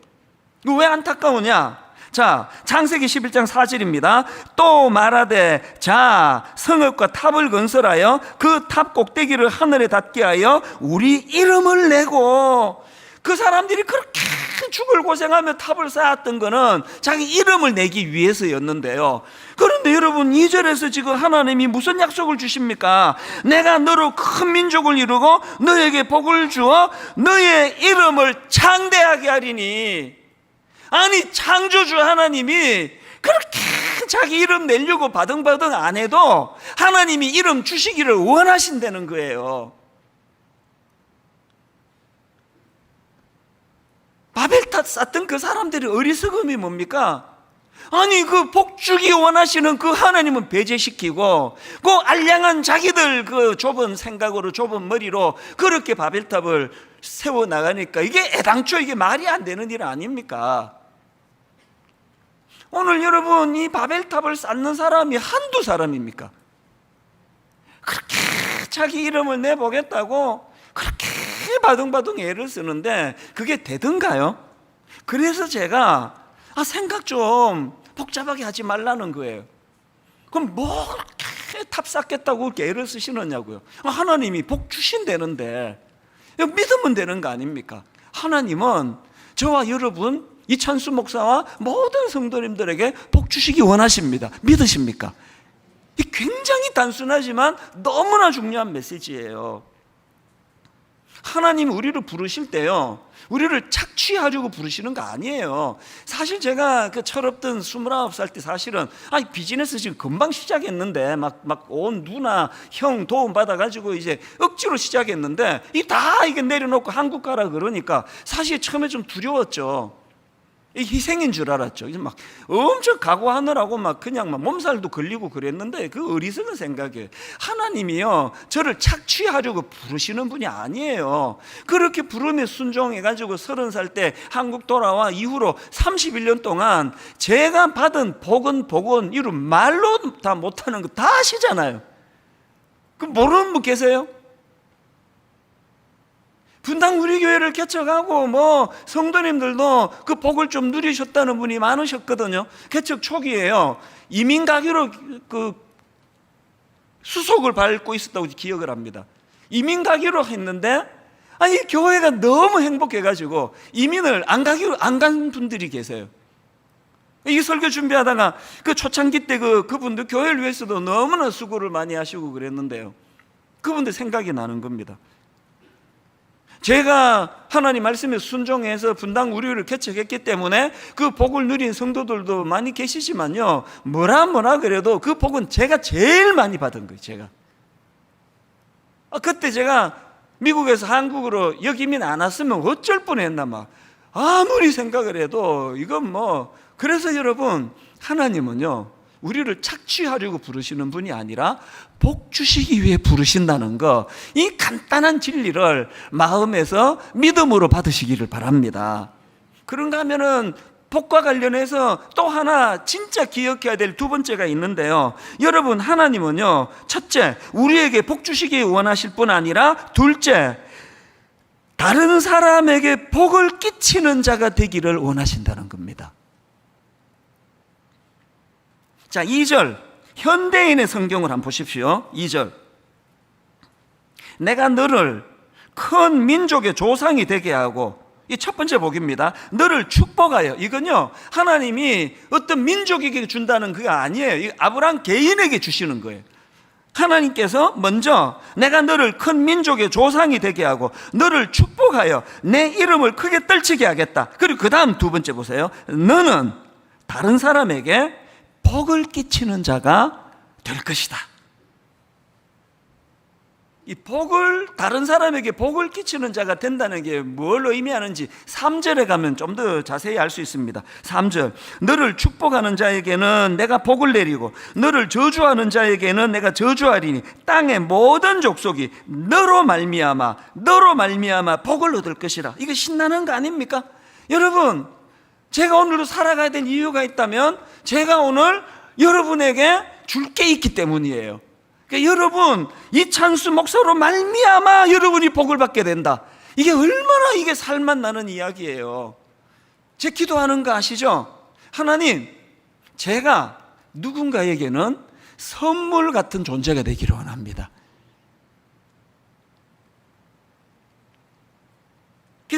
왜 안타까우냐? 자, 창세기 11장 4절입니다. 또 말하되 자, 성읍과 탑을 건설하여 그 탑 꼭대기를 하늘에 닿게 하여 우리 이름을 내고, 그 사람들이 그렇게 죽을 고생하며 탑을 쌓았던 거는 자기 이름을 내기 위해서였는데요. 그런데 여러분, 2절에서 지금 하나님이 무슨 약속을 주십니까? 내가 너로 큰 민족을 이루고 너에게 복을 주어 너의 이름을 창대하게 하리니. 아니, 창조주 하나님이 그렇게 자기 이름 내려고 바등바등 안 해도 하나님이 이름 주시기를 원하신다는 거예요. 바벨탑 쌓던 그 사람들의 어리석음이 뭡니까? 아니, 그 복주기 원하시는 그 하나님은 배제시키고 그 알량한 자기들 그 좁은 생각으로, 좁은 머리로 그렇게 바벨탑을 세워나가니까 이게 애당초 이게 말이 안 되는 일 아닙니까? 오늘 여러분, 이 바벨탑을 쌓는 사람이 한두 사람입니까? 그렇게 자기 이름을 내보겠다고 그렇게 바둥바둥 애를 쓰는데 그게 되던가요? 그래서 제가 생각 좀 복잡하게 하지 말라는 거예요. 그럼 뭐 그렇게 탑쌓겠다고 그렇게 애를 쓰시느냐고요. 하나님이 복 주신다는데 믿으면 되는 거 아닙니까? 하나님은 저와 여러분 이찬수 목사와 모든 성도님들에게 복 주시기 원하십니다. 믿으십니까? 이 굉장히 단순하지만 너무나 중요한 메시지예요. 하나님 우리를 부르실 때요, 우리를 착취하려고 부르시는 거 아니에요. 사실 제가 그 철없던 29살 때 사실은 비즈니스 지금 금방 시작했는데 막 온 누나 형 도움 받아가지고 이제 억지로 시작했는데 이게 내려놓고 한국 가라 그러니까 사실 처음에 좀 두려웠죠. 희생인 줄 알았죠. 막 엄청 각오하느라고 그냥 몸살도 걸리고 그랬는데 그 어리석은 생각이에요. 하나님이요, 저를 착취하려고 부르시는 분이 아니에요. 그렇게 부름에 순종해가지고 30살 때 한국 돌아와 이후로 31년 동안 제가 받은 복은 이루 말로 다 못하는 거 다 아시잖아요. 그 모르는 분 계세요? 분당 우리 교회를 개척하고 성도님들도 그 복을 좀 누리셨다는 분이 많으셨거든요. 개척 초기에요, 이민 가기로 그 수속을 밟고 있었다고 기억을 합니다. 이민 가기로 했는데 이 교회가 너무 행복해가지고 이민을 안 간 분들이 계세요. 이 설교 준비하다가 그 초창기 때 그분들 교회를 위해서도 너무나 수고를 많이 하시고 그랬는데요, 그분들 생각이 나는 겁니다. 제가 하나님 말씀에 순종해서 분당 우리를 개척했기 때문에 그 복을 누린 성도들도 많이 계시지만요, 뭐라 그래도 그 복은 제가 제일 많이 받은 거예요. 제가 그때 제가 미국에서 한국으로 여기민 안 왔으면 어쩔 뻔했나 아무리 생각을 해도 이건 그래서 여러분, 하나님은요 우리를 착취하려고 부르시는 분이 아니라 복 주시기 위해 부르신다는 거, 이 간단한 진리를 마음에서 믿음으로 받으시기를 바랍니다. 그런가 하면은 복과 관련해서 또 하나 진짜 기억해야 될 두 번째가 있는데요, 여러분, 하나님은요, 첫째, 우리에게 복 주시기 원하실 뿐 아니라 둘째, 다른 사람에게 복을 끼치는 자가 되기를 원하신다는 겁니다. 자, 2절 현대인의 성경을 한번 보십시오. 2절, 내가 너를 큰 민족의 조상이 되게 하고, 이 첫 번째 복입니다. 너를 축복하여. 이건요, 하나님이 어떤 민족에게 준다는 그게 아니에요. 아브라함 개인에게 주시는 거예요. 하나님께서 먼저 내가 너를 큰 민족의 조상이 되게 하고 너를 축복하여 내 이름을 크게 떨치게 하겠다. 그리고 그 다음 두 번째 보세요. 너는 다른 사람에게 복을 끼치는 자가 될 것이다. 이 다른 사람에게 복을 끼치는 자가 된다는 게 뭘 의미하는지 3절에 가면 좀 더 자세히 알 수 있습니다. 3절, 너를 축복하는 자에게는 내가 복을 내리고 너를 저주하는 자에게는 내가 저주하리니 땅의 모든 족속이 너로 말미암아 복을 얻을 것이라. 이거 신나는 거 아닙니까? 여러분, 제가 오늘도 살아가야 될 이유가 있다면 제가 오늘 여러분에게 줄 게 있기 때문이에요. 그러니까 여러분, 이찬수 목사로 말미암아 여러분이 복을 받게 된다. 이게 얼마나 이게 살맛 나는 이야기예요. 제 기도하는 거 아시죠? 하나님, 제가 누군가에게는 선물 같은 존재가 되기를 원합니다.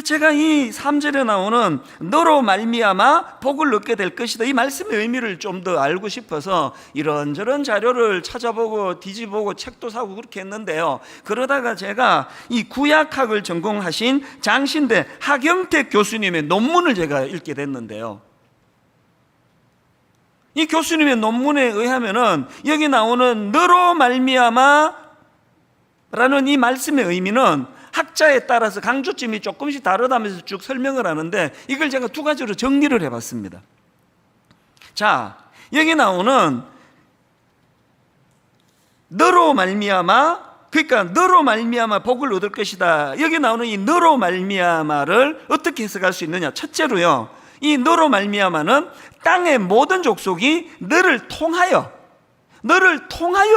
제가 이 3절에 나오는 너로 말미암아 복을 얻게 될 것이다, 이 말씀의 의미를 좀 더 알고 싶어서 이런저런 자료를 찾아보고 뒤집어보고 책도 사고 그렇게 했는데요, 그러다가 제가 이 구약학을 전공하신 장신대 하경택 교수님의 논문을 제가 읽게 됐는데요, 이 교수님의 논문에 의하면은 여기 나오는 너로 말미암아 라는 이 말씀의 의미는 학자에 따라서 강조점이 조금씩 다르다면서 쭉 설명을 하는데, 이걸 제가 두 가지로 정리를 해봤습니다. 자, 여기 나오는 너로 말미암아, 그러니까 너로 말미암아 복을 얻을 것이다, 여기 나오는 이 너로 말미암아를 어떻게 해석할 수 있느냐. 첫째로요, 이 너로 말미암아는 땅의 모든 족속이 너를 통하여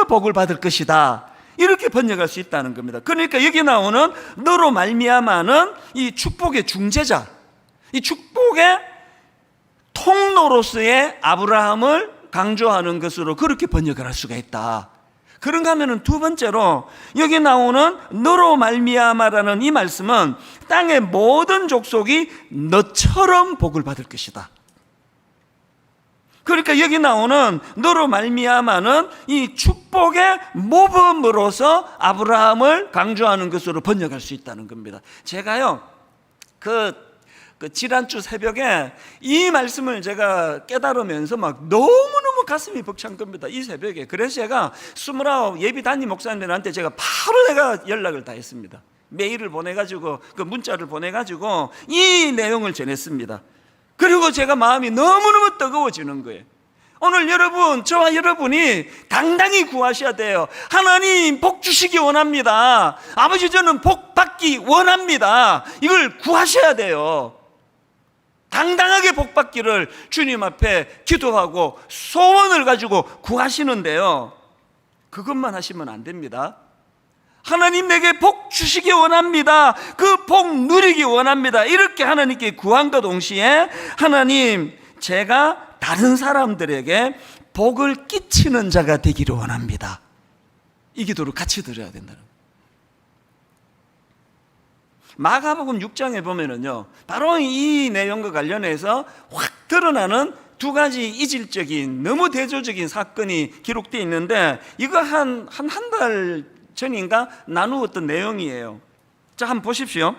복을 받을 것이다, 이렇게 번역할 수 있다는 겁니다. 그러니까 여기 나오는 너로 말미암아는 이 축복의 중재자, 이 축복의 통로로서의 아브라함을 강조하는 것으로 그렇게 번역을 할 수가 있다. 그런가 하면은 두 번째로 여기 나오는 너로 말미암아라는 이 말씀은 땅의 모든 족속이 너처럼 복을 받을 것이다. 그러니까 여기 나오는 너로 말미암아는 이 축복의 모범으로서 아브라함을 강조하는 것으로 번역할 수 있다는 겁니다. 제가요 그 지난주 새벽에 이 말씀을 제가 깨달으면서 막 너무너무 가슴이 벅찬 겁니다. 이 새벽에. 그래서 제가 29 예비 담임 목사님들한테 제가 바로 내가 연락을 다 했습니다. 메일을 보내가지고 그 문자를 보내가지고 이 내용을 전했습니다. 그리고 제가 마음이 너무너무 뜨거워지는 거예요. 오늘 여러분, 저와 여러분이 당당히 구하셔야 돼요. 하나님 복 주시기 원합니다. 아버지 저는 복 받기 원합니다. 이걸 구하셔야 돼요. 당당하게 복 받기를 주님 앞에 기도하고 소원을 가지고 구하시는데요, 그것만 하시면 안 됩니다. 하나님 내게 복 주시기 원합니다. 그 복 누리기 원합니다. 이렇게 하나님께 구함과 동시에 하나님 제가 다른 사람들에게 복을 끼치는 자가 되기를 원합니다. 이 기도를 같이 드려야 된다는 거예요. 마가복음 6장에 보면은요, 바로 이 내용과 관련해서 확 드러나는 두 가지 이질적인 너무 대조적인 사건이 기록되어 있는데, 이거 한 달 전인가 나누었던 내용이에요. 자, 한번 보십시오.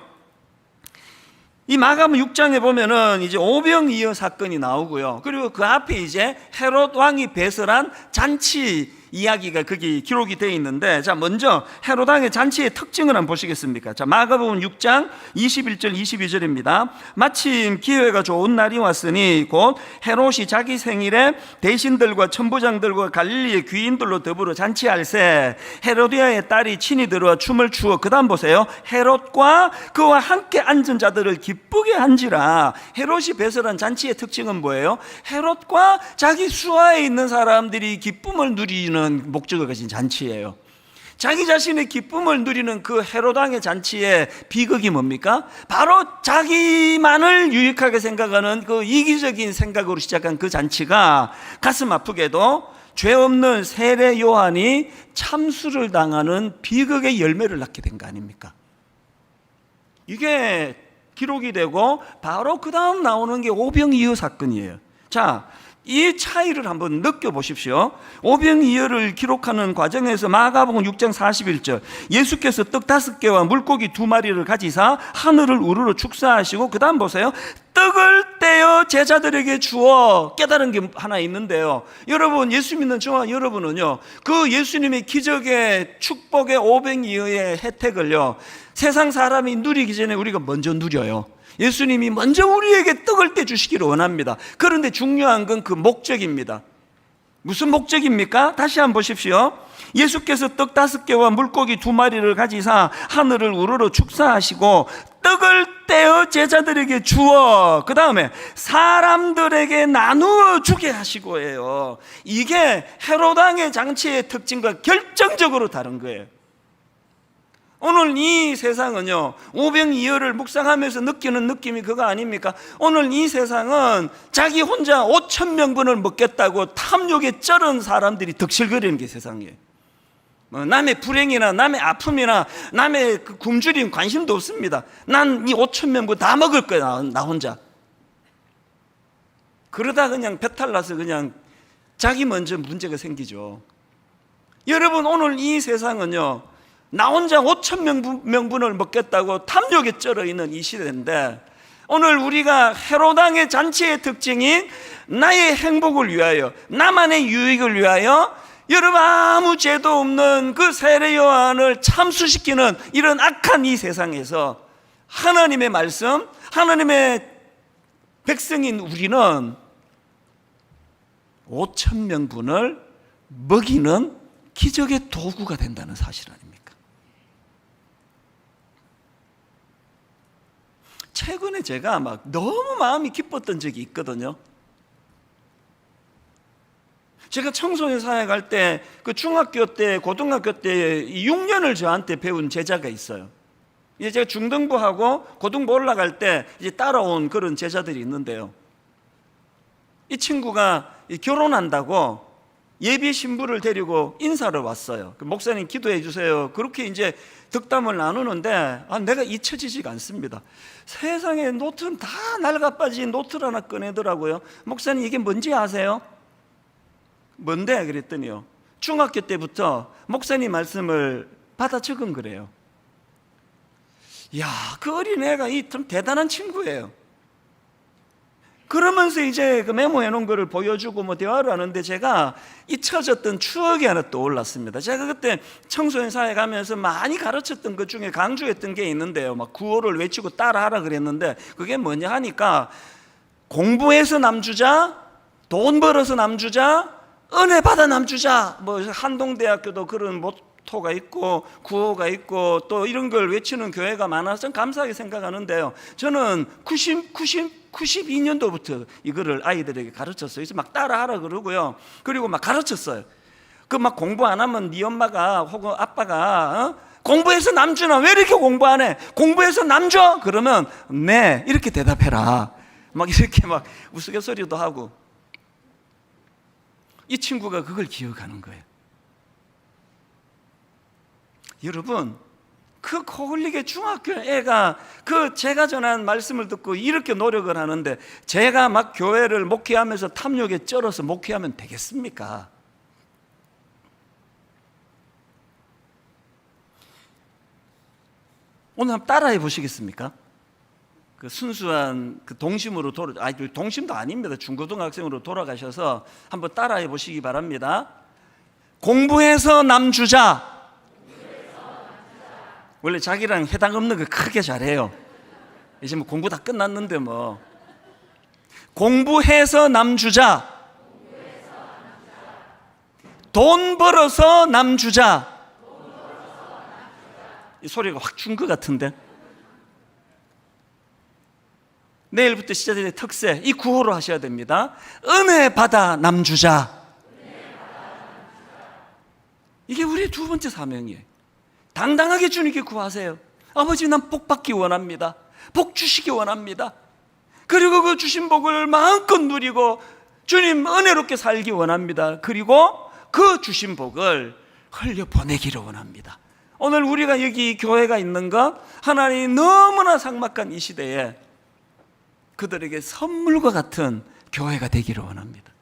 이 마가복음 6장에 보면은 이제 오병이어 사건이 나오고요. 그리고 그 앞에 이제 헤롯 왕이 배설한 잔치 이야기가 거기 기록이 되어 있는데, 자, 먼저 헤롯 왕의 잔치의 특징을 한번 보시겠습니까? 자, 마가복음 6장 21절 22절입니다. 마침 기회가 좋은 날이 왔으니 곧 헤롯이 자기 생일에 대신들과 천부장들과 갈릴리의 귀인들로 더불어 잔치할세 헤로디아의 딸이 친히 들어와 춤을 추어, 그 다음 보세요. 헤롯과 그와 함께 앉은 자들을 기쁘게 한지라. 헤롯이 배설한 잔치의 특징은 뭐예요? 헤롯과 자기 수하에 있는 사람들이 기쁨을 누리는 목적을 가진 잔치예요. 자기 자신의 기쁨을 누리는 그 헤롯 왕의 잔치의 비극이 뭡니까? 바로 자기만을 유익하게 생각하는 그 이기적인 생각으로 시작한 그 잔치가 가슴 아프게도 죄 없는 세례 요한이 참수를 당하는 비극의 열매를 낳게 된 거 아닙니까? 이게 기록이 되고 바로 그 다음 나오는 게 오병이어 사건이에요. 자, 이 차이를 한번 느껴보십시오. 오병이어를 기록하는 과정에서 마가복음 6장 41절, 예수께서 떡 5개와 물고기 2마리를 가지사 하늘을 우러러 축사하시고, 그 다음 보세요. 떡을 떼어 제자들에게 주어. 깨달은 게 하나 있는데요, 여러분, 예수 믿는 저와 여러분은요, 그 예수님의 기적의 축복의 오병이어의 혜택을요, 세상 사람이 누리기 전에 우리가 먼저 누려요. 예수님이 먼저 우리에게 떡을 떼주시기를 원합니다. 그런데 중요한 건 그 목적입니다. 무슨 목적입니까? 다시 한번 보십시오. 예수께서 떡 5개와 물고기 2마리를 가지사 하늘을 우러러 축사하시고 떡을 떼어 제자들에게 주어, 그 다음에 사람들에게 나누어 주게 하시고 해요. 이게 헤롯 왕의 잔치의 특징과 결정적으로 다른 거예요. 오늘 이 세상은요, 오병이어를 묵상하면서 느끼는 느낌이 그거 아닙니까? 오늘 이 세상은 자기 혼자 5,000명분을 먹겠다고 탐욕에 쩔은 사람들이 득실거리는 게 세상이에요. 남의 불행이나 남의 아픔이나 남의 그 굶주림 관심도 없습니다. 난 이 5,000명분 다 먹을 거야, 나 혼자. 그러다 그냥 배탈 나서 그냥 자기 먼저 문제가 생기죠. 여러분, 오늘 이 세상은요, 나 혼자 5,000명분을 먹겠다고 탐욕에 쩔어 있는 이 시대인데, 오늘 우리가 헤롯 왕의 잔치의 특징인 나의 행복을 위하여, 나만의 유익을 위하여, 여러분 아무 죄도 없는 그 세례 요한을 참수시키는 이런 악한 이 세상에서 하나님의 말씀, 하나님의 백성인 우리는 5,000명분을 먹이는 기적의 도구가 된다는 사실 아닙니까? 최근에 제가 막 너무 마음이 기뻤던 적이 있거든요. 제가 청소년 사회 갈 때 그 중학교 때 고등학교 때 6년을 저한테 배운 제자가 있어요. 이제 제가 중등부하고 고등부 올라갈 때 이제 따라온 그런 제자들이 있는데요, 이 친구가 결혼한다고 예비 신부를 데리고 인사를 왔어요. 목사님 기도해 주세요. 그렇게 이제 덕담을 나누는데 내가 잊혀지지가 않습니다. 세상에 노트는 다 낡아빠진 노트를 하나 꺼내더라고요. 목사님 이게 뭔지 아세요? 뭔데? 그랬더니요, 중학교 때부터 목사님 말씀을 받아 적은 거래요. 이야, 그 어린애가 참 대단한 친구예요. 그러면서 이제 그 메모해 놓은 거를 보여주고 뭐 대화를 하는데 제가 잊혀졌던 추억이 하나 떠올랐습니다. 제가 그때 청소년 사회 가면서 많이 가르쳤던 것 중에 강조했던 게 있는데요, 막 구호를 외치고 따라하라 그랬는데, 그게 뭐냐 하니까 공부해서 남주자, 돈 벌어서 남주자, 은혜 받아 남주자. 뭐 한동대학교도 그런 모토가 있고 구호가 있고 또 이런 걸 외치는 교회가 많아서 전 감사하게 생각하는데요, 저는 92년도부터 이거를 아이들에게 가르쳤어요. 그래서 막 따라하라 그러고요, 그리고 막 가르쳤어요. 그 막 공부 안 하면 네 엄마가 혹은 아빠가 공부해서 남주나 왜 이렇게 공부 안 해? 공부해서 남줘? 그러면 네 이렇게 대답해라. 막 이렇게 막 우스갯소리도 하고. 이 친구가 그걸 기억하는 거예요. 여러분, 그 코흘리게 중학교 애가 그 제가 전한 말씀을 듣고 이렇게 노력을 하는데, 제가 막 교회를 목회하면서 탐욕에 쩔어서 목회하면 되겠습니까? 오늘 한번 따라해 보시겠습니까? 그 순수한 그 동심으로 동심도 아닙니다. 중고등학생으로 돌아가셔서 한번 따라해 보시기 바랍니다. 공부해서 남주자. 원래 자기랑 해당 없는 거 크게 잘해요. 이제 뭐 공부 다 끝났는데 뭐. 공부해서 남주자. 돈 벌어서 남주자. 이 소리가 확 준 것 같은데. 내일부터 시작될 특세, 이 구호로 하셔야 됩니다. 은혜 받아 남주자. 이게 우리의 두 번째 사명이에요. 당당하게 주님께 구하세요. 아버지, 난 복 받기 원합니다. 복 주시기 원합니다. 그리고 그 주신 복을 마음껏 누리고 주님 은혜롭게 살기 원합니다. 그리고 그 주신 복을 흘려보내기를 원합니다. 오늘 우리가 여기 교회가 있는 것, 하나님이 너무나 삭막한 이 시대에 그들에게 선물과 같은 교회가 되기를 원합니다.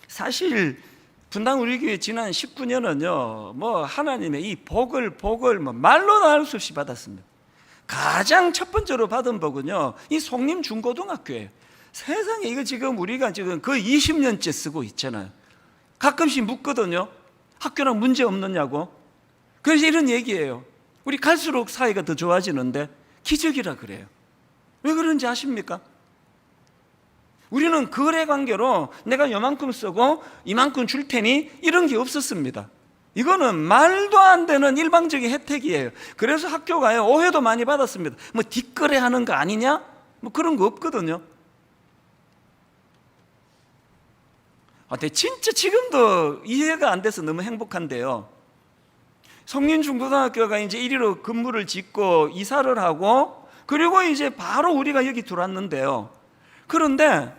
사실 분당 우리 교회 지난 19년은요, 뭐 하나님의 이 복을 뭐 말로 나눌 수 없이 받았습니다. 가장 첫 번째로 받은 복은요, 이 송림 중고등학교예요. 세상에, 이거 지금 우리가 지금 거의 20년째 쓰고 있잖아요. 가끔씩 묻거든요. 학교랑 문제 없느냐고. 그래서 이런 얘기예요. 우리 갈수록 사이가 더 좋아지는데 기적이라 그래요. 왜 그런지 아십니까? 우리는 거래 관계로 내가 요만큼 쓰고 이만큼 줄 테니 이런 게 없었습니다. 이거는 말도 안 되는 일방적인 혜택이에요. 그래서 학교가요, 오해도 많이 받았습니다. 뭐 뒷거래 하는 거 아니냐? 뭐 그런 거 없거든요. 근데 진짜 지금도 이해가 안 돼서 너무 행복한데요, 성린중고등학교가 이제 1위로 건물을 짓고 이사를 하고, 그리고 이제 바로 우리가 여기 들어왔는데요, 그런데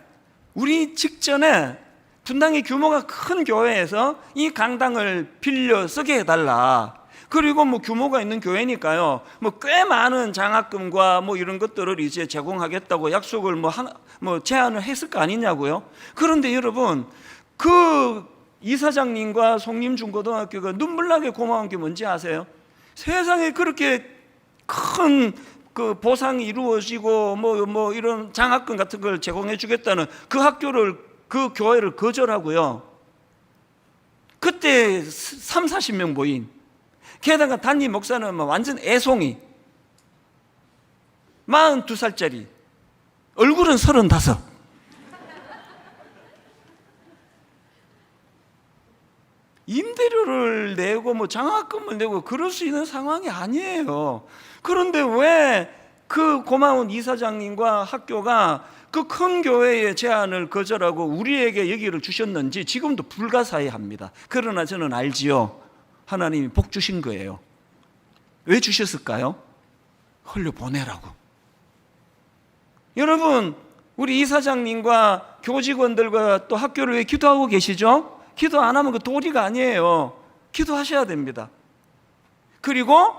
우리 직전에 분당의 규모가 큰 교회에서 이 강당을 빌려 쓰게 해달라. 그리고 뭐 규모가 있는 교회니까요, 뭐 꽤 많은 장학금과 뭐 이런 것들을 이제 제공하겠다고 약속을 뭐 제안을 했을 거 아니냐고요. 그런데 여러분, 그 이사장님과 송림중고등학교가 눈물나게 고마운 게 뭔지 아세요? 세상에 그렇게 큰 그 보상이 이루어지고 뭐 이런 장학금 같은 걸 제공해 주겠다는 그 학교를, 그 교회를 거절하고요, 그때 30-40명 모인, 게다가 담임 목사는 뭐 완전 애송이, 42살짜리, 얼굴은 35. 임대료를 내고 뭐 장학금을 내고 그럴 수 있는 상황이 아니에요. 그런데 왜 그 고마운 이사장님과 학교가 그 큰 교회의 제안을 거절하고 우리에게 여기를 주셨는지 지금도 불가사의합니다. 그러나 저는 알지요. 하나님이 복 주신 거예요. 왜 주셨을까요? 흘려보내라고. 여러분, 우리 이사장님과 교직원들과 또 학교를 왜 기도하고 계시죠? 기도 안 하면 그 도리가 아니에요. 기도하셔야 됩니다. 그리고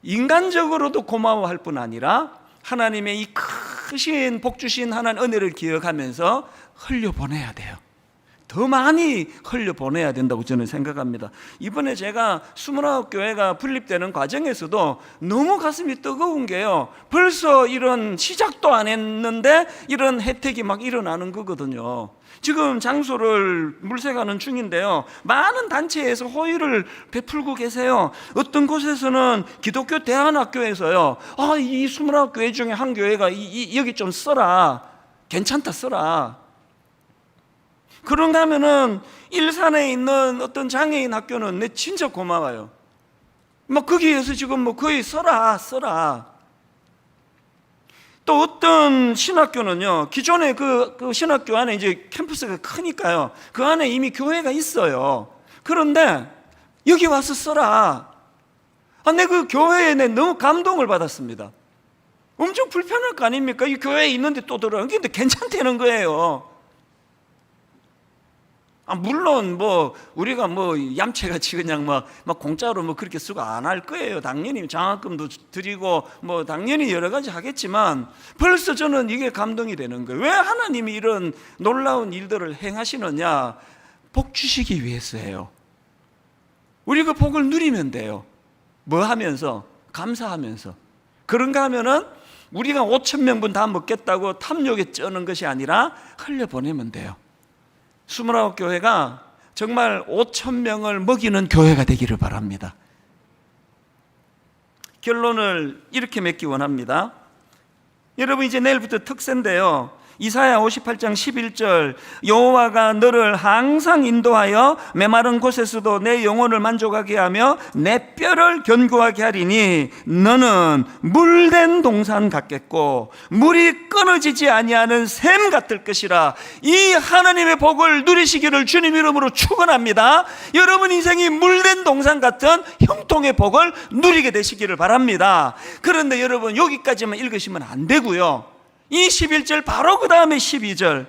인간적으로도 고마워할 뿐 아니라 하나님의 이 크신 복 주신 하나님 은혜를 기억하면서 흘려보내야 돼요. 더 많이 흘려보내야 된다고 저는 생각합니다. 이번에 제가 29교회가 분립되는 과정에서도 너무 가슴이 뜨거운 게요, 벌써 이런 시작도 안 했는데 이런 혜택이 막 일어나는 거거든요. 지금 장소를 물색하는 중인데요, 많은 단체에서 호의를 베풀고 계세요. 어떤 곳에서는 기독교 대안학교에서요, 이 29교회 중에 한 교회가 여기 좀 써라, 괜찮다 써라. 그런가 하면은 일산에 있는 어떤 장애인 학교는 내 진짜 고마워요. 거기에서 지금 거의 써라. 또 어떤 신학교는요, 기존에 그 신학교 안에 이제 캠퍼스가 크니까요, 그 안에 이미 교회가 있어요. 그런데 여기 와서 써라. 내 그 교회에 너무 감동을 받았습니다. 엄청 불편할 거 아닙니까? 이 교회에 있는데 또 들어가는 게 괜찮다는 거예요. 물론 우리가 얌체같이 그냥 막 공짜로 그렇게 쓰고 안 할 거예요. 당연히 장학금도 드리고 당연히 여러 가지 하겠지만 벌써 저는 이게 감동이 되는 거예요. 왜 하나님이 이런 놀라운 일들을 행하시느냐? 복 주시기 위해서예요. 우리 그 복을 누리면 돼요. 뭐 하면서? 감사하면서. 그런가 하면은 우리가 5,000명분 다 먹겠다고 탐욕에 쩌는 것이 아니라 흘려보내면 돼요. 29교회가 정말 5,000명을 먹이는 교회가 되기를 바랍니다. 결론을 이렇게 맺기 원합니다. 여러분, 이제 내일부터 특세인데요, 이사야 58장 11절, 여호와가 너를 항상 인도하여 메마른 곳에서도 내 영혼을 만족하게 하며 내 뼈를 견고하게 하리니 너는 물된 동산 같겠고 물이 끊어지지 아니하는 샘 같을 것이라. 이 하나님의 복을 누리시기를 주님 이름으로 축원합니다. 여러분 인생이 물된 동산 같은 형통의 복을 누리게 되시기를 바랍니다. 그런데 여러분, 여기까지만 읽으시면 안 되고요, 이 11절 바로 그 다음에 12절,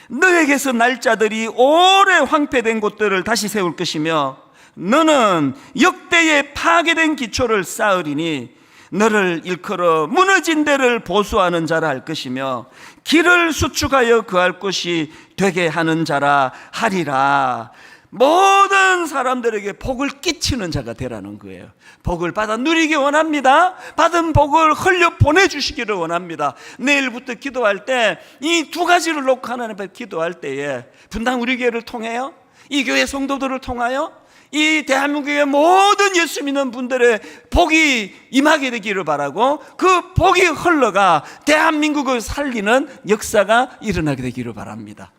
너에게서 날짜들이 오래 황폐된 곳들을 다시 세울 것이며 너는 역대의 파괴된 기초를 쌓으리니 너를 일컬어 무너진 데를 보수하는 자라 할 것이며 길을 수축하여 거할 곳이 되게 하는 자라 하리라. 모든 사람들에게 복을 끼치는 자가 되라는 거예요. 복을 받아 누리기 원합니다. 받은 복을 흘려 보내주시기를 원합니다. 내일부터 기도할 때 이 두 가지를 놓고 하나님 앞에 기도할 때에 분당 우리 교회를 통해요, 이 교회 성도들을 통하여 이 대한민국의 모든 예수 믿는 분들의 복이 임하게 되기를 바라고, 그 복이 흘러가 대한민국을 살리는 역사가 일어나게 되기를 바랍니다.